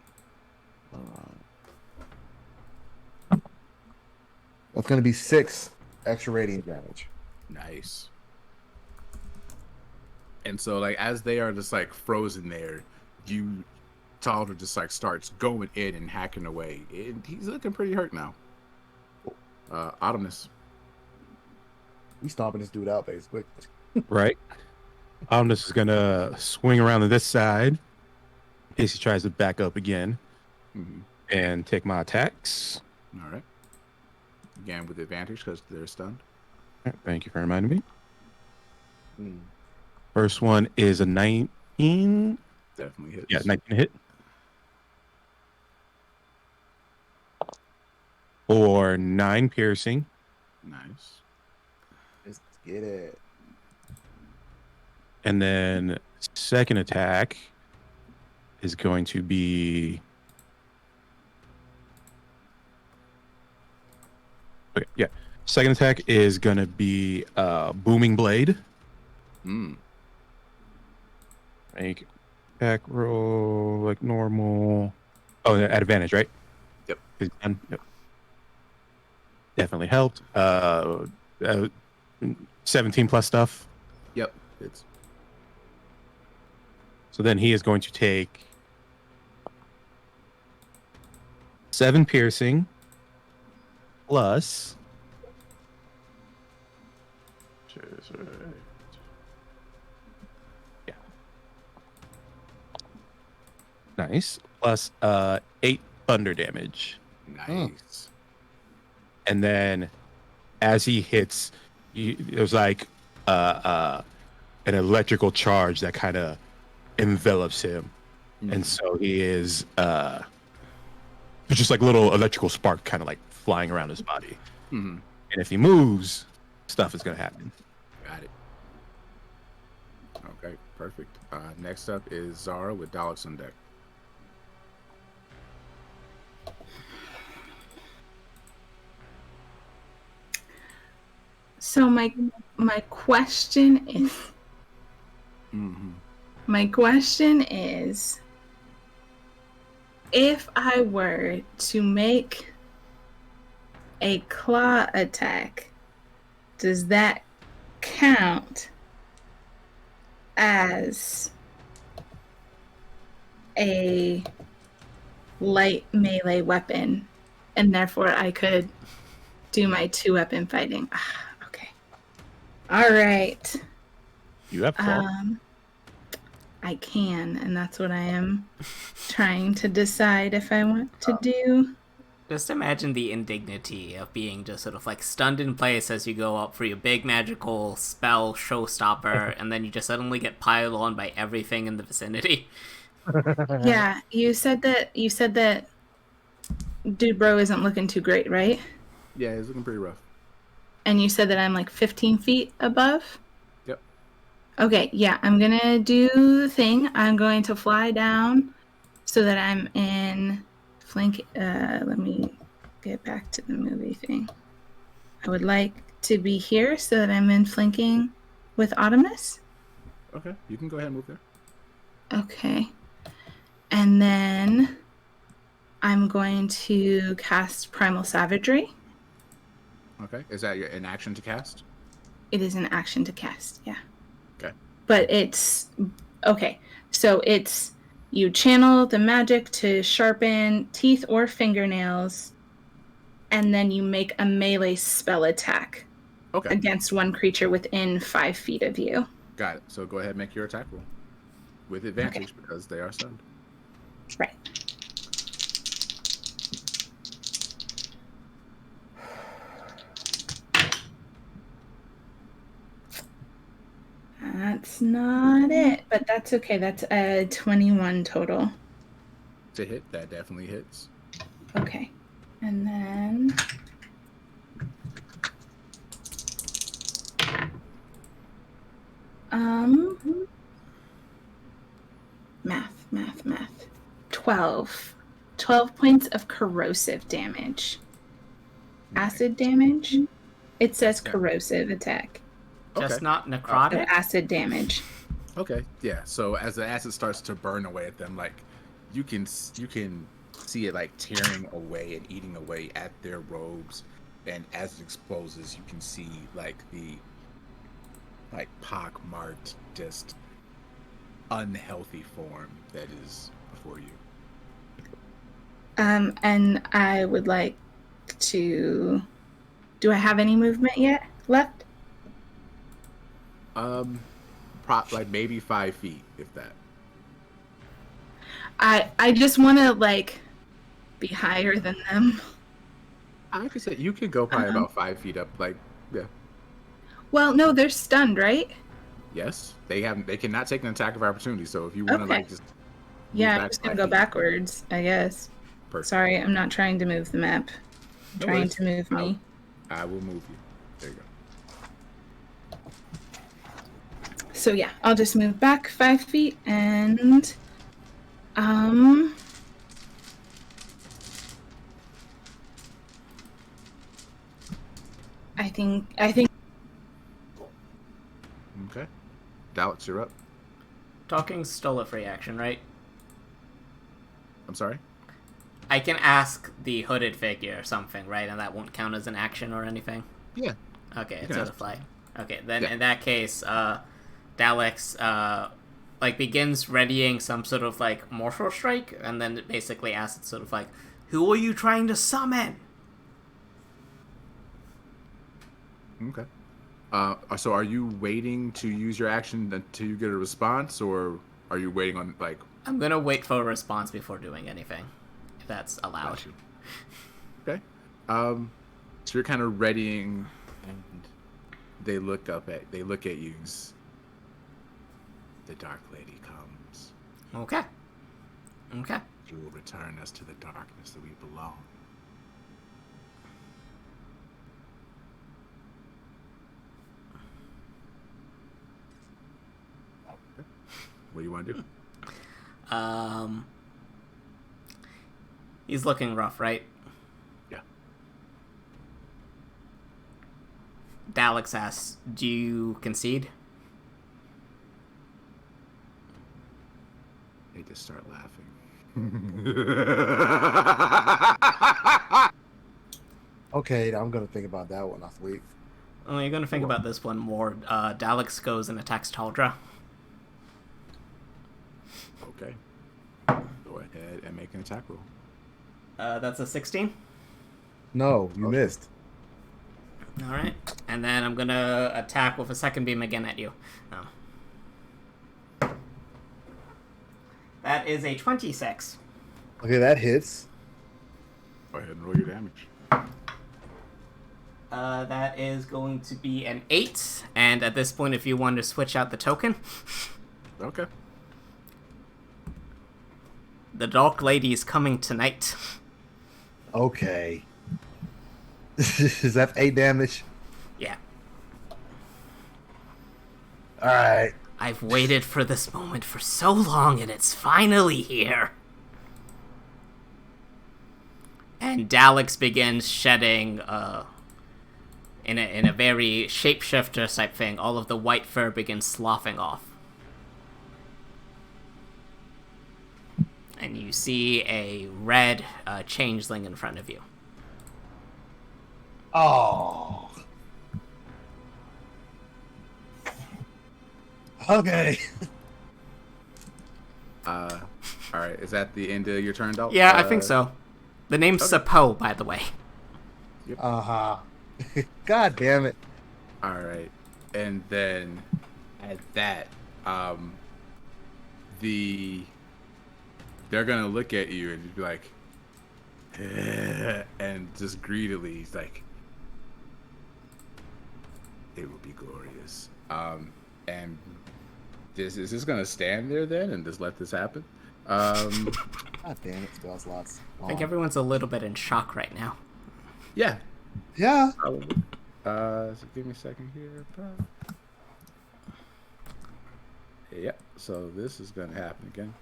That's gonna be 6 extra radiant damage. Nice. And so, like, as they are just like frozen there, Talder just like starts going in and hacking away. And he's looking pretty hurt now. Autumnus. We stomping this dude out basically. Right. Omnis is gonna swing around to this side in case he tries to back up again and take my attacks. All right. Again with advantage because they're stunned. All right, thank you for reminding me. First one is a 19. Definitely hits. Yeah, 19 hit. Or 9 piercing. Nice. Let's get it. And then second attack is going to be. Okay, yeah. Second attack is going to be Booming Blade. Make attack roll like normal. Oh, at advantage, right? Yep. He's done. Yep. Definitely helped. 17 plus stuff. Yep. It's So then he is going to take 7 piercing plus. Yeah. Nice. Plus 8 thunder damage. nice. And then as he hits, there's like an electrical charge that kind of envelops him. And so he is just like a little electrical spark kind of like flying around his body. Mhm. And if he moves, stuff is going to happen. Got it. Okay, perfect. Next up is Zara with Daleks on deck. So my question is Mm-hmm. my question is if I were to make a claw attack, does that count as a light melee weapon, and therefore I could do my 2-weapon fighting? Okay. All right. You have claw. I can, and that's what I am trying to decide if I want to do. Just imagine the indignity of being just sort of like stunned in place as you go up for your big magical spell showstopper, and then you just suddenly get piled on by everything in the vicinity. Yeah, you said that Dude Bro isn't looking too great, right? Yeah, it's looking pretty rough. And you said that I'm like 15 feet above? Yep. Okay, yeah, I'm gonna do the thing. I'm going to fly down so that I'm in flank. Let me get back to the movie thing. I would like to be here so that I'm in flanking with Autumnus. Okay, you can go ahead and move there. Okay. And then I'm going to cast Primal Savagery. Okay, is that an action to cast? It is an action to cast, yeah. Okay. But it's okay. So it's you channel the magic to sharpen teeth or fingernails, and then you make a melee spell attack Okay, against one creature within 5 feet of you. got it. So go ahead and make your attack roll with advantage because they are stunned. Right. That's not it, but that's okay. That's a 21 total. To hit, that definitely hits. Okay. And then math. 12 points of corrosive damage. Acid damage? It says corrosive attack. Just Okay. not So necrotic? acid damage. Okay, yeah. So as the acid starts to burn away at them, like you can see it like tearing away and eating away at their robes, and as it exposes, you can see like the pock-marked, just unhealthy form that is before you. And I would like to. Do I have any movement yet left? Like maybe 5 feet, if that. I just want to like be higher than them. I could say you could go probably about 5 feet up. Like, yeah, Well, no, they're stunned, right? yes, they cannot take an attack of opportunity. So if you want to Okay. like just move Yeah, I'm back just gonna 5 go feet. backwards, I guess. Perfect. Sorry, I'm not trying to move the map. I'm No trying worries. to move me. I will move you. There you go. So yeah, I'll just move back 5 feet and I think Okay. Daleks, you're up. Talking's still a free action, right? I'm sorry. I can ask the hooded figure something, right? And that won't count as an action or anything? Yeah. Okay, it's can a ask. fly. Okay, then Yeah. in that case, Daleks, begins readying some sort of, mortal strike, and then it basically asks sort of who are you trying to summon? Okay. So are you waiting to use your action until you get a response, or are you waiting on I'm gonna wait for a response before doing anything, if that's allowed. Got you. Okay. So you're kind of readying, and they look at you. The Dark Lady comes. Okay. Okay. You will return us to the darkness that we belong. What do you want to do? He's looking rough, right? Yeah. Daleks asks, do you concede? They just start laughing. Okay, I'm gonna think about that one last week. Oh, you're gonna think about this one more. Daleks goes and attacks Taldra. Okay. Go ahead and make an attack roll. That's a 16. No, you missed. Alright. And then I'm gonna attack with a second beam again at you. Oh. That is a 26. Okay, that hits. Go ahead and roll your damage. That is going to be an 8. And at this point, if you want to switch out the token, Okay. the Dark Lady is coming tonight. Okay. Is that 8 damage? Yeah. Alright. I've waited for this moment for so long, and it's finally here. And Daleks begins shedding, in a very shapeshifter type thing. All of the white fur begins sloughing off. And you see a red changeling in front of you. Oh. Okay. All right. Is that the end of your turn, Dalton? Yeah, I think so. The name's Sapo, by the way. Uh-huh. God damn it. All right. And then at that, they're gonna look at you and be like, and just greedily, he's like, it will be glorious. And is this gonna stand there then and just let this happen? God damn it, spells lots. I think everyone's a little bit in shock right now. Yeah, Yeah. probably. So give me a second here. Yeah. So this is gonna happen again.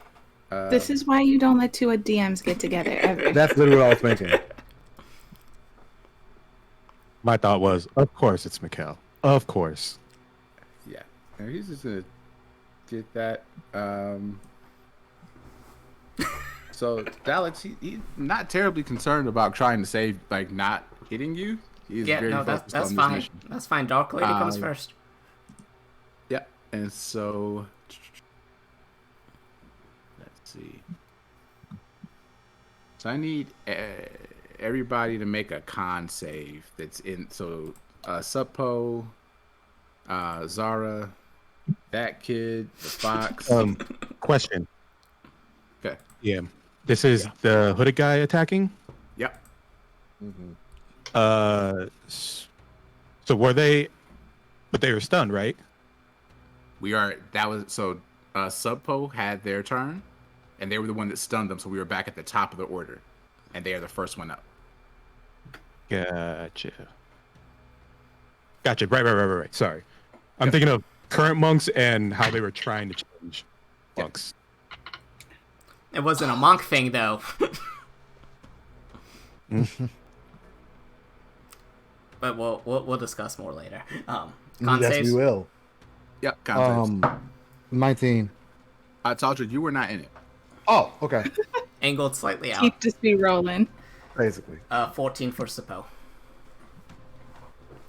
This is why you don't let two DMs get together ever. That's literally what I was thinking. My thought was, of course it's Mikkel. Of course. Yeah. And he's just gonna get that. So Daleks, he's not terribly concerned about trying to save, not hitting you. He's Yeah, very no, focused that's on this fine. mission. That's fine. Dark Lady comes first. Yeah, and so let's see. So I need everybody to make a con save. That's in Suppo, Zara, that kid, the fox. Question. Okay. Yeah. This is the hooded guy attacking? Yep. So were they, but they were stunned, right? Suppo had their turn, and they were the one that stunned them, so we were back at the top of the order, and they are the first one up. Gotcha. Right. Sorry. I'm thinking of current monks and how they were trying to change monks. It wasn't a monk thing, though. But we'll discuss more later. Con Yes, saves? we will. Yep, con saves. 19. Taldra, you were not in it. Oh, okay. Angled slightly out. Keep just be rolling. Basically. 14 for Sapo.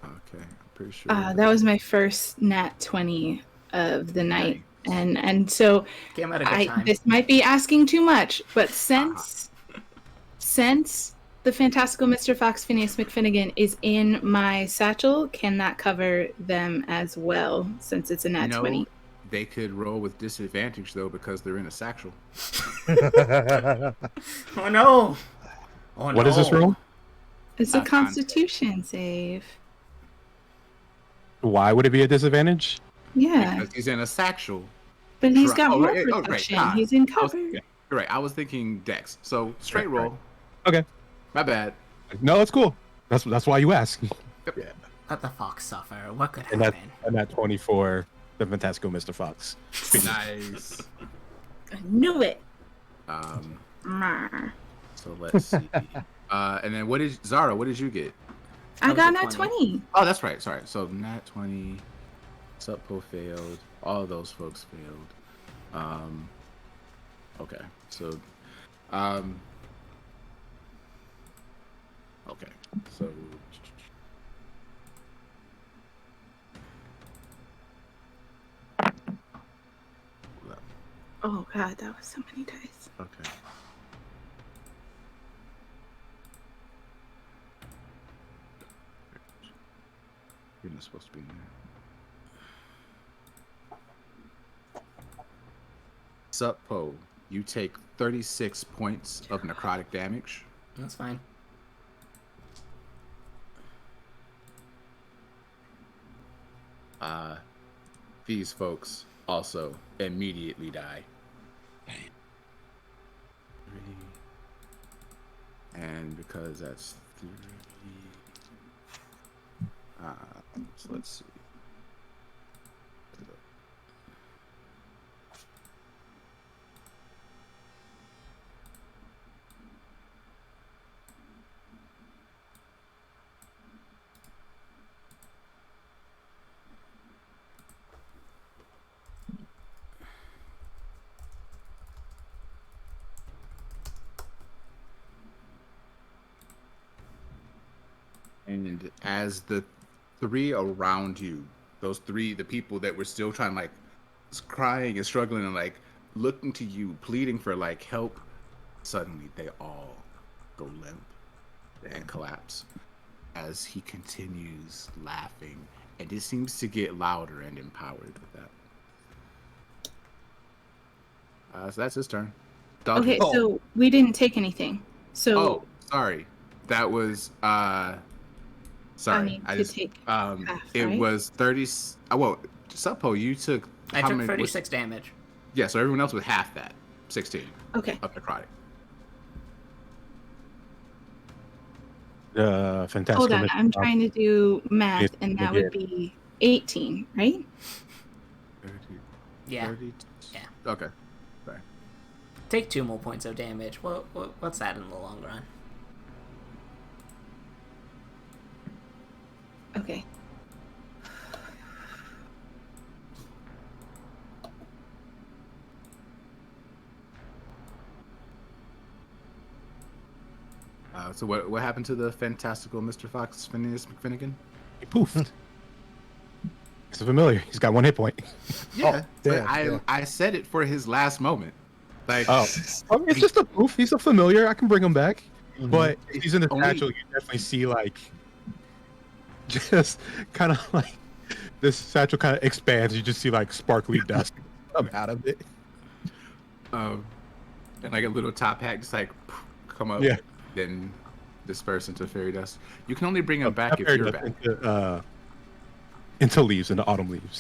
Okay, I'm pretty sure. That was my first nat 20 of the night. And so Came at a good time. this might be asking too much, but since the fantastical Mr. Fox Phineas McFinnigan is in my satchel, can that cover them as well since it's a nat 20? They could roll with disadvantage though because they're in a satchel. Oh no! Oh, What is this roll? It's a constitution save. Why would it be a disadvantage? Yeah. Because he's in a satchel. But he's got more right, protection. right. He's in I was- cover. You're right. I was thinking Dex. So straight Right, roll. Okay. My bad. No, it's cool. That's why you ask. Let the fox suffer. What could And happen? that 24, the fantastical Mr. Fox. Nice. I knew it. So let's see. And then what did Zara? What did you get? I got a nat 20. Oh, that's right. Sorry. So nat 20. Suppo failed. All of those folks failed. Okay. So, okay. So. Oh god, that was so many dice. Okay. You're not supposed to be in there. Suppo, you take 36 points of necrotic damage. That's fine. These folks also immediately die. And because that's 3, so let's see. And as the 3 around you, those 3, the people that were still trying, like, crying and struggling and, like, looking to you, pleading for, like, help, suddenly they all go limp and collapse as he continues laughing. And it seems to get louder and empowered with that. So that's his turn. Dodger. Okay, so we didn't take anything. So Oh, sorry. That was sorry. I need to take half, it right? was 30 well, Suppo, you took I how took many 36 damage. Yeah, so everyone else was half that. 16 okay. of necrotic. Fantastical. Hold on, Mr. I'm Fox. trying to do math, If and we that would did. be 18, right? 30, Yeah. 30, Yeah. Okay. Sorry. Take 2 more points of damage. What's that in the long run? Okay. So what happened to the fantastical Mr. Fox Phineas McFinnigan? He poofed. He's a familiar. He's got 1 hit point. Yeah, damn, but yeah. I said it for his last moment. Like, Oh, I mean, it's just a poof. He's a familiar. I can bring him back. Mhm. But if he's in the Only- satchel, you definitely see like just kind of like this satchel kind of expands. You just see like sparkly dust come out of it. and like a little top hat just like come up, Yeah. then disperse into fairy dust. You can only bring him back Not if fairy you're dust, back. into leaves, into autumn leaves.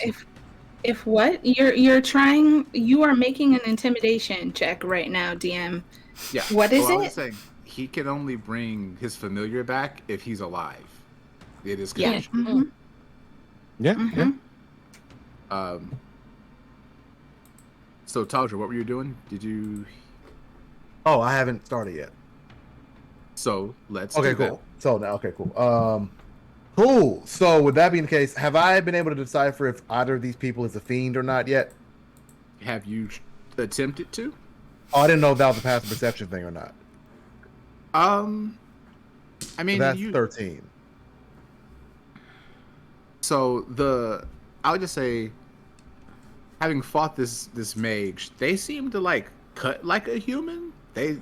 If what? You are making an intimidation check right now, DM. Yeah. What is I was it? saying, he can only bring his familiar back if he's alive. It is Yeah. conditional. Mhm. Yeah, yeah. Mhm. So Taldra, what were you doing? Did you? Oh, I haven't started yet. So let's. Okay, do that. cool. So now, okay, cool. Cool. So with that being the case, have I been able to decipher if either of these people is a fiend or not yet? Have you attempted to? Oh, I didn't know if that was a passive perception thing or not. I mean, That's you. 13. So I would just say, having fought this mage, they seem to like cut like a human. They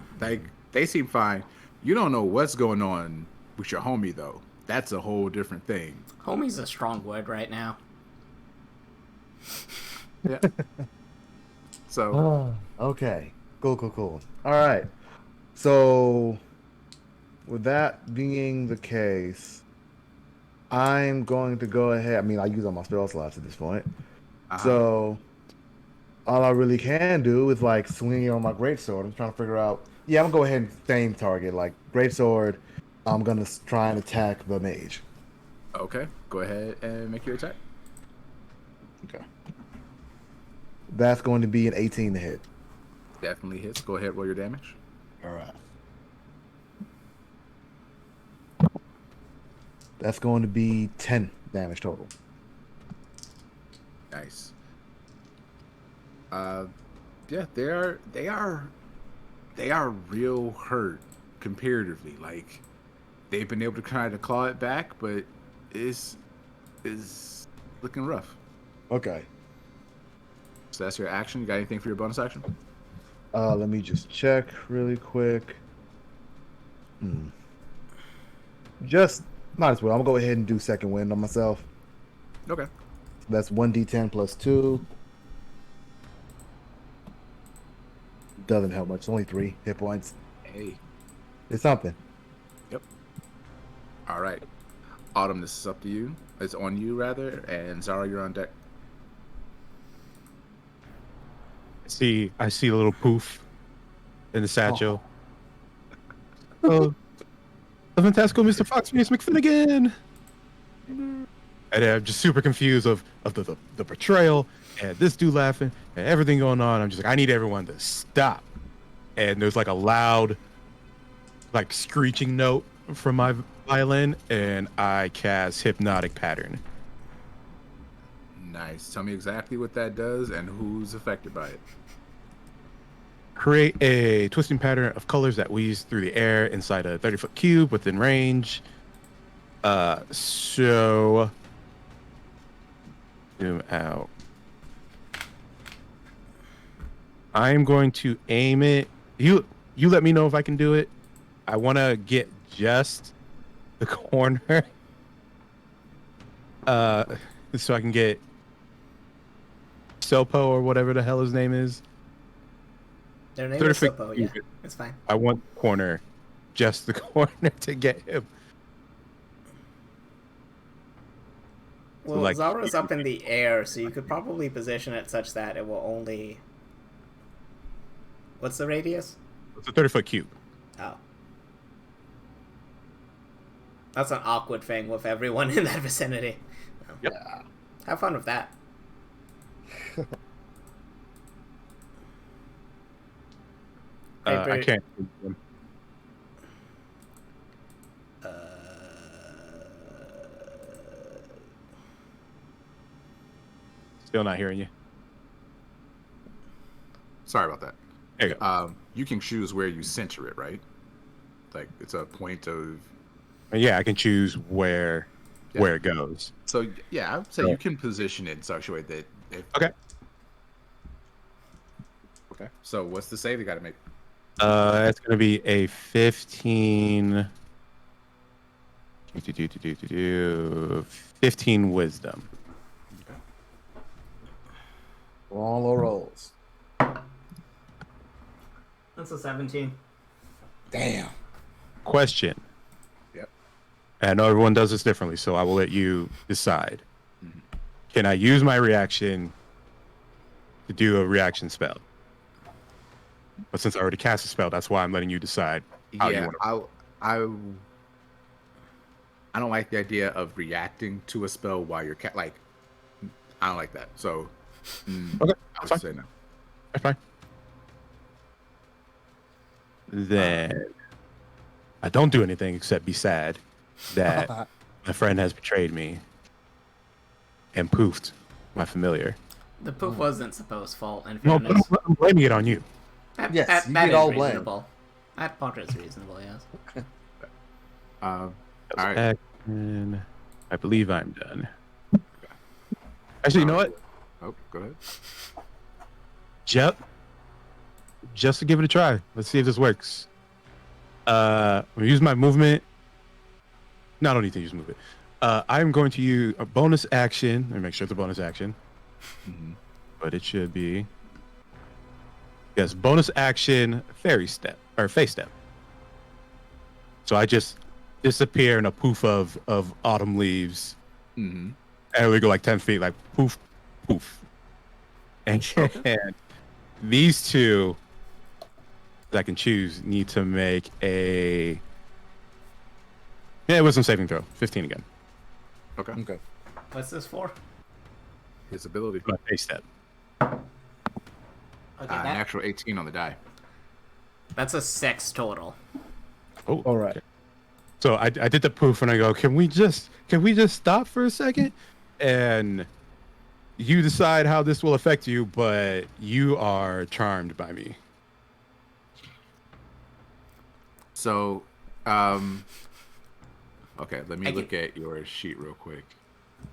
seem fine. You don't know what's going on with your homie though. That's a whole different thing. Homie's a strong word right now. Yeah. So Okay. Cool. All right. So, with that being the case, I'm going to go ahead. I mean, I use all my spell slots at this point. So, all I really can do is like swing on my greatsword. I'm trying to figure out. Yeah, I'm gonna go ahead and same target. Like greatsword, I'm gonna try and attack the mage. Okay, go ahead and make your attack. Okay. That's going to be an 18 to hit. Definitely hits. Go ahead, roll your damage. All right. That's going to be 10 damage total. Nice. Yeah, they are real hurt comparatively. Like they've been able to kind of claw it back, but it's looking rough. Okay. So that's your action. You got anything for your bonus action? Let me just check really quick. Just might as well. I'm gonna go ahead and do second wind on myself. Okay. That's 1d10 plus 2. Doesn't help much. It's only 3 hit points. Hey. It's something. Yep. All right. Autumn, this is up to you. It's on you, rather. And Zara, you're on deck. I see a little poof in the satchel. Oh, the fantastical Mr. Fox Miss McFinnigan. And I'm just super confused of the betrayal and this dude laughing and everything going on. I'm just like, I need everyone to stop. And there's like a loud, like screeching note from my violin, and I cast Hypnotic Pattern. Nice. Tell me exactly what that does and who's affected by it. Create a twisting pattern of colors that weaves through the air inside a 30-foot cube within range. So zoom out. I'm going to aim it. You let me know if I can do it. I want to get just the corner. So I can get Sopo or whatever the hell his name is. Their name is Sopo, yeah. It's fine. I want the corner. Just the corner to get him. Well, like, Zara's up in the air, so you could probably position it such that it will only... What's the radius? It's a 30-foot cube. Oh. That's an awkward thing with everyone in that vicinity. Yep. Have fun with that. I can't. Still not hearing you. Sorry about that. There you go. You can choose where you center it, right? Like it's a point of. Yeah, I can choose where it goes. So yeah, I would say you can position it in such a way that. Okay. Okay. So what's the save you got to make? That's gonna be a 15. 15 wisdom. Okay. All low rolls. That's a 17. Damn. Question. Yep. I know everyone does this differently, so I will let you decide. Mm-hmm. Can I use my reaction to do a reaction spell? But since I already cast a spell, that's why I'm letting you decide how you want to. I don't like the idea of reacting to a spell while you're I don't like that. So Okay, I'll that's say fine. no. That's fine. Then I don't do anything except be sad that my friend has betrayed me and poofed my familiar. The poof wasn't supposed fault, and No, but I'm blaming it on you. Yes, you that get is all blame. reasonable. That part is reasonable, yes. All right. Action. I believe I'm done. Actually, you know what? Oh, go ahead. Just to give it a try. Let's see if this works. I'm gonna use my movement. No, I don't need to use movement. I'm going to use a bonus action. Let me make sure it's a bonus action. Mm-hmm. But it should be. Yes, bonus action, fairy step or face step. So I just disappear in a poof of autumn leaves, Mm-hmm. and we go like 10 feet, like poof, poof. And, and these two that I can choose need to make a wisdom saving throw. 15 again. Okay. Okay. What's this for? His ability. My face step. Okay, Natural 18 on the die. that's a 6 total. Oh, All right. okay. So I did the poof, and I go, can we just stop for a second, and you decide how this will affect you, but you are charmed by me. So, okay, let me look at your sheet real quick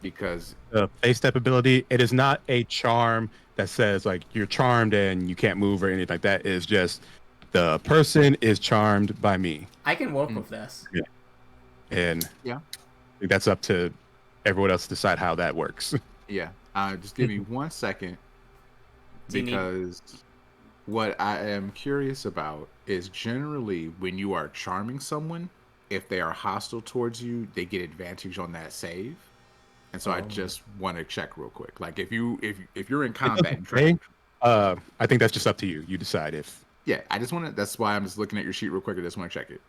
because The face step ability, it is not a charm that says like you're charmed and you can't move or anything like that. It is just the person is charmed by me. I can work with this. Yeah. And yeah, I think that's up to everyone else to decide how that works. yeah. Just give me 1 second Do you need- because what I am curious about is generally when you are charming someone, if they are hostile towards you, they get advantage on that save. And so I just want to check real quick. Like if you're in combat, and trying, I think that's just up to you. You decide if. yeah, I just want to. That's why I'm just looking at your sheet real quick. I just want to check it.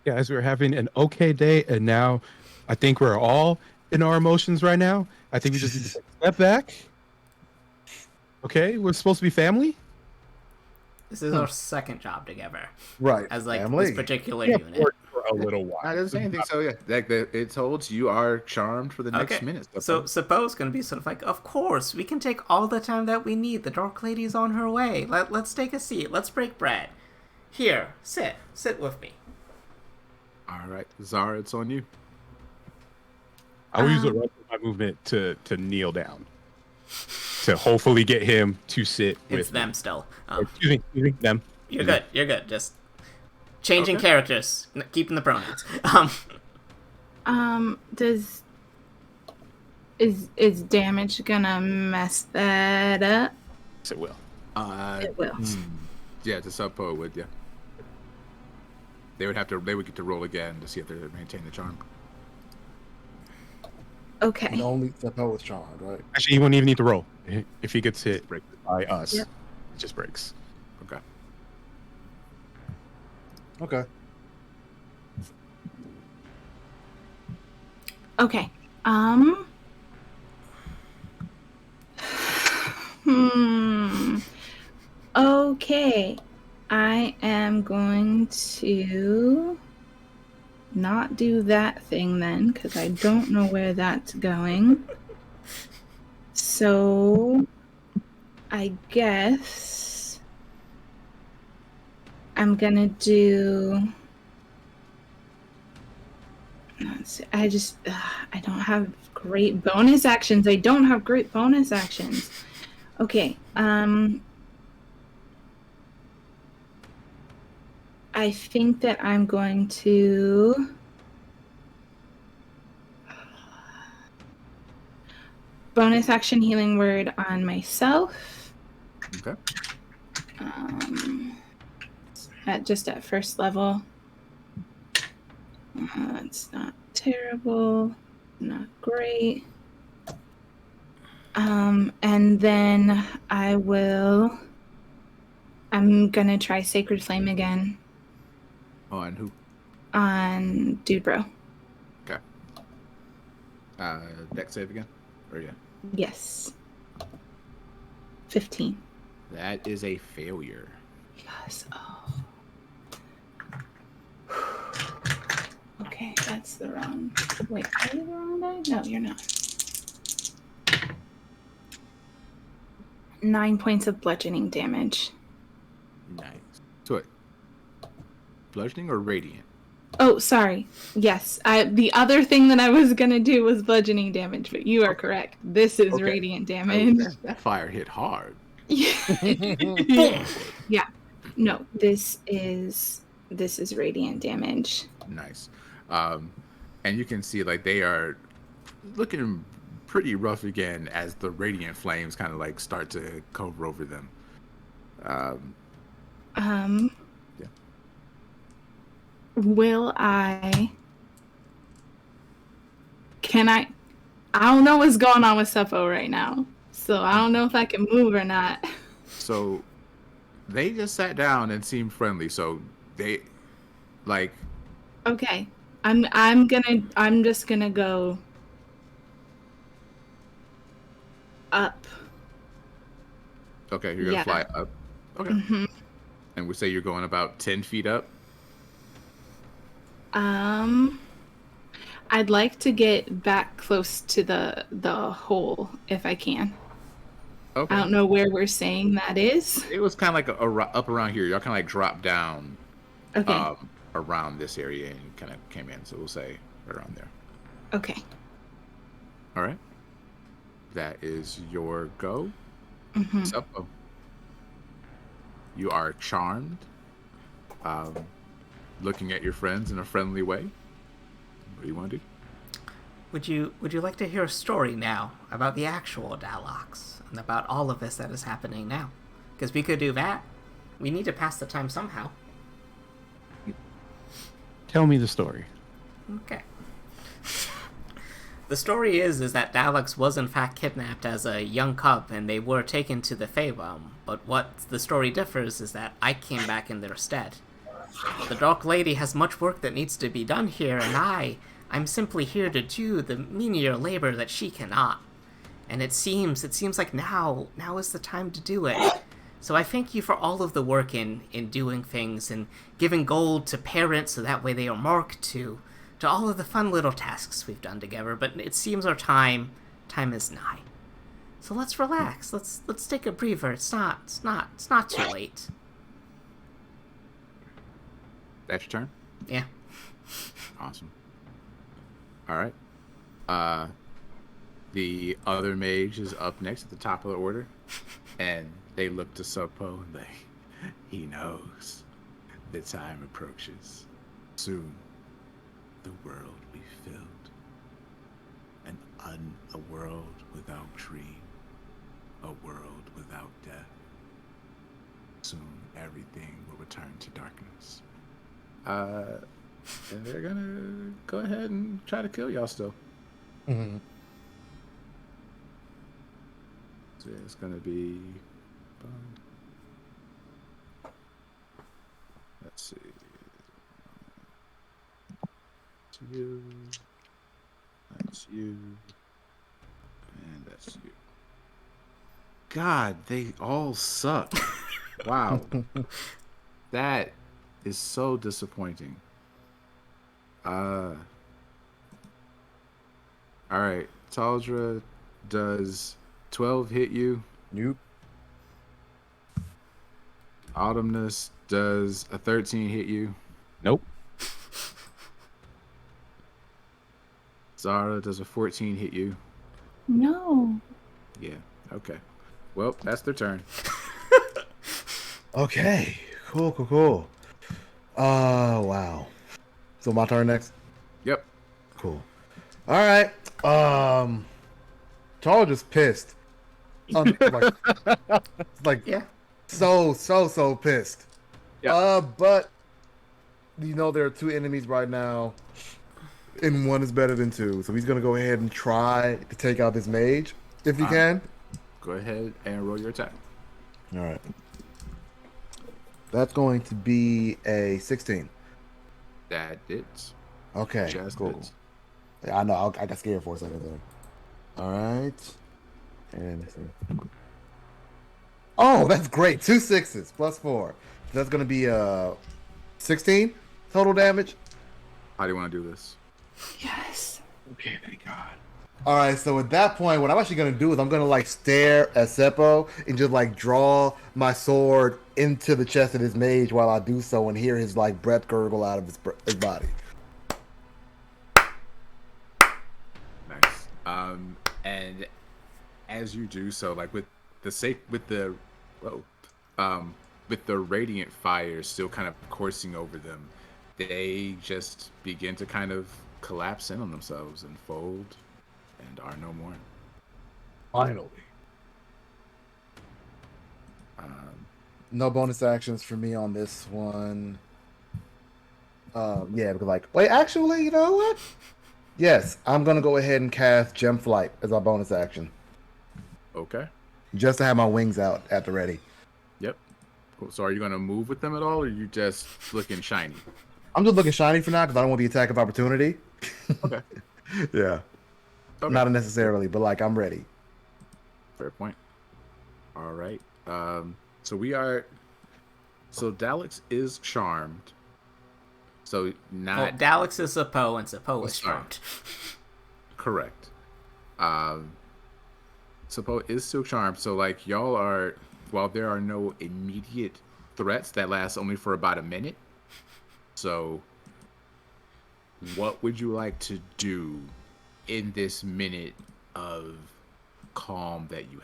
Guys, we're having an okay day, and now I think we're all in our emotions right now. I think we just need to take a step back. Okay, we're supposed to be family. This is our second job together Right. as like Family. this particular Yeah, unit. for a little while. I didn't say anything. So yeah, it holds you are charmed for the next Okay, minute. so Suppose gonna be sort of like, of course, we can take all the time that we need. The Dark Lady's on her way. Let's take a seat. Let's break bread. Here, sit with me. All right, Zara, it's on you. I will use the rest of my movement to kneel down, to hopefully get him to sit It's with them me. still. Excuse me, them. You're good. You're good. Just changing Okay. characters, keeping the pronouns. Is damage gonna mess that up? Yes, it will. It will. Yeah, it's a sub poet would yeah. They would get to roll again to see if they maintain the charm. Okay. And only the poet was charmed, right? Actually, he won't even need to roll. If he gets hit Break. by us, Yep. it just breaks. Okay. Okay. Okay. Okay. I am going to not do that thing then, because I don't know where that's going. So I guess I'm gonna do. Let's see, I don't have great bonus actions. Okay. I think that I'm going to bonus action healing word on myself. Okay. At first level. It's not terrible, not great. And then I'm gonna try Sacred Flame again Oh, and who? on Dude Bro. Okay. Deck save again? Or yeah. Yes. 15. That is a failure. Yes. Oh. Okay. Okay, that's the wrong. Wait, are you the wrong die? No, you're not. 9 points of bludgeoning damage. Nice. So what? Bludgeoning or radiant? Oh, sorry. Yes, the other thing that I was gonna do was bludgeoning damage, but you are correct. This is Okay. radiant Oh, damage. that fire hit hard. Boom! Yeah. No, this is radiant damage. Nice. And you can see like they are looking pretty rough again as the radiant flames kind of like start to cover over them. Yeah. Will I? Can I? I don't know what's going on with Seppo right now, so I don't know if I can move or not. So they just sat down and seemed friendly. So they like Okay, I'm just gonna go up. okay, you're gonna Yeah. fly up. Okay. hmm And we say you're going about 10 feet up. I'd like to get back close to the hole if I can. Okay. I don't know where we're saying that is. It was kind of like up around here. Y'all kind of like dropped down Okay. around this area and kind of came in. So we'll say around there. Okay. All right. That is your go. hmm Seppo. You are charmed. Looking at your friends in a friendly way. What do you want to do? Would you like to hear a story now about the actual Dalox and about all of this that is happening now? Because we could do that. We need to pass the time somehow. Tell me the story. Okay. The story is that Dalox was in fact kidnapped as a young cub, and they were taken to the Feyrealm. But what the story differs is that I came back in their stead. The Dark Lady has much work that needs to be done here, and I'm simply here to do the menial labor that she cannot. And it seems like now is the time to do it. So I thank you for all of the work in doing things and giving gold to parents so that way they are marked to all of the fun little tasks we've done together. But it seems our time is nigh. So let's relax. Let's take a breather. It's not too late. That's your turn? Yeah. Awesome. All right. The other mage is up next at the top of the order. And they look to Seppo and he knows the time approaches. Soon, the world will be filled. A world without dream. A world without death. Soon, everything will return to darkness. And they're gonna go ahead and try to kill y'all still. Mm-hmm. So it's gonna be. Let's see. That's you. That's you. And that's you. God, they all suck. Wow. That is so disappointing. All right. Taldra, does 12 hit you? Nope. Autumnus, does a 13 hit you? Nope. Zara, does a 14 hit you? No. Yeah. Okay. Well, that's their turn. Okay. Cool. Wow. So my turn next? Yep. Cool. All right. Charles just pissed. Like Yeah. so pissed. Yeah. But you know there are two enemies right now, and one is better than two. So he's gonna go ahead and try to take out this mage if he can. Go ahead and roll your attack. All right. That's going to be a 16. That hits. Okay. Just cool. hits. Yeah, I know. I got scared for a second there. All right. And let's see. Oh, that's great. 2 6s plus 4. That's going to be 16 total damage. How do you want to do this? Yes. Okay, thank God. All right, so at that point, what I'm actually gonna do is I'm gonna like stare at Seppo and just like draw my sword into the chest of his mage while I do so, and hear his like breath gurgle out of his body. Nice. And as you do so, like with the whoa, with the radiant fire still kind of coursing over them, they just begin to kind of collapse in on themselves and fold and are no more. Finally. No bonus actions for me on this one. Yeah, because like, wait, actually, you know what? Yes, I'm gonna go ahead and cast Gem Flight as our bonus action, Okay. just to have my wings out at the ready. Yep. Cool. So are you going to move with them at all, or are you just looking shiny? I'm just looking shiny for now because I don't want the attack of opportunity. Okay. Yeah, Okay. not necessarily, but like I'm ready. Fair point. All right. So we are. So Daleks is charmed. So Well, not Daleks is Sapo, and Sapo is sorry. charmed. correct. Suppo is still charmed. So like y'all are, while there are no immediate threats that last only for about a minute. So what would you like to do in this minute of calm that you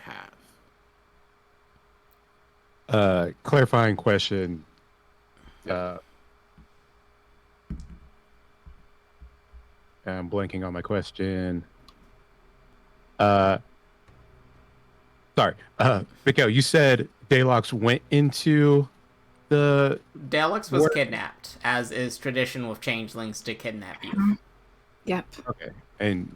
have? Clarifying question. Yeah. I'm blanking on my question. Sorry. Mikhail, you said Daylox went into the... Daleks was What? kidnapped, as is tradition with changelings to kidnap you. Yep. Okay. And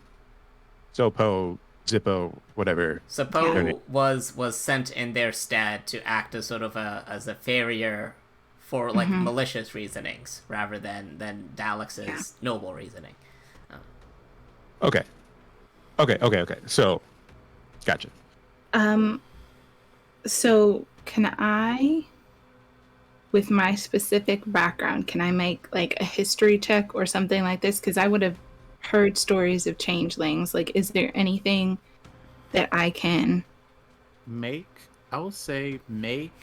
Zopo, Zippo, whatever. Sapo was sent in their stead to act as sort of as a farrier for like malicious reasonings rather than Dalex's noble reasoning. Okay. So, gotcha. So can I, with my specific background, can I make like a history check or something like this? Because I would have heard stories of changelings. Like, is there anything that I can I will say make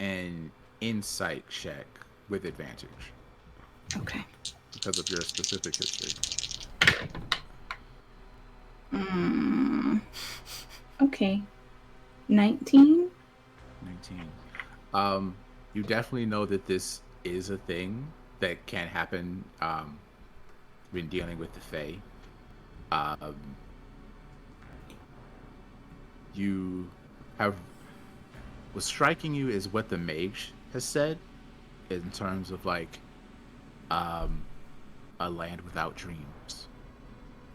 an insight check with advantage Okay. because of your specific history. Okay. 19? 19. You definitely know that this is a thing that can happen when dealing with the Fae. You have what's striking you is what the mage has said in terms of like a land without dreams,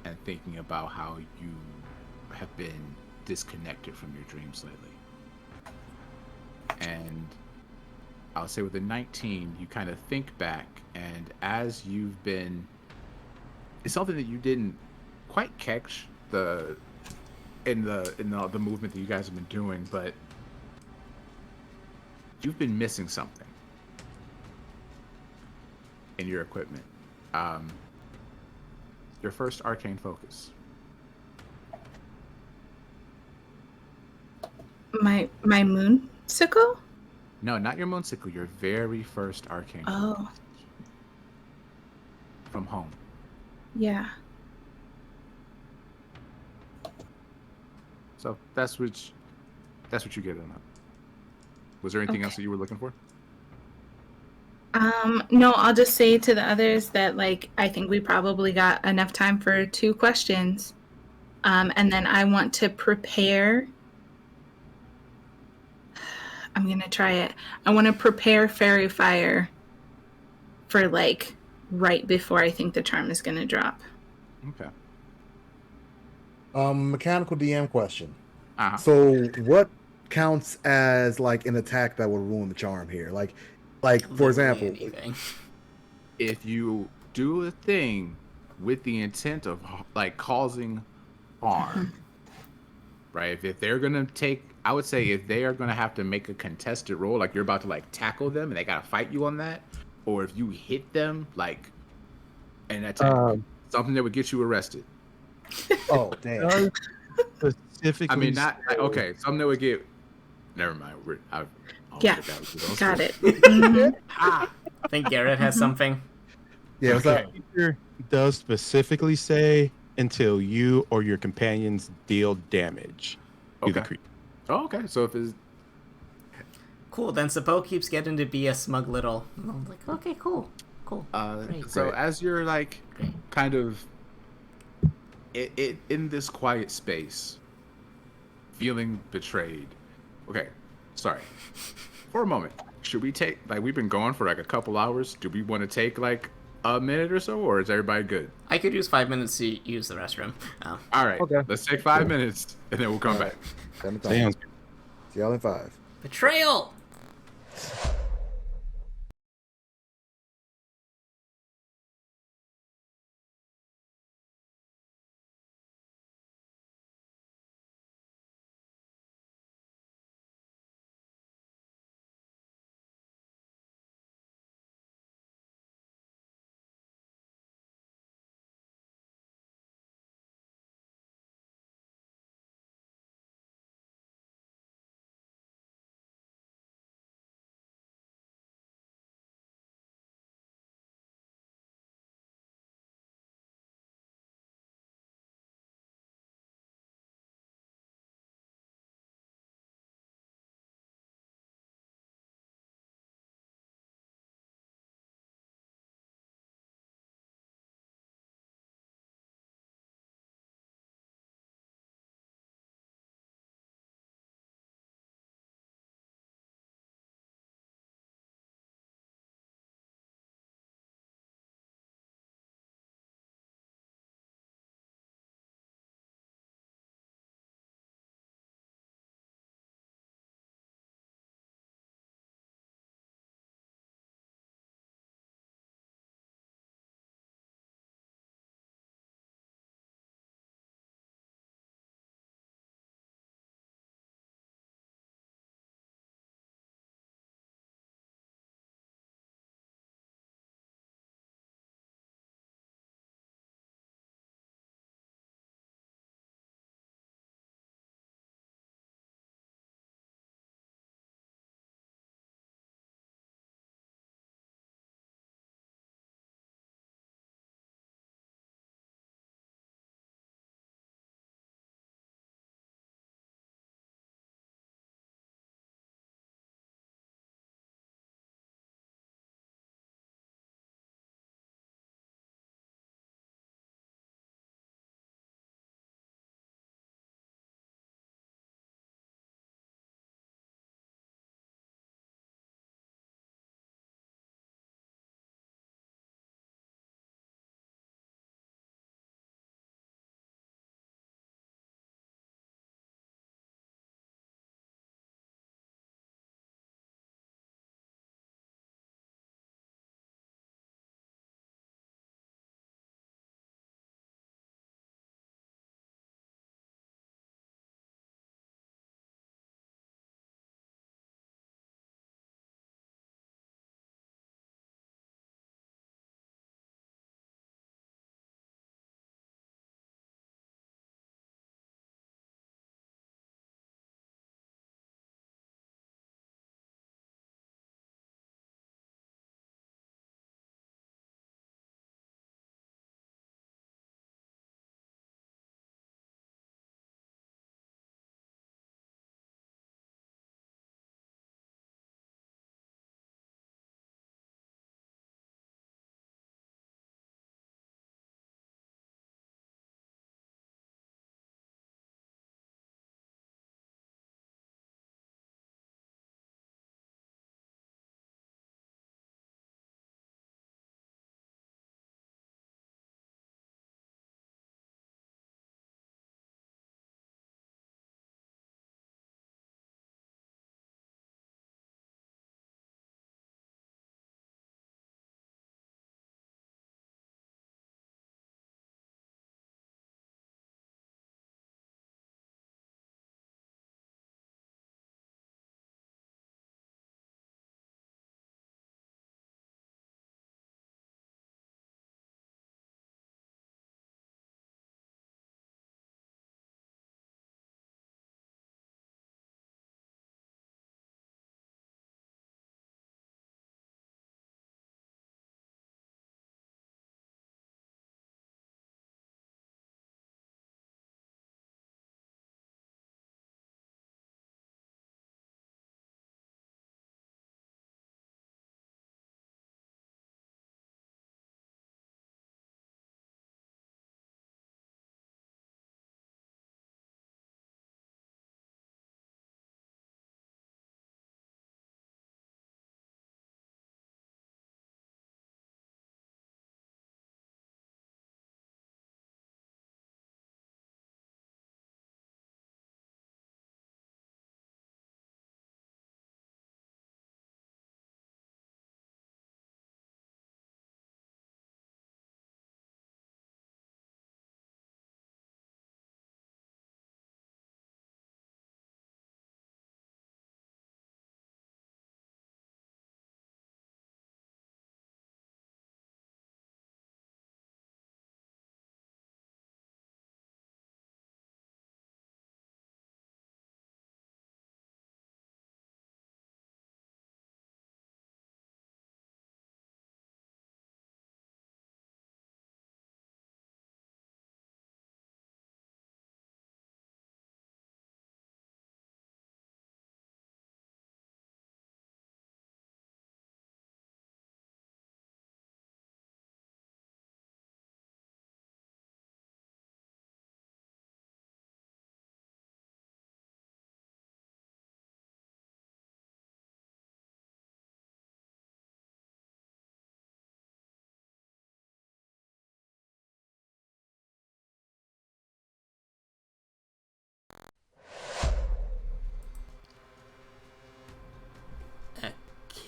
and thinking about how you have been disconnected from your dreams lately. And I'll say with the 19, you kind of think back, and as you've been, it's something that you didn't quite catch in the movement that you guys have been doing, but you've been missing something in your equipment. Your first arcane focus. My moon sickle? No, not your moonsicle. Your very first arcane Oh, focus from home. yeah. So that's what you get on that. Was there anything Okay. else that you were looking for? No, I'll just say to the others that like I think we probably got enough time for 2 questions. And then I want to prepare. I'm gonna try it. I want to prepare fairy fire for like right before I think the charm is gonna drop. Okay. Mechanical DM question. Uh-huh. So what counts as like an attack that would ruin the charm here? Like for example, Literally anything. If you do a thing with the intent of like causing harm, right? If they're gonna take, I would say if they are gonna have to make a contested roll, like you're about to like tackle them and they gotta fight you on that, or if you hit them like an attack. Um, Something that would get you arrested. Oh damn. does I specifically mean, not say- okay. Something that would get. Never mind. I almost Yeah. forgot what you were Got gonna it. say. Mhm. Ah, I think Garrett has Mhm. something. Yeah, what's okay. up? Feature does specifically say until you or your companions deal damage to the Okay. creature. Oh, okay. So if it's Cool. Then Sabo keeps getting to be a smug little. I'm like, okay, cool, cool, great, so Great. as you're like great. kind of in this quiet space, feeling betrayed. Okay, sorry. For a moment, should we take like we've been going for like a couple hours? Do we want to take like a minute or so, or is everybody good? I could use 5 minutes to use the restroom. All right, Okay. let's take 5 minutes and then we'll come All right. back. Stand the time. Sounds See y'all in 5. Betrayal.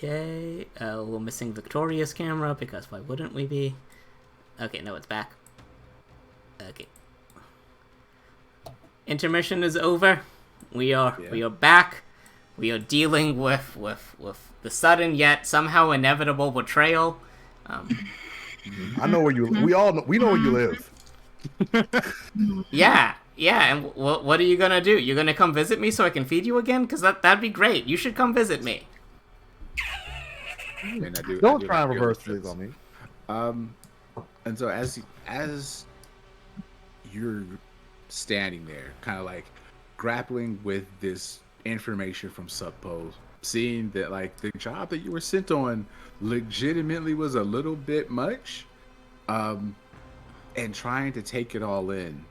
Okay, we're missing Victoria's camera because why wouldn't we be? Okay, no, it's back. Okay. Intermission is over. We are back. We are dealing with the sudden yet somehow inevitable betrayal. I know where you. We know where you live. Yeah, and what are you gonna do? You're gonna come visit me so I can feed you again? Cause that'd be great. You should come visit me. And Don't try and reverse this on me. And so as you're standing there, kind of like grappling with this information from Subpo, seeing that like the job that you were sent on legitimately was a little bit much, and trying to take it all in,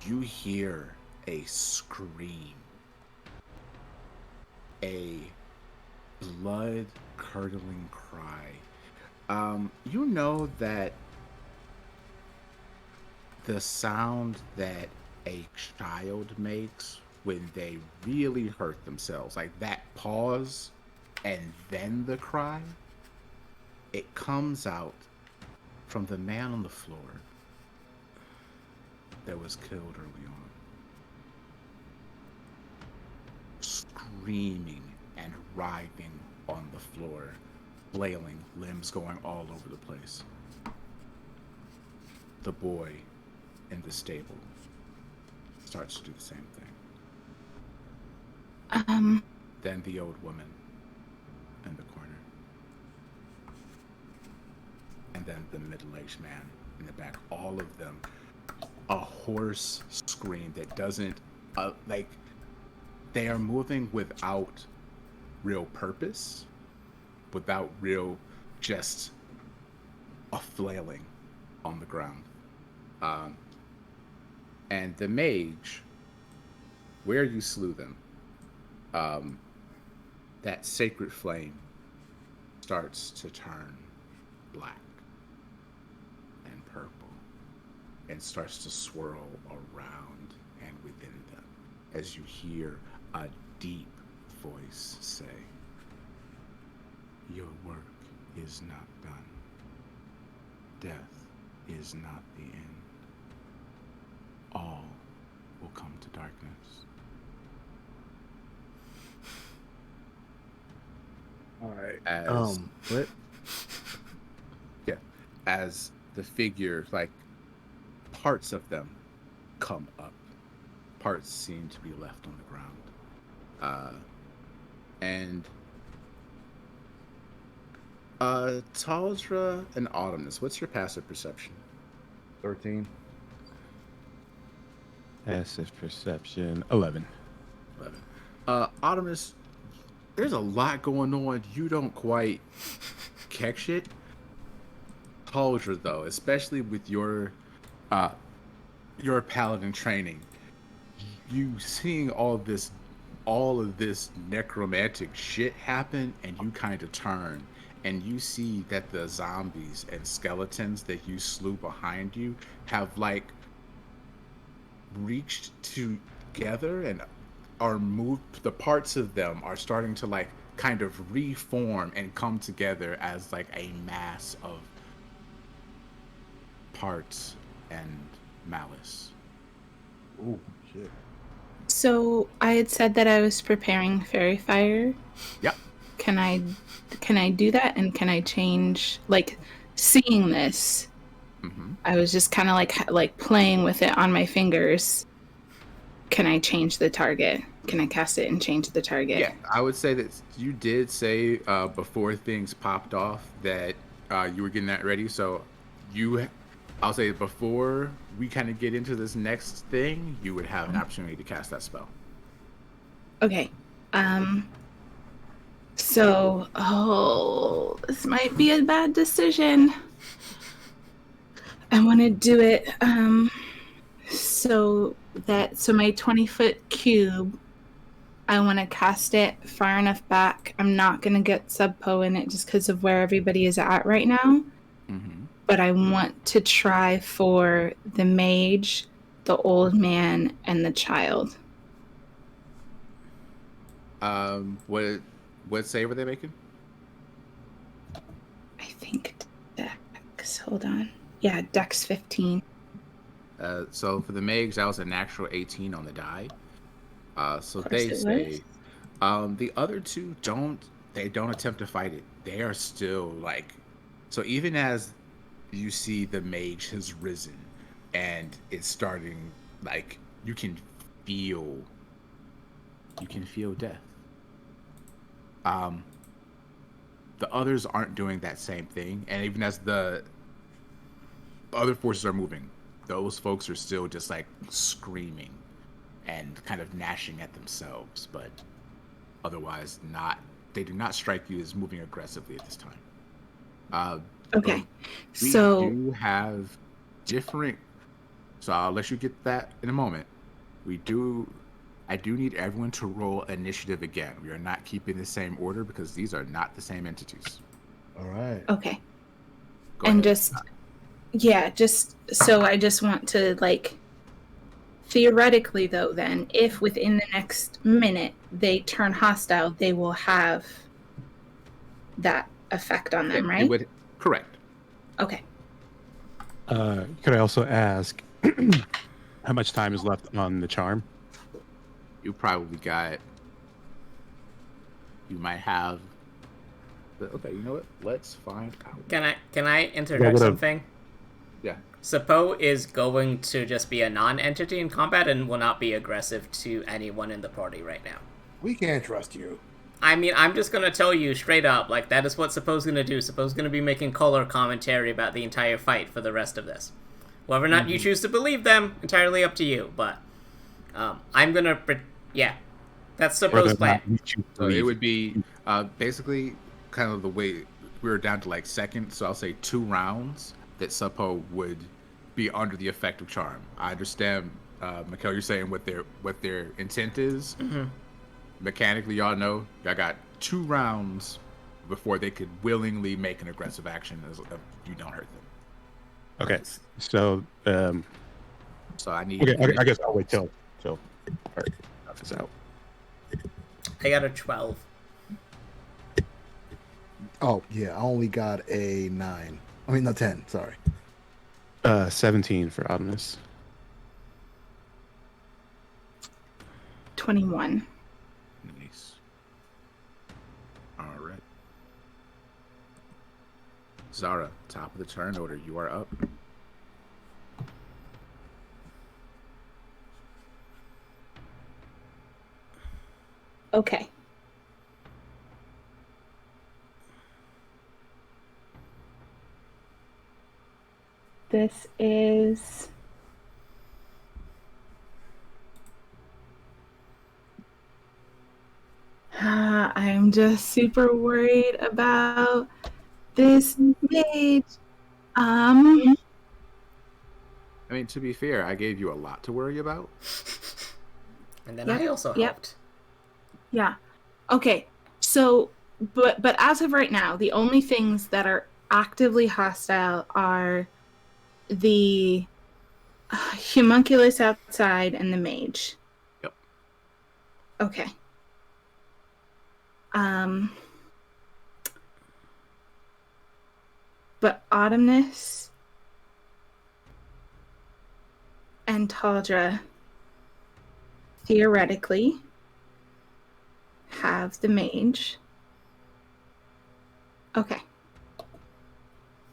you hear a scream, a blood-curdling cry. You know that the sound that a child makes when they really hurt themselves, like that pause and then the cry, it comes out from the man on the floor that was killed early on. Screaming and writhing on the floor, flailing, limbs going all over the place. The boy in the stable starts to do the same thing. Then the old woman in the corner. And then the middle-aged man in the back. All of them. A hoarse scream that doesn't, like, they are moving without real purpose, without real, just a flailing on the ground. And the mage, where you slew them, that sacred flame starts to turn black and purple and starts to swirl around and within them as you hear a deep voice say, "Your work is not done. Death is not the end. All will come to darkness." All right. What? Yeah. As the figure, like, parts of them come up. Parts seem to be left on the ground. And Taldra and Autumnus, what's your passive perception? 13. Passive perception 11. 11. Autumnus, there's a lot going on. You don't quite catch it. Taldra, though, especially with your paladin training, you seeing all of this necromantic shit happen, and you kind of turn and you see that the zombies and skeletons that you slew behind you have like reached together and are moved. The parts of them are starting to like kind of reform and come together as like a mass of parts and malice. Ooh, shit. So I had said that I was preparing fairy fire. Yep. Can I do that, and can I change, like, seeing this? Mm-hmm. I was just kind of like playing with it on my fingers. Can I change the target? Can I cast it and change the target? Yeah, I would say that you did say before things popped off that you were getting that ready. So I'll say before we kind of get into this next thing, you would have an opportunity to cast that spell. Okay. So, this might be a bad decision. I want to do it so my 20-foot cube, I want to cast it far enough back. I'm not going to get Subpo in it just because of where everybody is at right now. Mm-hmm. But I want to try for the mage, the old man, and the child. What What save are they making? I think Dex. Hold on. Yeah, Dex 15. So for the mages, that was a natural 18 on the die. So Of course they it say, the other two don't attempt to fight it. They are still like, so even as you see the mage has risen and it's starting, like you can feel death. Um, the others aren't doing that same thing, and even as the other forces are moving, those folks are still just like screaming and kind of gnashing at themselves, but otherwise not. They do not strike you as moving aggressively at this time. Okay. We So do have different. So I'll let you get that in a moment. I do need everyone to roll initiative again. We are not keeping the same order because these are not the same entities. All right. okay. Go And ahead. just so I just want to like theoretically though then if within the next minute they turn hostile, they will have that effect on them, It right? would correct. Okay. Could I also ask how much time is left on the charm? You probably got. You might have. Okay, you know what? Let's find out. Can I interject something? Yeah. Sapo is going to just be a non-entity in combat and will not be aggressive to anyone in the party right now. We can't trust you. I mean, I'm just gonna tell you straight up, like, that is what Sapo's gonna do. Sapo's gonna be making color commentary about the entire fight for the rest of this. Whether or not you choose to believe them, entirely up to you, but I'm gonna... yeah. That's Sapo's plan. So it would be basically kind of the way we were down to like seconds. So I'll say 2 rounds that Suppo would be under the effect of charm. I understand, Mikhail, you're saying what their intent is. Mm-hmm. Mechanically, y'all know y'all got 2 rounds before they could willingly make an aggressive action if you don't hurt them. Okay, so So I need. okay, I guess I'll wait till all right, stuff is out. I got a 12. Oh yeah, I only got a 9. I mean, not 10. Sorry. 17 for Optimus. 21. Nice. All right. Zara, top of the turn order. You are up. Okay. This is... I'm just super worried about this mage. I mean, to be fair, I gave you a lot to worry about. And then Yep, I also yep. helped. Yeah. Okay. So, but as of right now, the only things that are actively hostile are the homunculus outside and the mage. Yep. Okay. But Autumnus and Taldra theoretically have the mage. Okay.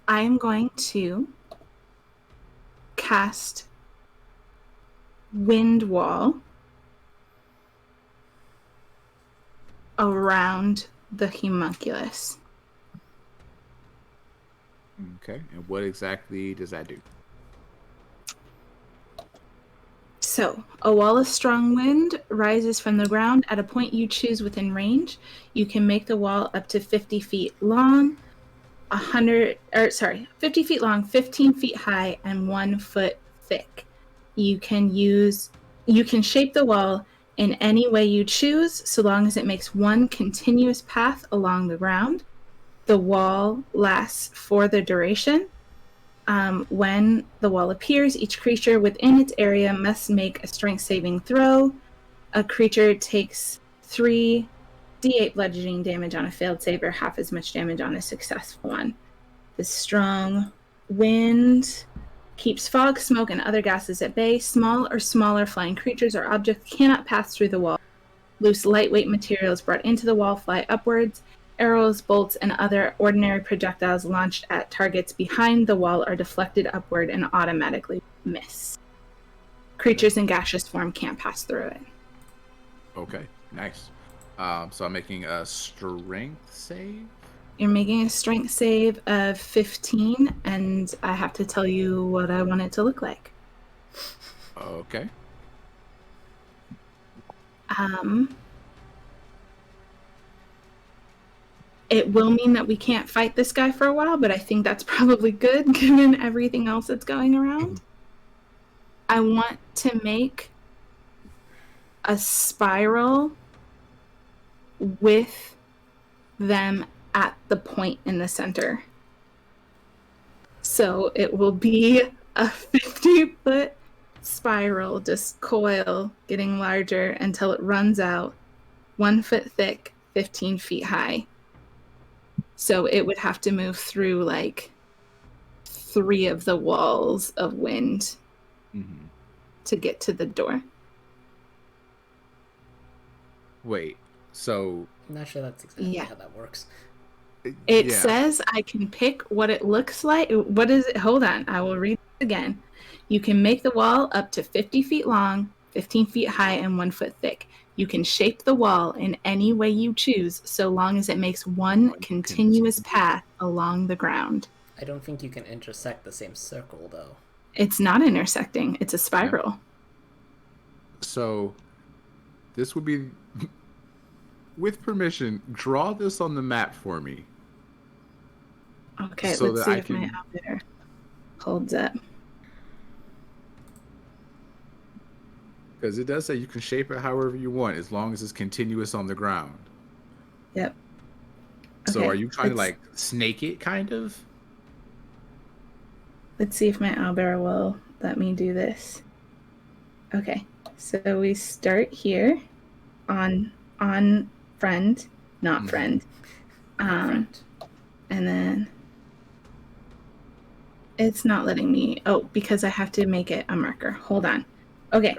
I am going to cast Wind Wall around the homunculus. Okay, and what exactly does that do? So, a wall of strong wind rises from the ground at a point you choose within range. You can make the wall up to 50 feet long, 50 feet long, 15 feet high, and 1 foot thick. You can shape the wall in any way you choose, so long as it makes one continuous path along the ground. The wall lasts for the duration. When the wall appears, each creature within its area must make a strength saving throw. A creature takes 3 D8 bludgeoning damage on a failed save or half as much damage on a successful one. The strong wind keeps fog, smoke, and other gases at bay. Small or smaller flying creatures or objects cannot pass through the wall. Loose, lightweight materials brought into the wall fly upwards. Arrows, bolts, and other ordinary projectiles launched at targets behind the wall are deflected upward and automatically miss. Creatures in gaseous form can't pass through it. Okay, nice. So I'm making a strength save. You're making a strength save of 15, and I have to tell you what I want it to look like. Okay. It will mean that we can't fight this guy for a while, but I think that's probably good given everything else that's going around. I want to make a spiral with them at the point in the center. So it will be a 50-foot spiral, just coil, getting larger until it runs out, 1 foot thick, 15 feet high. So it would have to move through like 3 of the walls of wind to get to the door. Wait, so I'm not sure that's exactly how that works. It says I can pick what it looks like. What is it? Hold on. I will read it again. You can make the wall up to 50 feet long, 15 feet high, and 1 foot thick. You can shape the wall in any way you choose, so long as it makes one continuous path along the ground. I don't think you can intersect the same circle, though. It's not intersecting. It's a spiral. So this would be, with permission, draw this on the map for me. Okay, so let's that see I if can- my outfitter holds up. Because it does say you can shape it however you want, as long as it's continuous on the ground. Yep. So Okay, are you trying to let's- like snake it, kind of? Let's see if my owlbear will let me do this. Okay, so we start here on friend, not friend. And then it's not letting me, because I have to make it a marker. Hold on. Okay.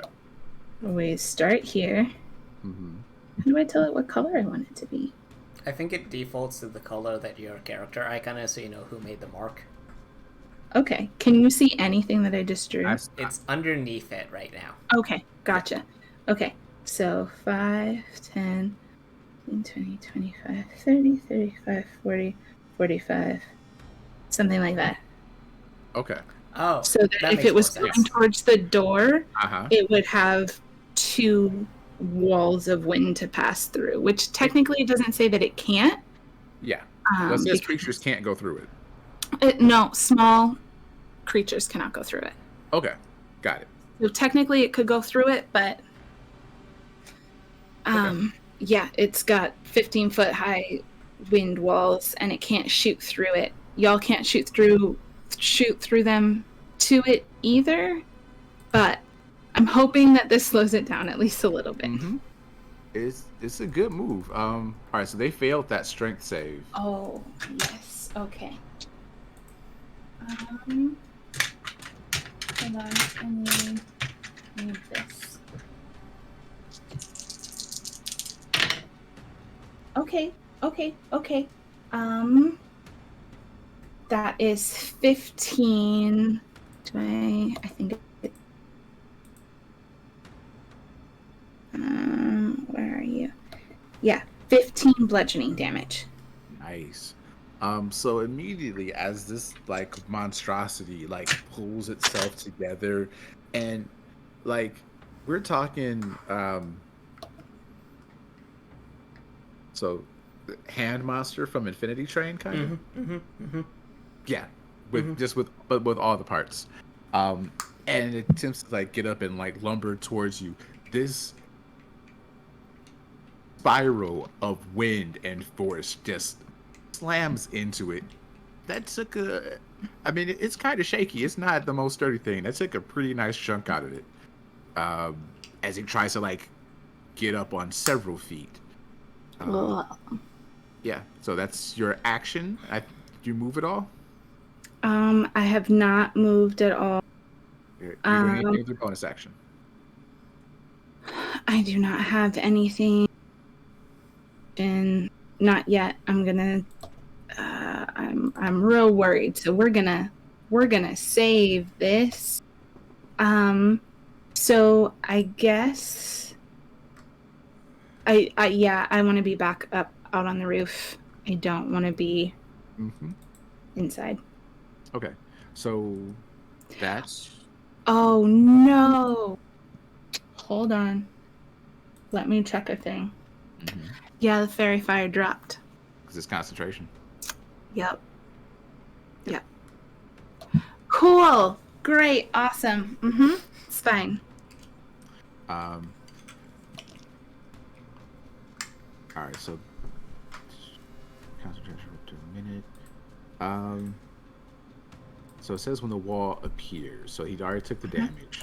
We start here. How do I tell it what color I want it to be? I think it defaults to the color that your character icon is, so you know who made the mark. Okay. Can you see anything that I just drew? It's underneath it right now. Okay. Gotcha. Okay. So 5, 10, 20, 25, 30, 35, 40, 45. Something like that. Okay. Oh, So that if it was going towards the door, it would have 2 walls of wind to pass through, which technically it doesn't say that it can't. Yeah. Well, it says creatures can't go through it. No, small creatures cannot go through it. Okay. Got it. So technically it could go through it, but yeah, it's got 15-foot high wind walls and it can't shoot through it. Y'all can't shoot through them to it either, but I'm hoping that this slows it down at least a little bit. It's a good move. All right, so they failed that strength save. Oh, yes. Okay. Hold on. I need this. Okay. That is 15. I think it... where are you? Yeah, 15 bludgeoning damage. Nice. So immediately as this like monstrosity like pulls itself together, and like we're talking so hand monster from Infinity Train kind of. Yeah, with all the parts. And it attempts to like get up and like lumber towards you. This spiral of wind and force just slams into it. That took it's kind of shaky. It's not the most sturdy thing. That took a pretty nice chunk out of it. As it tries to like get up on several feet. Ugh. Yeah, so that's your action. Did you move at all? I have not moved at all. You're doing anything with your bonus action. I do not have anything. And not yet. I'm gonna. I'm real worried. So we're gonna save this. So I guess. I want to be back up out on the roof. I don't want to be Mm-hmm. inside. Okay, so that's Oh no! Hold on. Let me check a thing. Yeah, the fairy fire dropped. because it's concentration. Yep. Cool. Great. Awesome. It's fine. Um. All right, so concentration for up to a minute. So it says when the wall appears. So he already took the damage,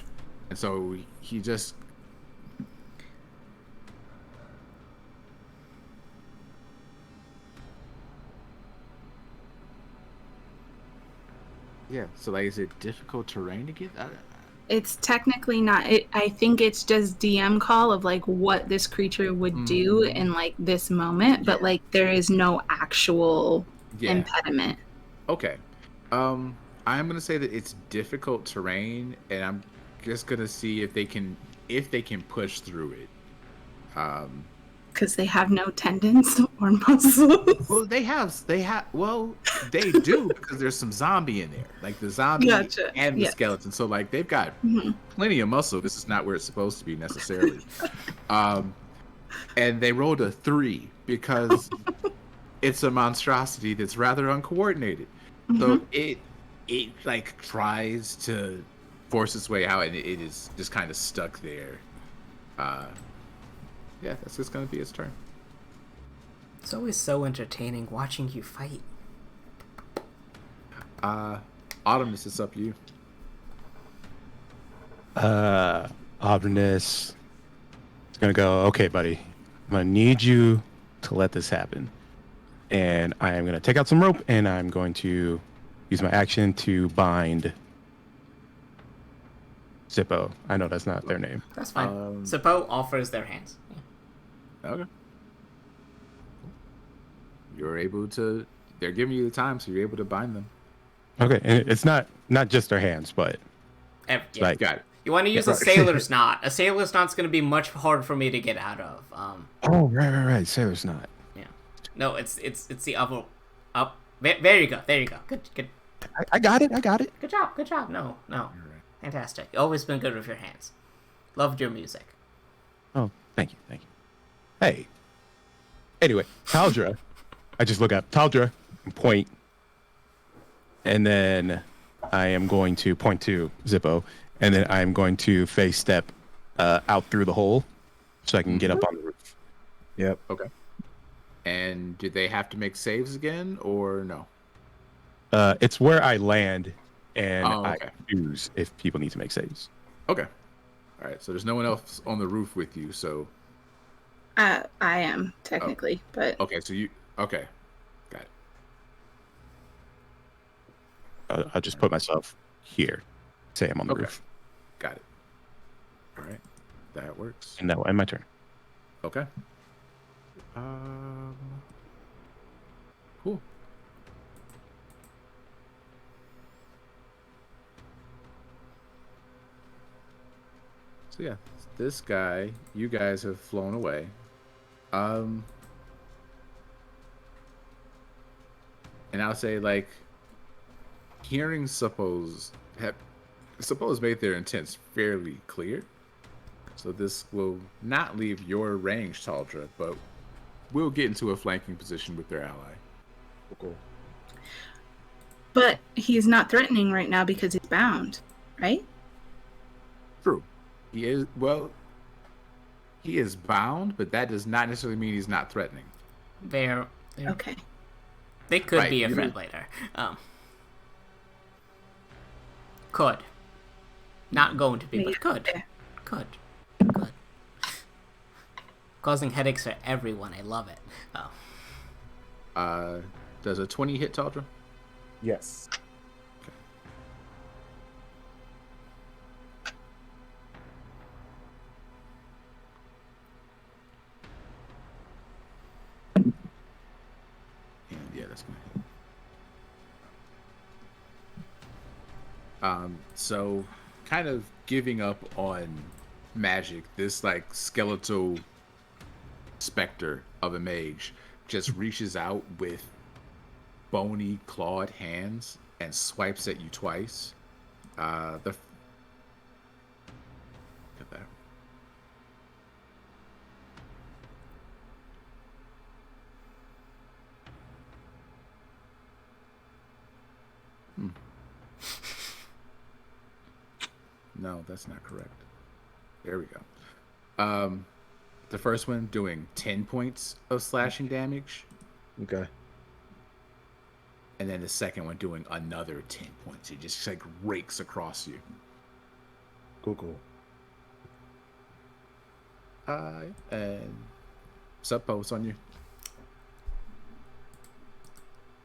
and so he just. Yeah. So like, is it difficult terrain to get? It's technically not. I think it's just DM call of like what this creature would do in like this moment, but like there is no actual impediment. Okay. I'm gonna say that it's difficult terrain, and I'm just gonna see if they can push through it. Because they have no tendons or muscles. Well, they do because there's some zombie in there, like the zombie Gotcha. and the Yes. skeleton. So like they've got plenty of muscle. This is not where it's supposed to be necessarily. And they rolled a 3 because it's a monstrosity that's rather uncoordinated. So it like tries to force its way out, and it is just kind of stuck there. Yeah, that's just gonna be its turn. It's always so entertaining watching you fight. Autumnus, it's up to you. Obrinus is gonna go, okay, buddy, I'm gonna need you to let this happen. And I am gonna take out some rope, and I'm going to use my action to bind Zippo. I know that's not their name. That's fine. Zippo offers their hands. Yeah. Okay. You're able to. They're giving you the time, so you're able to bind them. Okay, and it's not just their hands, but Yeah. like, Got it. You want to use a sailor's knot. A sailor's knot's going to be much harder for me to get out of. oh, right, sailor's knot. Yeah. No, it's the other up. There you go. Good. I got it. Good job. No. Fantastic. Always been good with your hands. Loved your music. Oh, thank you. Hey. Anyway, Taldra. I just look up Taldra and point. And then I am going to point to Zippo. And then I'm going to face step out through the hole so I can get up on the roof. Yep. Okay. And did they have to make saves again, or no? It's where I land, and okay. I choose if people need to make saves. Okay. All right. So there's no one else on the roof with you. So. I am technically, but Okay. So you. Okay. Got it. I'll just put myself here. Say I'm on the Okay. roof. Got it. All right. That works. And that will end my turn. Okay. Cool. So yeah, this guy, you guys have flown away. And I'll say like hearing suppose made their intents fairly clear. So this will not leave your range, Taldra, but we'll get into a flanking position with their ally. Cool. but he's not threatening right now because he's bound, right? True. He is bound, but that does not necessarily mean he's not threatening. They're Okay. They could Right, be a you threat know. later. Could. Not going to be, but could. There. Could. causing headaches for everyone. I love it. Oh. Does a 20 hit Taldra? Yes. And yeah, that's gonna hit. So kind of giving up on magic, this like skeletal specter of a mage just reaches out with bony clawed hands and swipes at you twice. Get that. No, that's not correct. There we go. The first one doing 10 points of slashing damage, Okay. and then the second one doing another 10 points. It just like rakes across you. Cool. And Suppo's on you.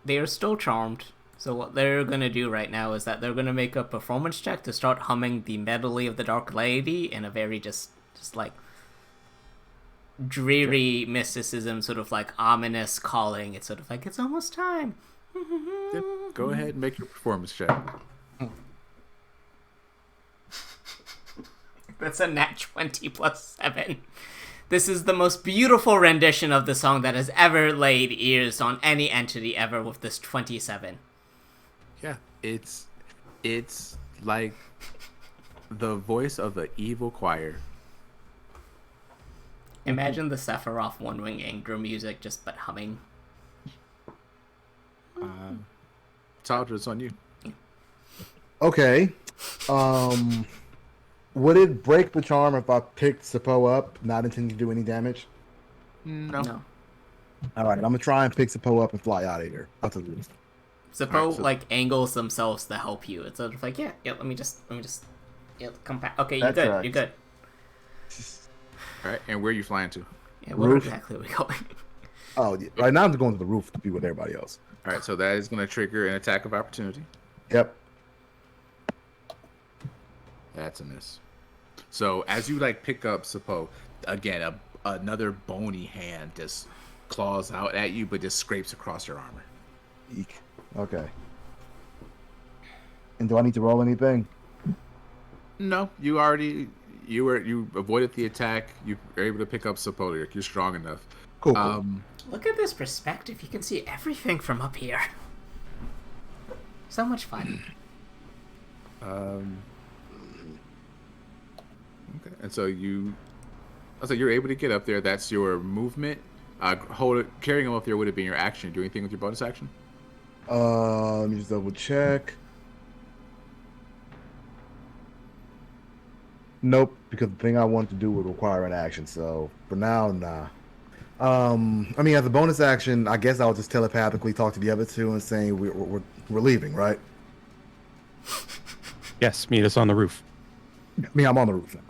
They are still charmed. So what they're gonna do right now is that they're gonna make a performance check to start humming the Medley of the Dark Lady in a very just like dreary mysticism, sort of like ominous calling. It's sort of like it's almost time. Yep. Go ahead and make your performance check. That's a nat 20 plus 7. This is the most beautiful rendition of the song that has ever laid ears on any entity ever with this 27. Yeah, it's like the voice of the evil choir. Imagine the Sephiroth One Wing Angel music, just but humming. Taldra, it's on you. Okay. Would it break the charm if I picked Sapo up, not intending to do any damage? No. All right, I'm gonna try and pick Sapo up and fly out of here. Out the roof. Suppo Alright, so- like angles themselves to help you. It's sort of like let me just come back. Okay, you're That's good. right. You're good. All right, and where are you flying to? Yeah, where Roof. exactly are we going? Oh, yeah. Right now I'm going to the roof to be with everybody else. All right, so that is going to trigger an attack of opportunity. Yep. That's a miss. So as you like pick up Suppo, again, another bony hand just claws out at you, but just scrapes across your armor. Eek. Okay. And do I need to roll anything? No, you avoided the attack. You were able to pick up Suppo. You're strong enough. Cool. Look at this perspective. You can see everything from up here. So much fun. Okay, and so you're able to get up there. That's your movement. Carrying him up there would have been your action. Do anything with your bonus action? Let me just double check. Nope, because the thing I want to do would require an action. So for now, nah. I mean, as a bonus action, I guess I'll just telepathically talk to the other two and saying we're leaving, right? Yes, meet us on the roof. I mean, I'm on the roof now.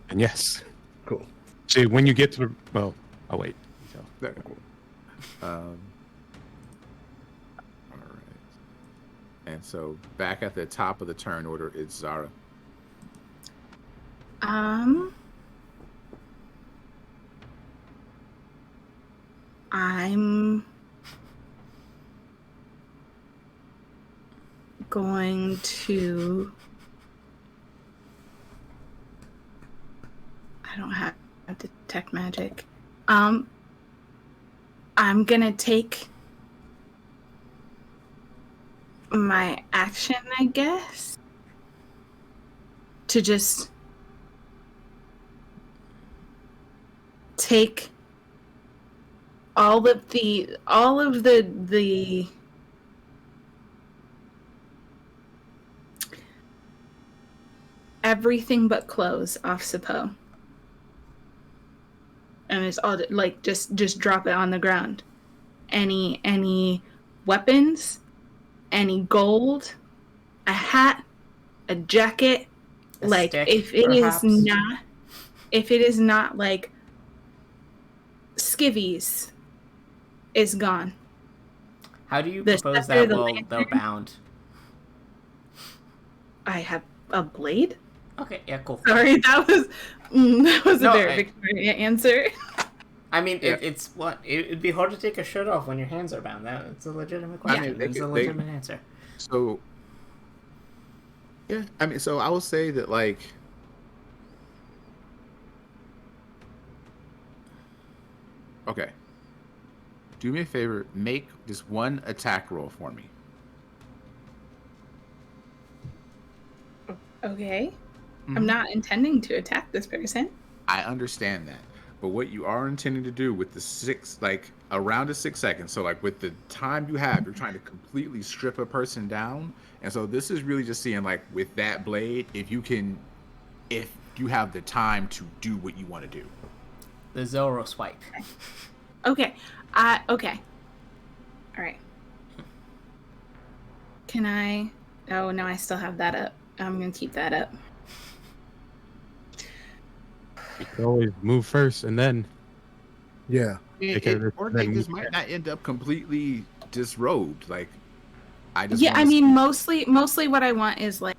And yes. Cool. See, when you get to the... Well, I'll wait. So, There. All right. And so back at the top of the turn order is Zara. I'm going to... I don't have detect magic. I'm gonna take my action, I guess, to just take all of the everything but clothes off Sapo. And it's all like just drop it on the ground. Any weapons, any gold, a hat, a jacket. A like stick, if it perhaps? is not if it is not like skivvies is gone. How do you The propose scepter, that the while they're lantern. bound? I have a blade. Okay, yeah, cool. Sorry, that was a No, very Victorian answer. I mean, Yeah. it's what it'd be hard to take a shirt off when your hands are bound. It's a legitimate I question. mean, It's a legitimate answer. So, yeah, I mean, so I will say that, like, okay, do me a favor, make just one attack roll for me. Okay. Mhm. I'm not intending to attack this person. I understand that. But what you are intending to do with the around the 6 seconds, so like with the time you have, you're trying to completely strip a person down. And so this is really just seeing, like, with that blade, if you have the time to do what you want to do. The Zoro swipe. Okay. Okay. All right. Can I? Oh no, I still have that up. I'm gonna keep that up. You can always move first and then Yeah. take care of this, Or then they just move might back. not end up completely disrobed. Like, I just Yeah, want I to mean, mostly what I want is like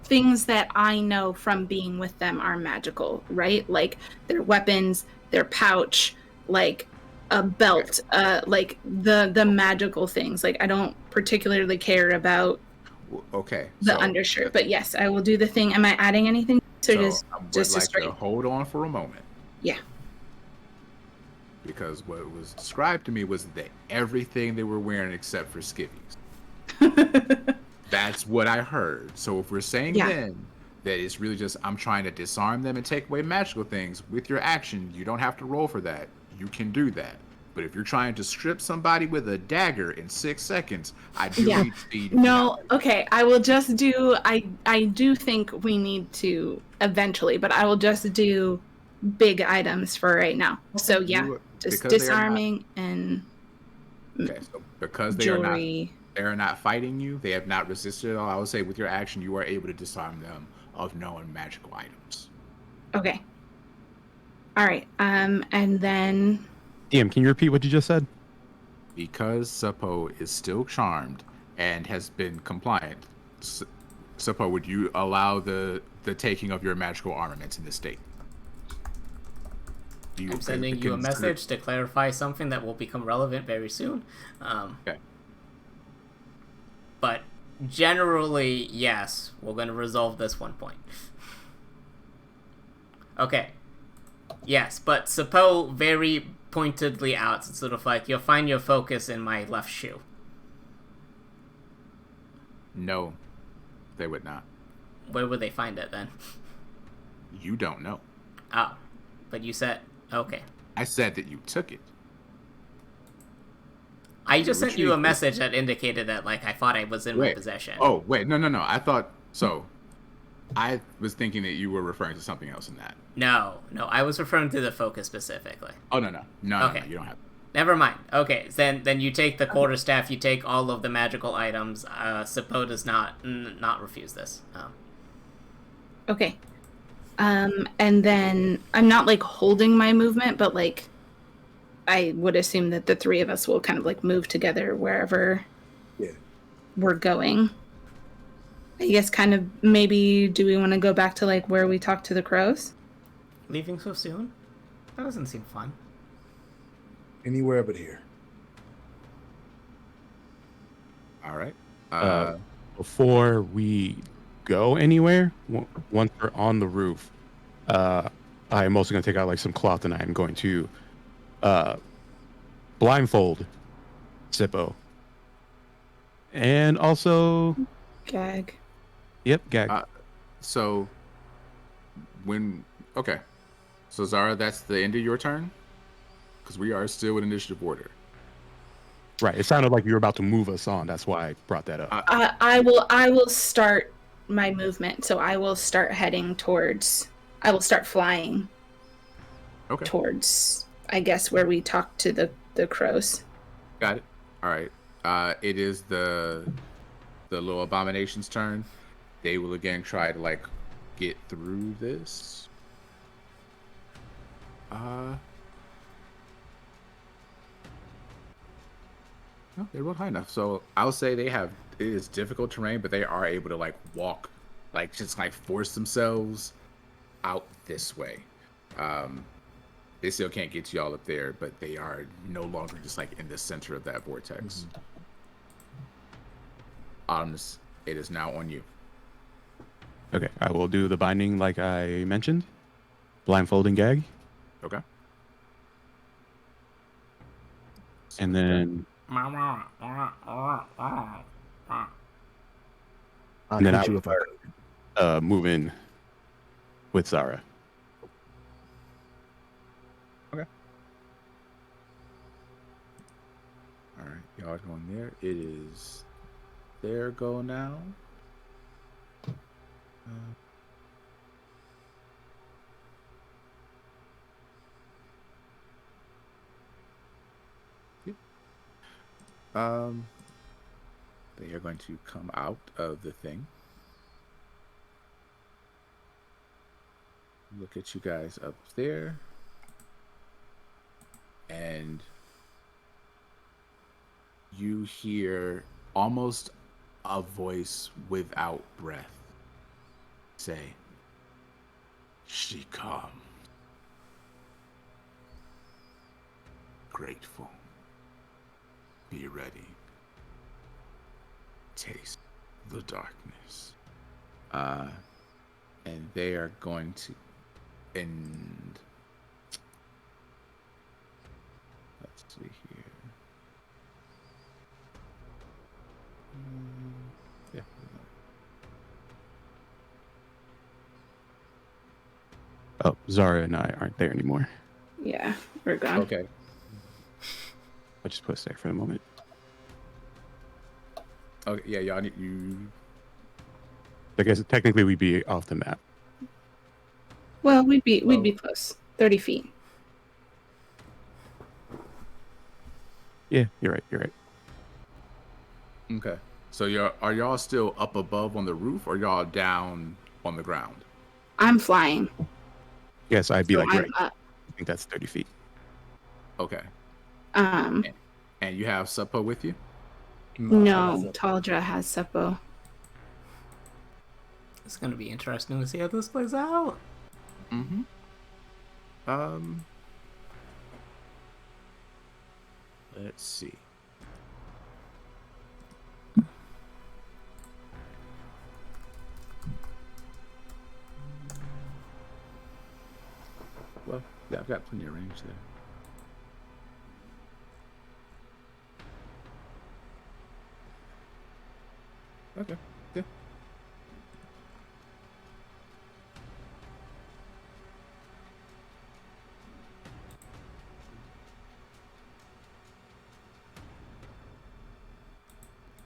things that I know from being with them are magical, right? Like their weapons, their pouch, like a belt, like the magical things. Like I don't particularly care about okay. the So undershirt, but yes, I will do the thing. Am I adding anything? So I would just a like to straight. hold on for a moment. Yeah. Because what was described to me was that everything they were wearing except for skivvies. That's what I heard. So if we're saying Yeah. then that it's really just I'm trying to disarm them and take away magical things with your action, you don't have to roll for that. You can do that. But if you're trying to strip somebody with a dagger in 6 seconds, I do Yeah. need speed. No, okay. I will just do. I do think we need to eventually, but I will just do big items for right now. So yeah, just because they are not disarming and okay. So because jewelry. they are not fighting you, they have not resisted at all. I would say with your action, you are able to disarm them of known magical items. Okay. All right. And then DM, can you repeat what you just said? Because Suppo is still charmed and has been compliant, Suppo, would you allow the taking of your magical armaments in this state? I'm sending you a message to clarify something that will become relevant very soon. Okay. But generally, yes, we're going to resolve this one point. Okay. Yes, but Suppo very pointedly out. It's sort of like, you'll find your focus in my left shoe. No, they would not. Where would they find it then? You don't know. Oh, but you said, okay. I said that you took it. I just sent you a retrieved it. message that indicated that, like, I thought I was in my possession. Oh, wait, no. I thought, so, I was thinking that you were referring to something else in that. No, I was referring to the focus specifically. Oh, no, Okay. you don't have. Never mind. Okay, then you take the quarterstaff, you take all of the magical items. Suppo does not refuse this. okay. And then I'm not like holding my movement, but like I would assume that the three of us will kind of like move together wherever we're going. I guess kind of maybe do we want to go back to like where we talked to the crows? Leaving so soon? That doesn't seem fun. Anywhere but here. All right. Before we go anywhere, once we're on the roof, I am also going to take out like some cloth and I am going to blindfold Sippo. And also, Gag. yep, gag. So, okay. So, Zara, that's the end of your turn? Because we are still in initiative order. Right. It sounded like you were about to move us on. That's why I brought that up. I will start my movement. So I will start heading towards. I will start flying. Okay. Towards, I guess, where we talked to the crows. Got it. All right. It is the little abomination's turn. They will again try to like get through this. Uh, no, they rolled high enough. So I'll say it is difficult terrain, but they are able to like walk, like just like force themselves out this way. Um, they still can't get to y'all up there, but they are no longer just like in the center of that vortex. Autumnus, it is now on you. Okay, I will do the binding like I mentioned. Blindfold and gag. Okay. And then I'll then I hit you will if I start move in with Zara. Okay. All right, y'all are going there. It is their go now. Yep. They are going to come out of the thing. Look at you guys up there. And you hear almost a voice without breath say, "She comes. Grateful. Be ready. Taste the darkness." And they are going to end. Let's see here. Yeah. Oh, Zara and I aren't there anymore. Yeah, we're gone. Okay. I'll just put us there for the moment. Okay. Yeah, y'all need you. I guess technically we'd be off the map. Well, we'd be close, 30 feet. Yeah, you're right. You're right. Okay. So are y'all still up above on the roof, or y'all down on the ground? I'm flying. Yes, I'd be So like I'm right. up. I think that's 30 feet. Okay. Um, And you have Suppo with you? no, Taldra has Seppo. It's gonna be interesting to see how this plays out. Mm-hmm. Let's see. Well, yeah, I've got plenty of range there. Okay. Yeah.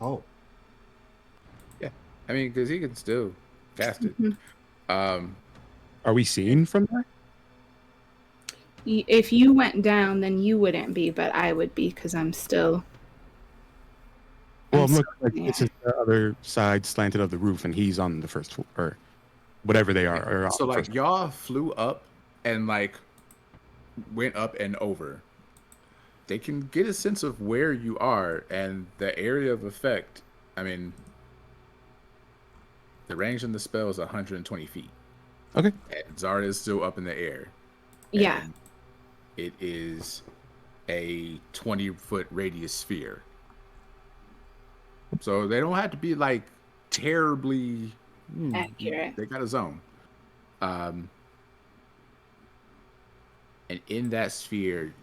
Oh, Yeah. I mean, because he can still cast it. Um. Are we seen from there? If you went down, then you wouldn't be, but I would be because I'm still. Well, I'm look, still like in the it's air. the other side slanted of the roof, and he's on the first floor, or whatever they are. Or on So the like first y'all flew up and like went up and over. They can get a sense of where you are and the area of effect. I mean, the range in the spell is 120 feet. Okay. And Zara is still up in the air. Yeah. And it is a 20-foot radius sphere. So they don't have to be like terribly Accurate. They got a zone. And in that sphere,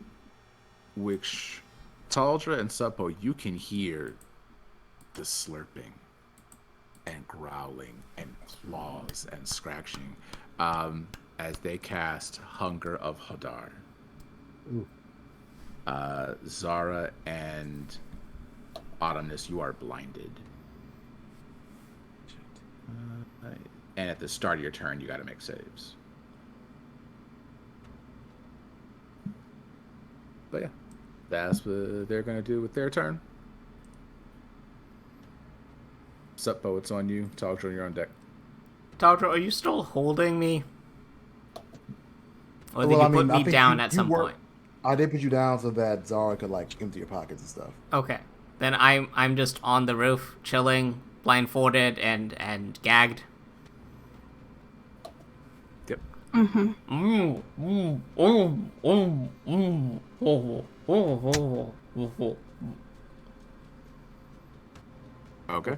which Taldra and Suppo, you can hear the slurping and growling and claws and scratching as they cast Hunger of Hadar. Zara and Autumnus, you are blinded. And at the start of your turn, you got to make saves. But yeah, that's what they're going to do with their turn. Suppo, it's on you. Taldra, you're on deck. Taldra, are you still holding me? Or did you put I me think down at some point? I did put you down so that Zara could like empty your pockets and stuff. Okay. Then I'm just on the roof, chilling, blindfolded and gagged. Yep. Mm, mm, mm, mm, oh, oh, oh. Okay.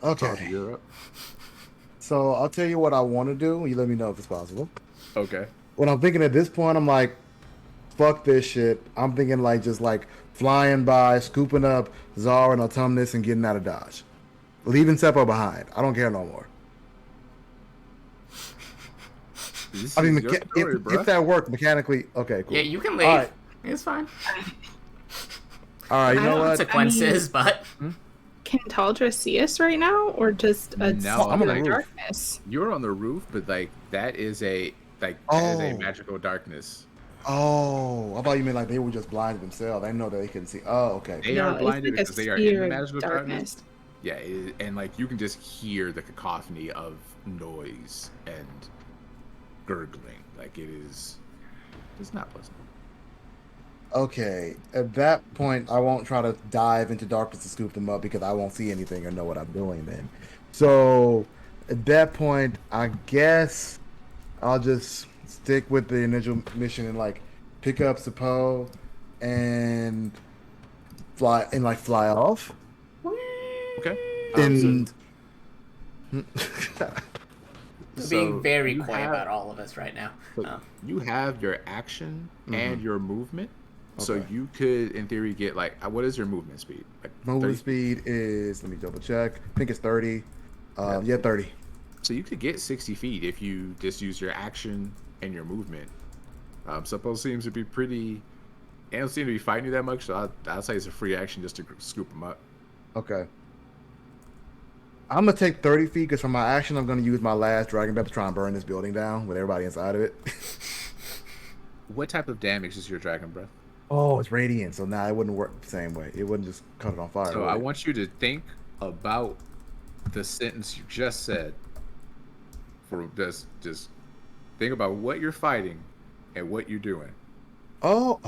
Okay. You're up. So I'll tell you what I want to do. You let me know if it's possible. Okay. When I'm thinking at this point, I'm like, fuck this shit. I'm thinking like just like flying by, scooping up Zara and Autumnus and getting out of Dodge. Leaving Seppo behind. I don't care no more. This I mean, is your story, if that worked mechanically, okay, cool. Yeah, you can leave. All right, It's fine. you know what? Consequences, but Can Taldra see us right now, or just a No, I'm on the roof. darkness? You're on the roof, but like that is a that is a magical darkness. Oh, I thought you meant like they were just blinded themselves. I didn't know that they couldn't see. Oh, okay. They No, are it's blinded like a because they are in the sphere of magical darkness. Yeah, and like you can just hear the cacophony of noise and gurgling. Like it's not pleasant. Okay. At that point, I won't try to dive into darkness to scoop them up because I won't see anything or know what I'm doing then. So at that point, I guess I'll just stick with the initial mission and like pick up Sapo and fly off. Okay. And being very you coy have- about all of us right now. So you have your action and your movement. So Okay. you could, in theory, get like what is your movement speed? Like movement 30? speed is, let me double check. I think it's 30. Yeah, 30. So you could get 60 feet if you just use your action and your movement. Suppo seems to be pretty. They don't seem to be fighting you that much, so I'll say it's a free action just to scoop them up. Okay. I'm gonna take 30 feet because for my action, I'm gonna use my last dragon breath to try and burn this building down with everybody inside of it. What type of damage is your dragon breath? Oh, it's radiant, so now it wouldn't work the same way. It wouldn't just cut it on fire. So would I it? want you to think about the sentence you just said. For just think about what you're fighting and what you're doing. Oh.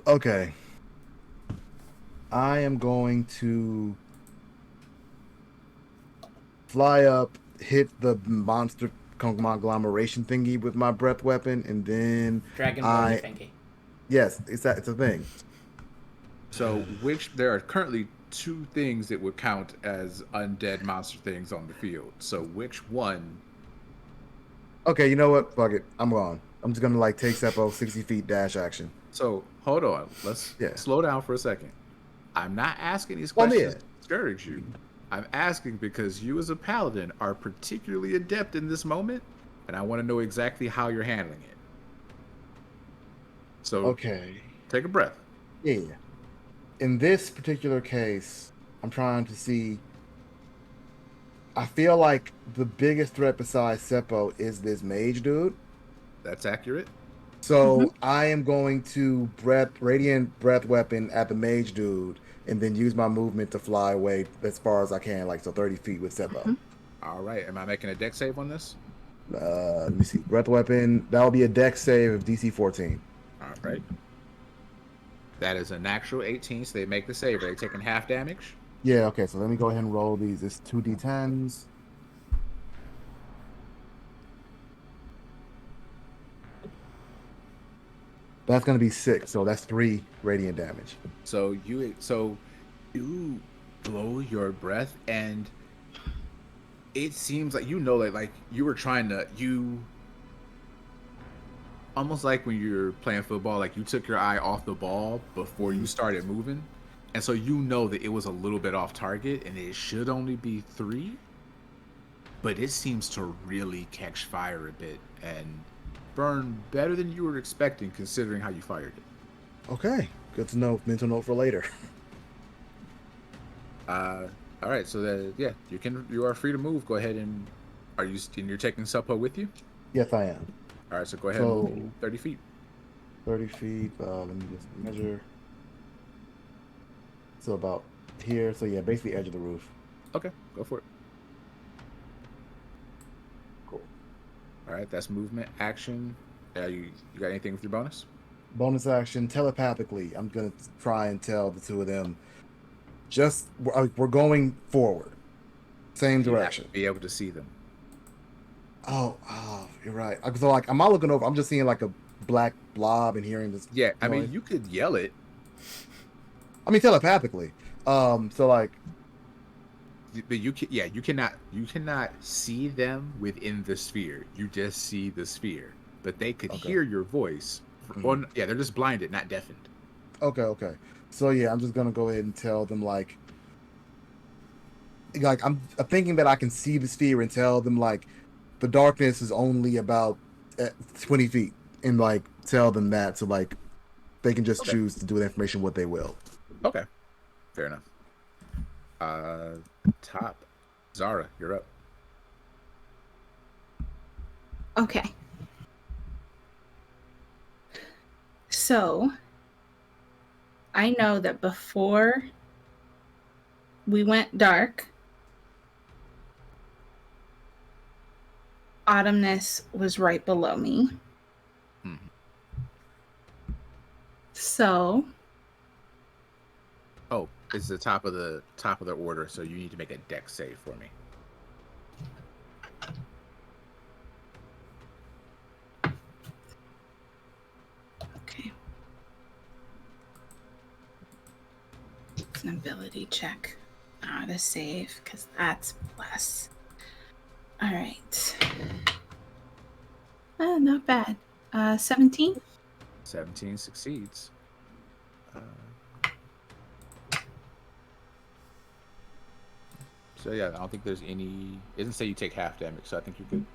Okay. I am going to fly up, hit the monster conglomeration thingy with my breath weapon, and then Dragon Ball thingy. Yes, it's a thing. So there are currently 2 things that would count as undead monster things on the field. So which one? Okay, you know what? Fuck it. I'm gone. I'm just gonna like take Seppo 60 feet dash action. So hold on. Let's slow down for a second. I'm not asking these questions to discourage you. I'm asking because you as a paladin are particularly adept in this moment, and I want to know exactly how you're handling it. So Okay. take a breath. Yeah. In this particular case, I'm trying to see. I feel like the biggest threat besides Seppo is this mage dude. That's accurate. So I am going to radiant breath weapon at the mage dude, and then use my movement to fly away as far as I can, like so 30 feet with Seppo. All right. Am I making a dex save on this? Let me see. Breath weapon. That will be a dex save of DC 14. All right. That is a natural 18, so they make the save. Are they taking half damage? Yeah. Okay. So let me go ahead and roll these. It's 2d10s. That's gonna be 6, so that's 3 radiant damage. So you blow your breath, and it seems like like you were trying to almost like when you're playing football, like you took your eye off the ball before you started moving, and so that it was a little bit off target, and it should only be 3, but it seems to really catch fire a bit and burn better than you were expecting, considering how you fired it. Okay, good to know. Mental note for later. All right, so you are free to move. Go ahead and you're taking Suppo with you? Yes, I am. All right, so go ahead and move 30 feet. 30 feet. Let me just measure. So about here. So yeah, basically edge of the roof. Okay, go for it. All right, that's movement, action. You got anything with your bonus? Bonus action telepathically. I'm gonna try and tell the two of them. We're going forward, same You have to direction. be able to see them. Oh, you're right. So like, I'm not looking over. I'm just seeing like a black blob and hearing this Yeah, I noise. mean, you could yell it. I mean telepathically. So like, But you cannot see them within the sphere. You just see the sphere. But they could Okay. hear your voice. Yeah, they're just blinded, not deafened. okay. So yeah, I'm just gonna go ahead and tell them like I'm thinking that I can see the sphere and tell them like the darkness is only about 20 feet, and like tell them that, so like they can just Okay. choose to do with information what they will. Okay, fair enough. Top, Zara, you're up. Okay. So, I know that before we went dark, Autumnness was right below me. Mhm. So, Oh, it's the top of the order, so you need to make a dex save for me. okay. It's an ability check. Not a save, because that's plus. All right. Not bad. 17? 17 succeeds. So yeah, I don't think there's any. It doesn't say you take half damage, so I think you're good.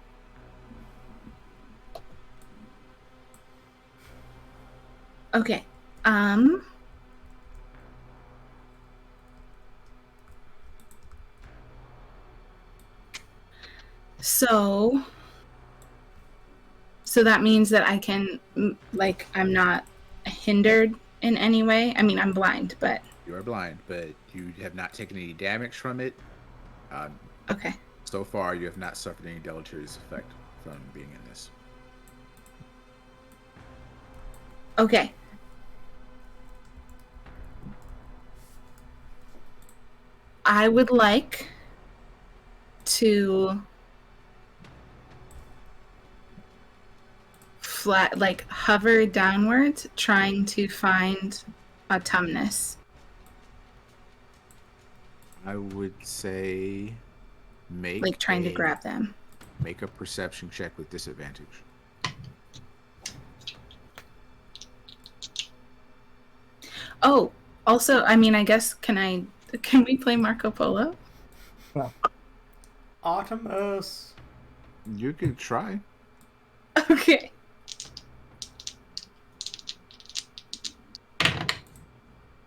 Okay. So that means that I can, like, I'm not hindered in any way. I mean, I'm blind, but You are blind, but you have not taken any damage from it. okay. So far, you have not suffered any deleterious effect from being in this. Okay. I would like to hover downwards, trying to find autumnness. I would say Like trying to grab them. Make a perception check with disadvantage. Oh, also, I mean, I guess can we play Marco Polo? Artemis. You could try. Okay.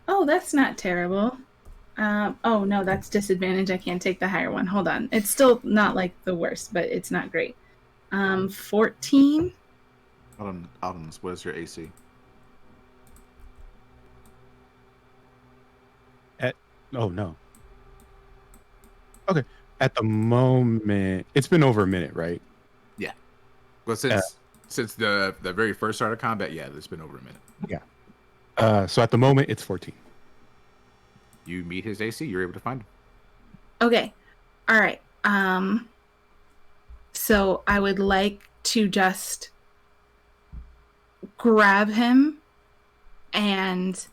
Oh, that's not terrible. Oh no, that's disadvantage. I can't take the higher one. Hold on. It's still not like the worst, but it's not great. 14. Autumn's, what is your AC? Oh no. Okay. At the moment, it's been over a minute, right? Yeah. Well, since the very first start of combat, yeah, it's been over a minute. Yeah. So at the moment, it's 14. You meet his AC, you're able to find him. Okay. All right. So I would like to just grab him and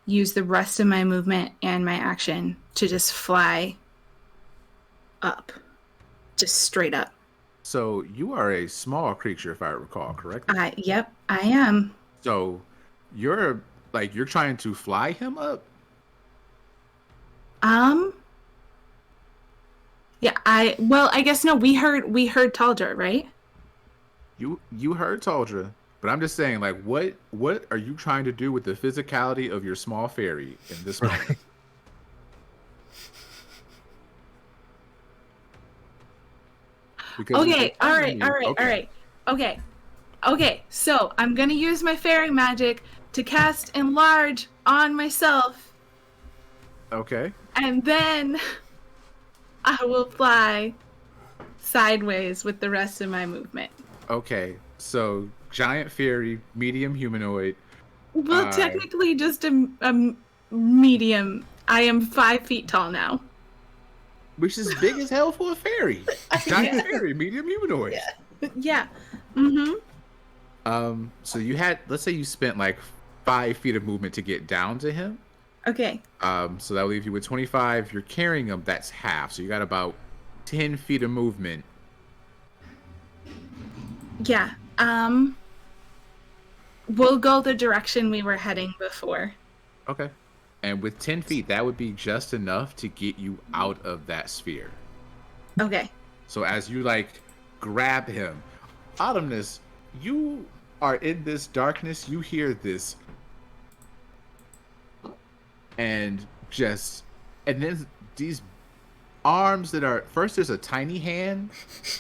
use the rest of my movement and my action to just fly up. Just straight up. So you are a small creature, if I recall correctly. Yep, I am. So you're trying to fly him up? Yeah, I guess no, we heard Taldra, right? You heard Taldra, but I'm just saying, like, what are you trying to do with the physicality of your small fairy in this moment? Because Okay, all right. Okay, so I'm gonna use my fairy magic to cast Enlarge on myself, Okay. and then I will fly sideways with the rest of my movement. Okay, so giant fairy, medium humanoid. Well, technically just a medium. I am 5 feet tall now. Which is big as hell for a fairy. Giant fairy, medium humanoid. Yeah. Mm-hmm. So you had, let's say you spent like 5 feet of movement to get down to him. Okay. So that will leave you with 25. You're carrying him, that's half. So you got about 10 feet of movement. Yeah. We'll go the direction we were heading before. Okay. And with 10 feet, that would be just enough to get you out of that sphere. Okay. So as you like grab him, Autumnus, you are in this darkness, you hear this, and then these arms that are, first there's a tiny hand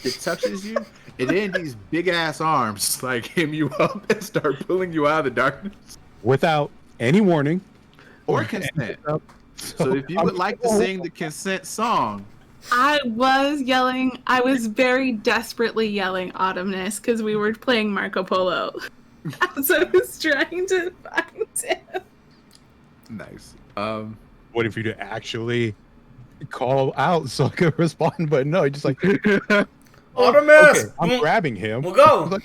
that touches you, and then these big ass arms like hem you up and start pulling you out of the darkness. Without any warning. Or consent. So if you would like to sing the consent song. I was very desperately yelling Autumnus because we were playing Marco Polo. So I was trying to find him. Nice. Waiting for you to actually call out so I could respond, but no, just like Autumnus! Okay, I'm grabbing him. We'll go.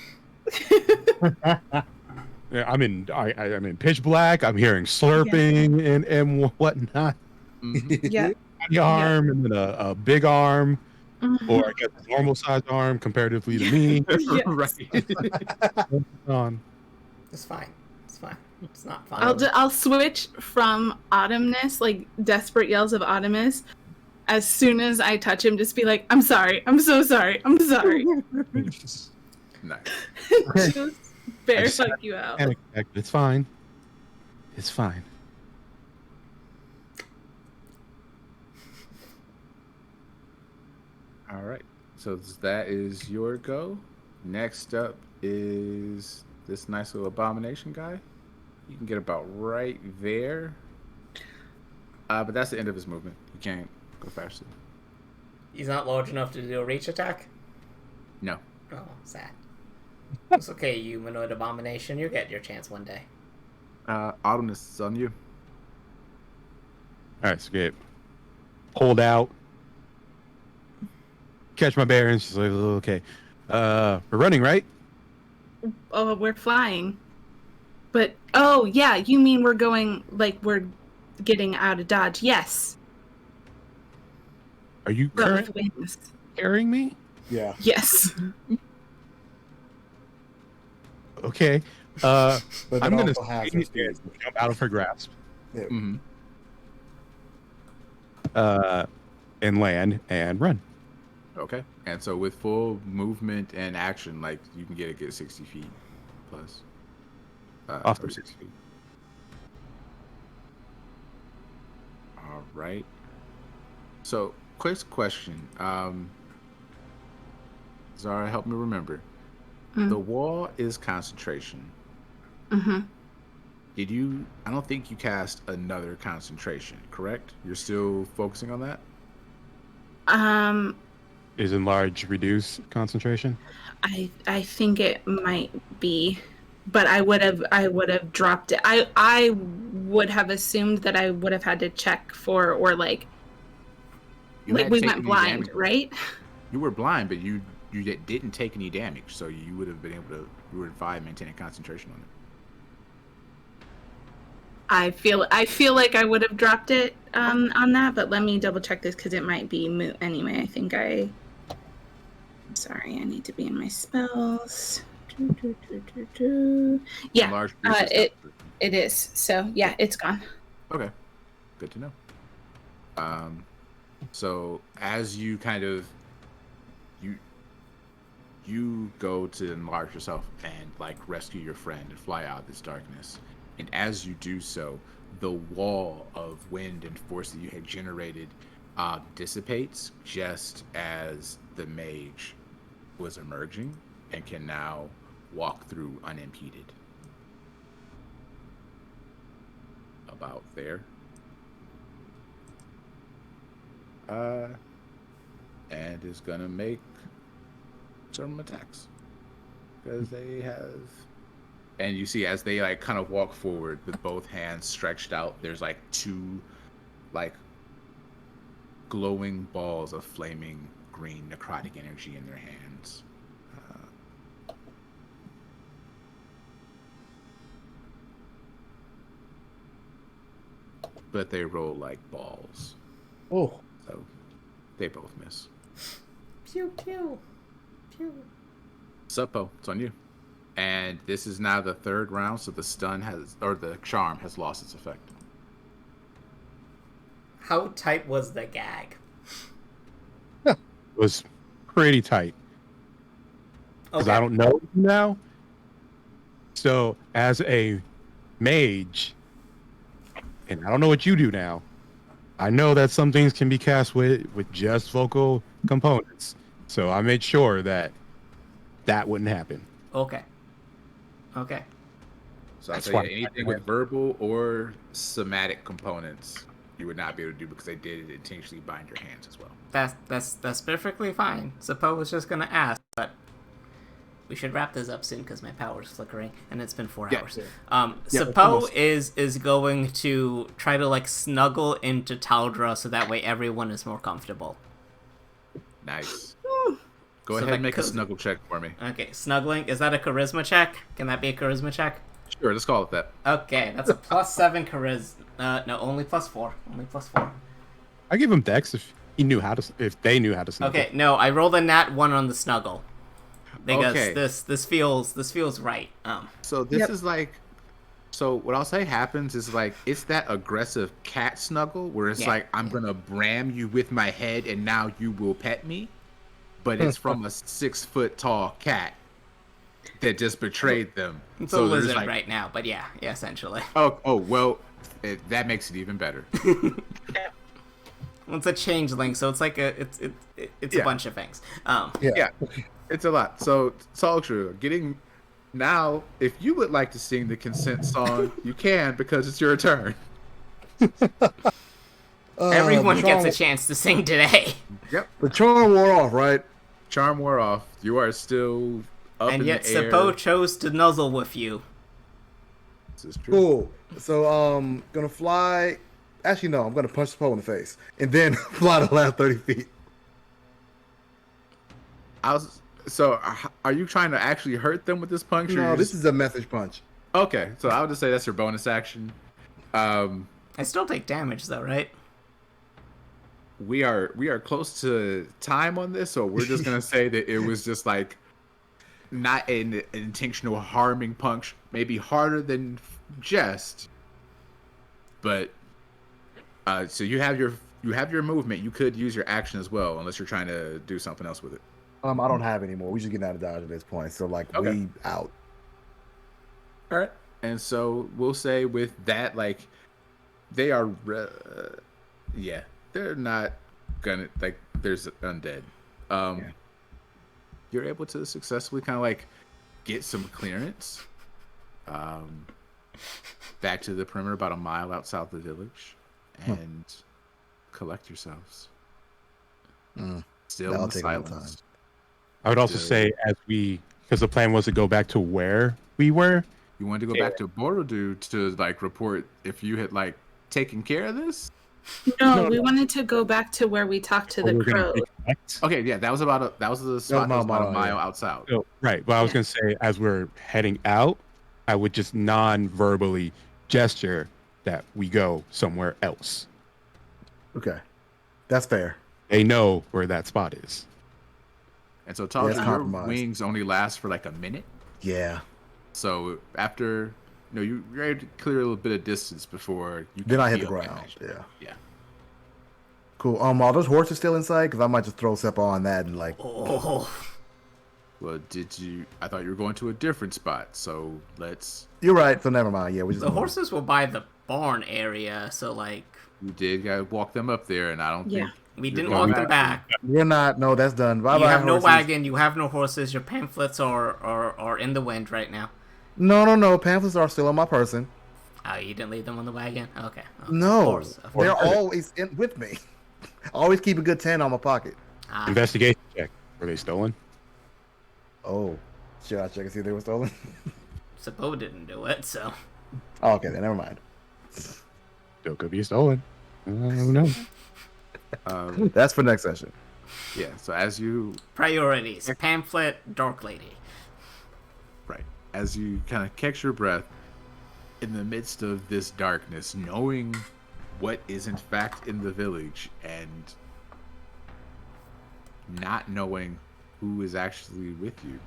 Yeah, I'm in pitch black. I'm hearing slurping and whatnot. Yeah. The arm and then a big arm, or I guess a normal sized arm comparatively to me. Yes. Right. It's fine. It's fine. It's not fine. I'll switch from Autumnus, like desperate yells of Autumnus, as soon as I touch him. Just be like, "I'm sorry. I'm so sorry. I'm sorry." Nice. Just bear fuck you out. It's fine. It's fine. All right. So that is your go. Next up is this nice little abomination guy. You can get about right there. But that's the end of his movement. You can't go faster. He's not large enough to do a reach attack? No. Oh, sad. It's okay, you humanoid abomination. You'll get your chance one day. Autumnus is on you. All right, so get hold out, catch my bearings. She's like, okay, we're running, right? Oh, we're flying. But oh yeah, you mean we're going like we're getting out of Dodge? Yes. Are you But with wings. carrying me? Yeah. Yes. Okay. But it I'm gonna also has her speed. jump out of her grasp. Yeah. Mm-hmm. And land and run. Okay. And so with full movement and action, like you can get 60 feet plus. Off or the 60 feet. All right. So, quick question. Zara, help me remember. The wall is concentration. Mm-hmm. I don't think you cast another concentration, correct? You're still focusing on that? Is enlarge reduce concentration? I think it might be, but I would have dropped it. I would have assumed that I would have had to check for, or like You we hadn't taken went any blind, damage. right? You were blind, but you didn't take any damage, so you would have been able to. You were fine maintaining concentration on it. I feel like I would have dropped it on that, but let me double check this because it might be moot anyway. I'm sorry, I need to be in my spells. Yeah, Enlarge it is. So yeah, it's gone. Okay, good to know. So as you kind of you go to enlarge yourself and like rescue your friend and fly out of this darkness, and as you do so, the wall of wind and force that you had generated dissipates just as the mage was emerging and can now walk through unimpeded. About there. and is gonna make some attacks because they have. And you see as they like kind of walk forward with both hands stretched out, there's like two like glowing balls of flaming green necrotic energy in their hands. But they roll like balls. Oh. So they both miss. Pew pew. Pew. Suppo, it's on you. And this is now the third round, so the stun has, or the charm has lost its effect. How tight was the gag? It was pretty tight. Because Okay. I don't know now. So, as a mage, and I don't know what you do now, I know that some things can be cast with just vocal components. So I made sure that wouldn't happen. Okay. Okay. So I'll That's tell why- you, anything with verbal or somatic components, you would not be able to do because they did intentionally bind your hands as well. That's perfectly fine. Suppo was just gonna ask, but we should wrap this up soon because my power's flickering and it's been 4 Yeah. hours. Yeah, Suppo almost. is going to try to like snuggle into Taldra so that way everyone is more comfortable. Nice. So Go ahead that and make a goes- snuggle check for me. Okay, snuggling. Is that a charisma check? Can that be a charisma check? Sure, let's call it that. Okay, that's a +7 charisma. No, only +4. Only +4. I give him Dex if they knew how to snuggle. Okay, no, I rolled a nat 1 on the snuggle because Okay. this feels right. So this Yep. is like, so what I'll say happens is like, it's that aggressive cat snuggle where it's Yeah. like, I'm going to bram you with my head and now you will pet me. But it's from a 6 foot tall cat that just betrayed them. It's so a there's lizard like, right now, but yeah, essentially. oh, well, that makes it even better. Well, it's a changeling, so it's like it's a Yeah. bunch of things. Yeah, it's a lot. So, Soldier, getting now, if you would like to sing the consent song, you can because it's your turn. Everyone the gets a charm- chance to sing today, Yep. The charm wore off, right? Charm wore off. You are still up and in yet the air. Suppo chose to nuzzle with you. This is true. Cool. So gonna fly. Actually, no, I'm gonna punch the pole in the face and then fly the last 30 feet. So, are you trying to actually hurt them with this punch? or No, you're this just- is a message punch. Okay, so I would just say that's your bonus action. I still take damage though, right? We are close to time on this, so we're just gonna say that it was just like not an intentional harming punch, maybe harder than jest. But so you have your movement. You could use your action as well, unless you're trying to do something else with it. I don't have any more. We just getting out of dodge at this point. So like Okay. we out. All right. And so we'll say with that, like they are, yeah, they're not gonna like. There's undead. Yeah. You're able to successfully kind of like get some clearance. Back to the perimeter, about a mile outside the village, and collect yourselves. Still That'll in the take a long silence. time. I would also Good. say because the plan was to go back to where we were. You wanted to go back to Borodu to like report if you had like taken care of this. No, we wanted to go back to where we talked to the we're gonna crow. reconnect. Okay, yeah, that was the spot that was about a mile outside. So, right, but I was Yeah. gonna say as we're heading out, I would just non-verbally gesture that we go somewhere else. Okay, that's fair. They know where that spot is. And so, Yeah, Talja, it's your compromised. wings only last for like a minute. Yeah. So after, you're able to clear a little bit of distance before you. Then can I hit the feel ground. damage. Yeah. Yeah. Cool. Are those horses still inside? Because I might just throw Seppa on that and like. Oh, Well, I thought you were going to a different spot. So let's. You're right. So never mind. Yeah, we just the horses were by the barn area, so like You did gotta walk them up there, and I don't Yeah. think we You're didn't going walk them back. We're not. No, that's done. Bye You bye. have no horses. wagon. You have no horses. Your pamphlets are in the wind right now. No. Pamphlets are still on my person. Oh, you didn't leave them on the wagon? Okay. No, Of course. they're always with me. Always keep a good 10 on my pocket. Investigation check. Were they stolen? Oh, should I check and see if they were stolen? Sabo didn't do it, so. Oh, okay, then never mind. Still could be stolen. Who knows? That's for next session. Yeah. So as you Priorities: pamphlet, dork lady. right as you kind of catch your breath in the midst of this darkness, knowing what is in fact in the village and not knowing who is actually with you.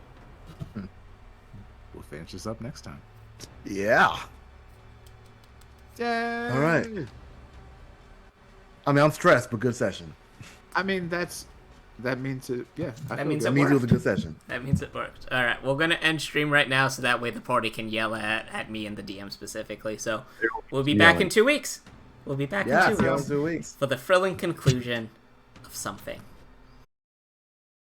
We'll finish this up next time. Yeah. Yay! All right. I mean, I'm stressed, but good session. I mean, that means it. Yeah, That means That it means it was a worked. good session. That means it worked. All right, we're gonna end stream right now, so that way the party can yell at me and the DM specifically. So we'll be back in 2 weeks. We'll be back Yeah, in see 2 you in weeks 2 weeks. for the thrilling conclusion of something.